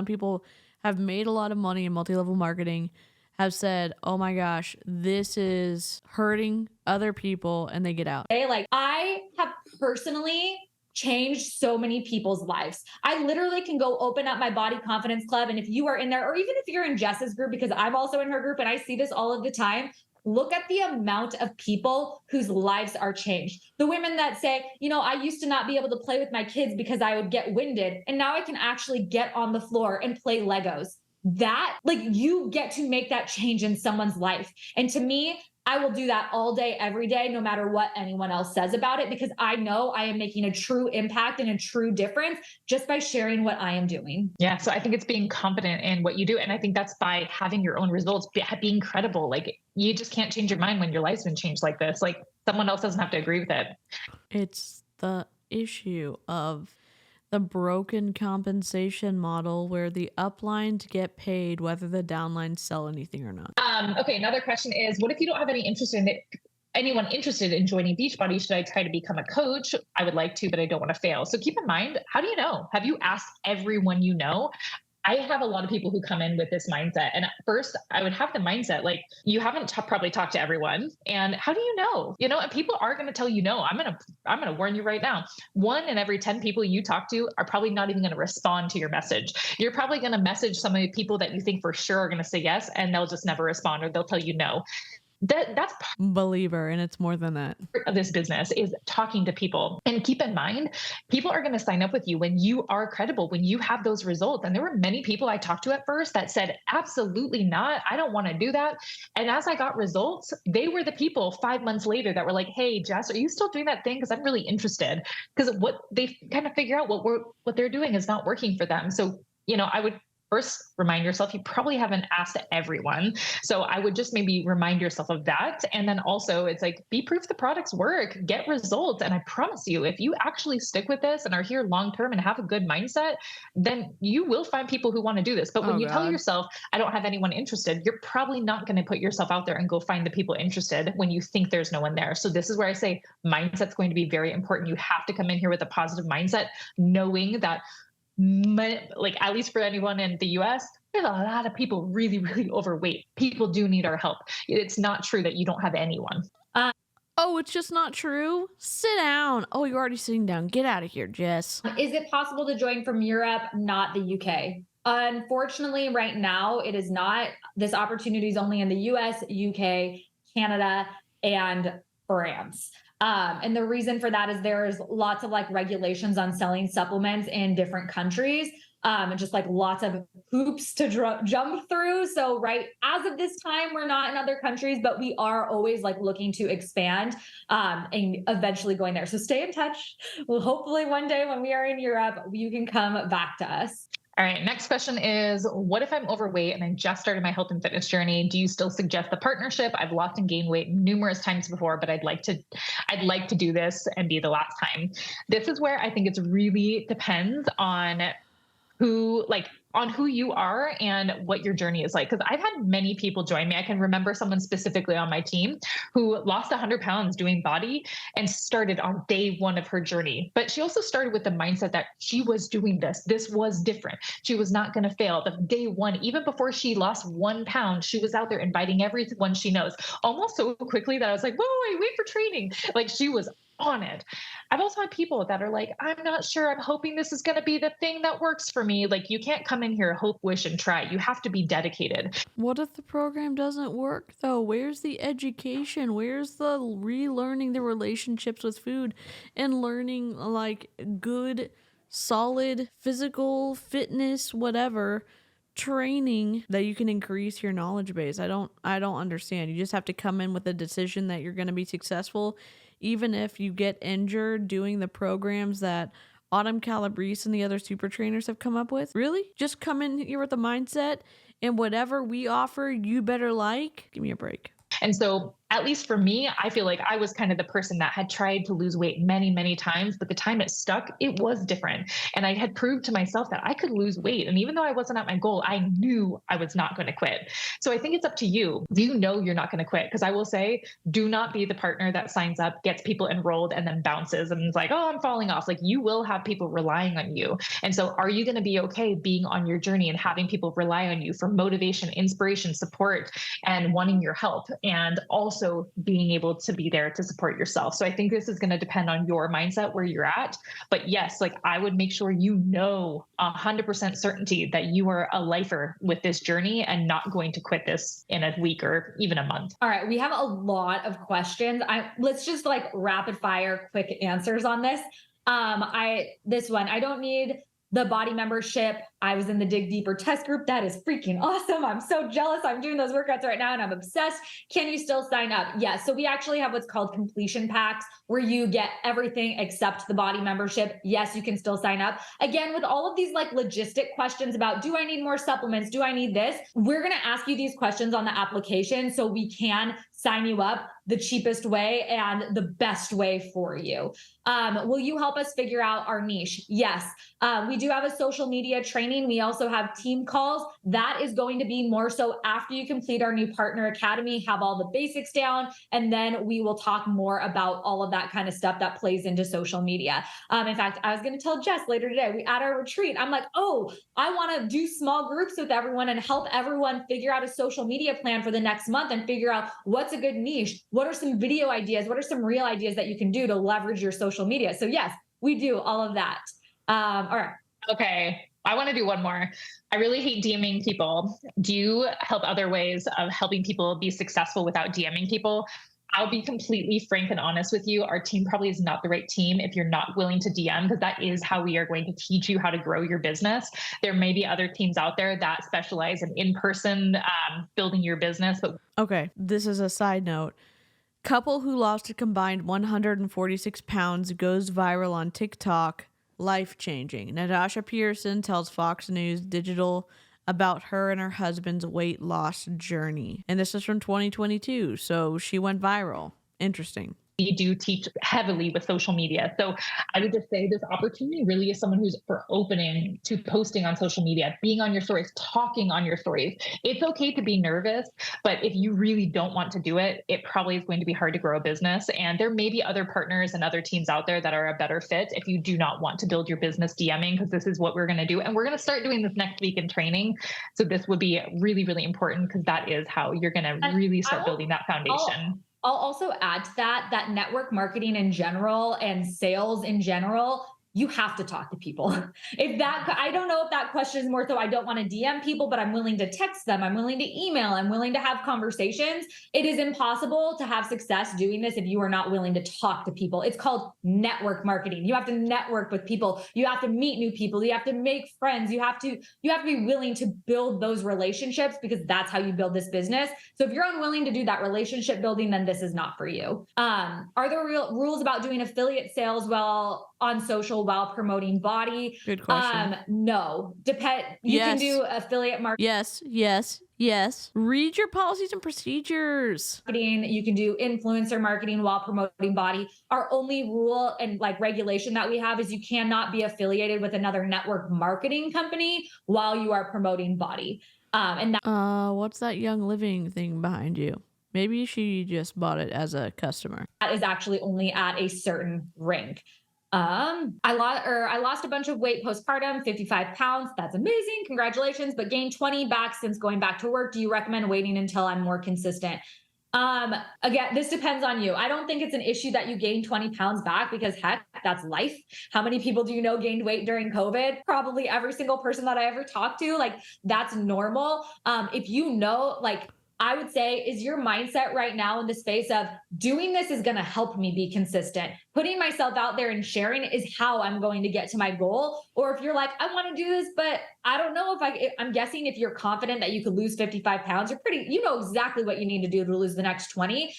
people have made a lot of money in multi-level marketing, have said, oh my gosh, this is hurting other people, and they get out. like, I have personally changed so many people's lives. I literally can go open up my Body Confidence Club. And if you are in there, or even if you're in Jess's group, because I'm also in her group and I see this all of the time, look at the amount of people whose lives are changed. The women that say, you know, I used to not be able to play with my kids because I would get winded. And now I can actually get on the floor and play Legos. That, like, you get to make that change in someone's life. And to me, I will do that all day, every day, no matter what anyone else says about it, because I know I am making a true impact and a true difference just by sharing what I am doing. Yeah. So I think it's being confident in what you do. And I think that's by having your own results, being credible. Like, you just can't change your mind when your life's been changed like this. Like, someone else doesn't have to agree with it. It's the issue of the broken compensation model where the uplines get paid whether the downlines sell anything or not. Okay, another question is, what if you don't have anyone interested in joining Beachbody? Should I try to become a coach? I would like to, but I don't want to fail. So keep in mind, how do you know? Have you asked everyone you know? I have a lot of people who come in with this mindset. And at first I would have the mindset, like, you haven't probably talked to everyone. And how do you know? You know, and people are going to tell you no. I'm going to warn you right now. 1 in every 10 people you talk to are probably not even going to respond to your message. You're probably going to message some of the people that you think for sure are going to say yes, and they'll just never respond, or they'll tell you no. That's believer, and it's more than that. This business is talking to people. And keep in mind, people are going to sign up with you when you are credible, when you have those results. And there were many people I talked to at first that said, absolutely not. I don't want to do that. And as I got results, they were the people 5 months later that were like, hey, Jess, are you still doing that thing? Because I'm really interested. Because what they kind of figure out what they're doing is not working for them. So, you know, I would first remind yourself, you probably haven't asked everyone. So I would just maybe remind yourself of that. And then also it's like, be proof the products work, get results. And I promise you, if you actually stick with this and are here long-term and have a good mindset, then you will find people who want to do this. But when you tell yourself, I don't have anyone interested, you're probably not going to put yourself out there and go find the people interested when you think there's no one there. So this is where I say mindset's going to be very important. You have to come in here with a positive mindset, knowing that, like, at least for anyone in the US, there's a lot of people really, really overweight. People do need our help. It's not true that you don't have anyone. Oh, it's just not true? Sit down. Oh, you're already sitting down. Get out of here, Jess. Is it possible to join from Europe, not the UK? Unfortunately, right now, it is not. This opportunity is only in the US, UK, Canada, and France. And the reason for that is there's lots of like regulations on selling supplements in different countries. And just like lots of hoops to jump through. So right as of this time, we're not in other countries, but we are always like looking to expand and eventually going there. So stay in touch. Well, hopefully one day when we are in Europe, you can come back to us. All right. Next question is, what if I'm overweight and I just started my health and fitness journey? Do you still suggest the partnership? I've lost and gained weight numerous times before, but I'd like to do this and be the last time. This is where I think it's really depends on who you are and what your journey is like. Because I've had many people join me. I can remember someone specifically on my team who lost 100 pounds doing BODi and started on day one of her journey. But she also started with the mindset that she was doing this. This was different. She was not going to fail. The day one, even before she lost 1 pound, she was out there inviting everyone she knows almost so quickly that I was like, whoa, wait for training. Like she was on it. I've also had people that are like, I'm not sure. I'm hoping this is going to be the thing that works for me. Like you can't come in here, hope, wish, and try. You have to be dedicated. What if the program doesn't work though? Where's the education? Where's the relearning the relationships with food and learning like good, solid physical fitness, whatever training that you can increase your knowledge base? I don't understand. You just have to come in with a decision that you're going to be successful, even if you get injured doing the programs that 𝐓𝐇𝐄𝐒𝐓𝐅𝐔𝐋 and the other super trainers have come up with. Really? Just come in here with the mindset and whatever we offer, you better like. Give me a break. And so at least for me, I feel like I was kind of the person that had tried to lose weight many, many times, but the time it stuck, it was different. And I had proved to myself that I could lose weight. And even though I wasn't at my goal, I knew I was not going to quit. So I think it's up to you. You know you're not going to quit. Because I will say, do not be the partner that signs up, gets people enrolled, and then bounces and is like, oh, I'm falling off. Like you will have people relying on you. And so are you going to be okay being on your journey and having people rely on you for motivation, inspiration, support, and wanting your help? And also being able to be there to support yourself. So I think this is going to depend on your mindset, where you're at. But yes, like I would make sure 100% certainty that you are a lifer with this journey and not going to quit this in a week or even a month. All right. We have a lot of questions. Let's just like rapid fire quick answers on this. This one, I don't need the BODi membership. I was in the Dig Deeper test group. That is freaking awesome. I'm so jealous. I'm doing those workouts right now and I'm obsessed. Can you still sign up? Yes. So we actually have what's called completion packs where you get everything except the BODi membership. Yes, you can still sign up. Again, with all of these like logistic questions about, do I need more supplements? Do I need this? We're going to ask you these questions on the application so we can sign you up the cheapest way and the best way for you. Will you help us figure out our niche? Yes. We do have a social media training. We also have team calls. That is going to be more so after you complete our new partner academy, have all the basics down, and then we will talk more about all of that kind of stuff that plays into social media. In fact, I was going to tell Jess later today, at our retreat, I'm like, oh, I want to do small groups with everyone and help everyone figure out a social media plan for the next month and figure out what's a good niche. What are some video ideas? What are some real ideas that you can do to leverage your social media? So yes, we do all of that. All right. Okay. I want to do one more. I really hate DMing people. Do you help other ways of helping people be successful without DMing people? I'll be completely frank and honest with you. Our team probably is not the right team if you're not willing to DM, because that is how we are going to teach you how to grow your business. There may be other teams out there that specialize in person building your business. But okay, this is a side note. Couple who lost a combined 146 pounds goes viral on TikTok. Life-changing. Natasha Pehrson tells Fox News Digital about her and her husband's weight loss journey. And this is from 2022, so she went viral. Interesting. We do teach heavily with social media. So I would just say this opportunity really is someone who's for opening to posting on social media, being on your stories, talking on your stories. It's okay to be nervous, but if you really don't want to do it, it probably is going to be hard to grow a business. And there may be other partners and other teams out there that are a better fit if you do not want to build your business DMing, because this is what we're going to do. And we're going to start doing this next week in training. So this would be really, really important, because that is how you're going to really start building that foundation. I'll also add to that network marketing in general and sales in general, you have to talk to people. If that, I don't know if that question is more so I don't want to DM people, but I'm willing to text them. I'm willing to email. I'm willing to have conversations. It is impossible to have success doing this if you are not willing to talk to people. It's called network marketing. You have to network with people. You have to meet new people. You have to make friends. You have to be willing to build those relationships, because that's how you build this business. So if you're unwilling to do that relationship building, then this is not for you. Are there real rules about doing affiliate sales while on social while promoting BODi? Good question. No. You can do affiliate marketing. Yes. Read your policies and procedures. You can do influencer marketing while promoting BODi. Our only rule and like regulation that we have is you cannot be affiliated with another network marketing company while you are promoting BODi. And What's that Young Living thing behind you? Maybe she just bought it as a customer. that is actually only at a certain rank. I lost a bunch of weight postpartum, 55 pounds. That's amazing. Congratulations. But gained 20 back since going back to work. Do you recommend waiting until I'm more consistent? Again, this depends on you. I don't think it's an issue that you gain 20 pounds back, because heck, that's life. How many people do you know gained weight during COVID? Probably every single person that I ever talked to. Like, that's normal. If you know, like, I would say, is your mindset right now in the space of doing this is going to help me be consistent? Putting myself out there and sharing is how I'm going to get to my goal. Or if you're like, I want to do this, but I don't know if I'm guessing if you're confident that you could lose 55 pounds, you know exactly what you need to do to lose the next 20.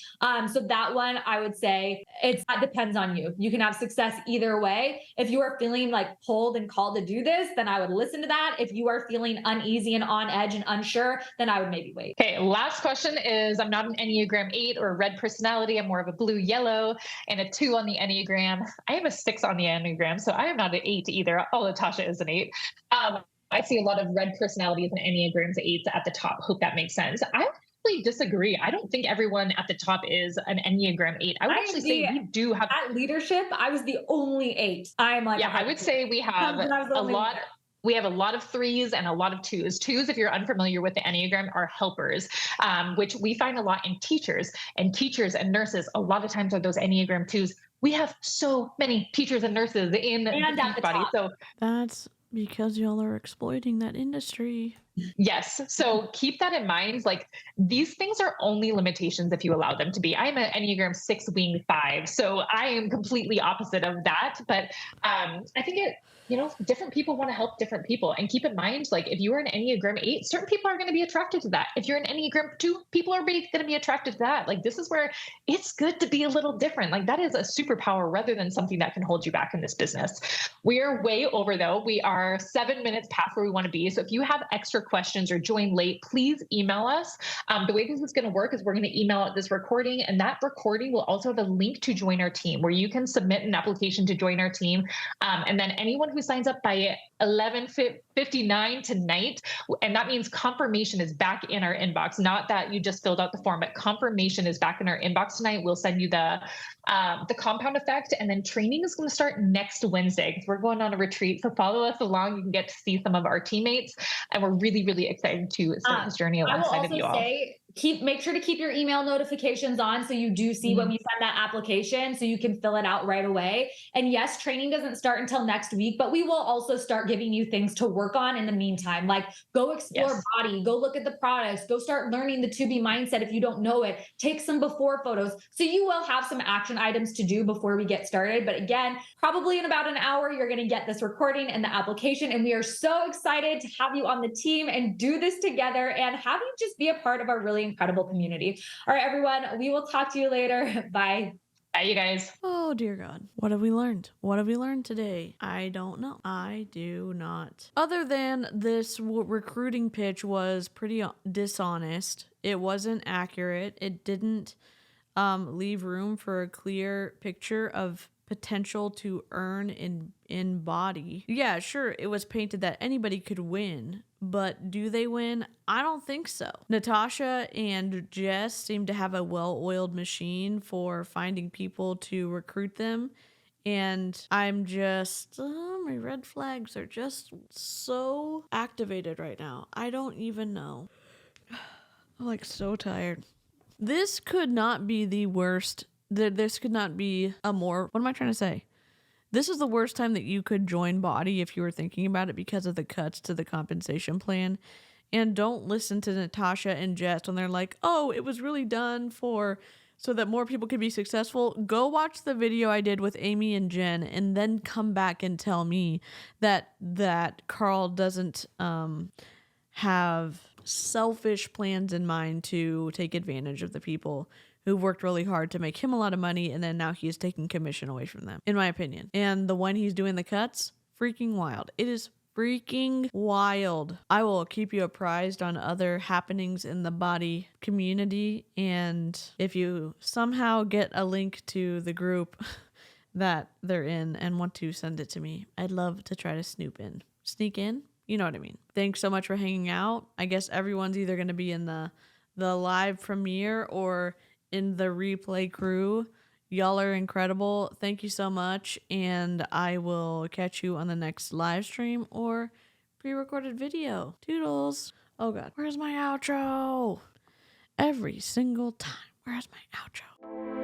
So that one, I would say that depends on you. You can have success either way. If you are feeling like pulled and called to do this, then I would listen to that. If you are feeling uneasy and on edge and unsure, then I would maybe wait. Okay, last question is, I'm not an Enneagram 8 or a red personality. I'm more of a blue yellow and a 2 on the Enneagram. I am a 6 on the Enneagram, so I am not an 8 either. Oh, Natasha is an 8. I see a lot of red personalities and Enneagrams 8s at the top. Hope that makes sense. I actually disagree. I don't think everyone at the top is an Enneagram 8. I would actually say we do have at leadership. I was the only 8. I'm like, I would say we have a lot. We have a lot of 3s and a lot of 2s. 2s, if you're unfamiliar with the Enneagram, are helpers, which we find a lot in teachers. And teachers and nurses, a lot of times, are those Enneagram 2s. We have so many teachers and nurses in BODi. So that's because y'all are exploiting that industry. Yes. So keep that in mind. Like, these things are only limitations if you allow them to be. I'm an Enneagram 6 wing 5. So I am completely opposite of that. But I think different people want to help different people. And keep in mind, like, if you are an Enneagram 8, certain people are going to be attracted to that. If you're an Enneagram 2, people are going to be attracted to that. Like, this is where it's good to be a little different. Like, that is a superpower rather than something that can hold you back in this business. We are way over, though. We are 7 minutes past where we want to be. So if you have extra questions or join late, please email us. The way this is going to work is we're going to email out this recording, and that recording will also have a link to join our team, where you can submit an application to join our team. And then anyone who signs up by 11:59 tonight, and that means confirmation is back in our inbox, not that you just filled out the form, but confirmation is back in our inbox tonight. We'll send you the compound effect, and then training is going to start next Wednesday, because we're going on a retreat. So follow us along. You can get to see some of our teammates, and we're really, really excited to start this journey alongside of you all. Make sure to keep your email notifications on, so you do see when we send that application, so you can fill it out right away. And yes, training doesn't start until next week, but we will also start giving you things to work on in the meantime. Like, go explore BODi, go look at the products, go start learning the 2B mindset if you don't know it. Take some before photos. So you will have some action items to do before we get started. But again, probably in about an hour, you're going to get this recording and the application. And we are so excited to have you on the team and do this together and have you just be a part of our really incredible community. All right, everyone, we will talk to you later. Bye. Bye, you guys. Oh, dear God. What have we learned? What have we learned today? I don't know. I do not. Other than this recruiting pitch was pretty dishonest. It wasn't accurate. It didn't leave room for a clear picture of potential to earn in BODi. Yeah, sure, it was painted that anybody could win, but do they win? I don't think so. Natasha and Jess seem to have a well-oiled machine for finding people to recruit them, and I'm just, my red flags are just so activated right now. I don't even know. I'm like so tired. This could not be the worst. This could not be a more, what am I trying to say? This is the worst time that you could join BODi if you were thinking about it because of the cuts to the compensation plan. And don't listen to Natasha and Jess when they're like, oh, it was really done so that more people could be successful. Go watch the video I did with Amy and Jen and then come back and tell me that Carl doesn't have selfish plans in mind to take advantage of the people who worked really hard to make him a lot of money, and then now he's taking commission away from them, in my opinion. And the one he's doing the cuts, freaking wild. It is freaking wild. I will keep you apprised on other happenings in the BODi community, and if you somehow get a link to the group that they're in and want to send it to me, I'd love to try to sneak in. You know what I mean. Thanks so much for hanging out. I guess everyone's either going to be in the live premiere or in the replay crew. Y'all are incredible. Thank you so much. And I will catch you on the next live stream or pre-recorded video. Toodles. Oh God. Where's my outro? Every single time. Where's my outro?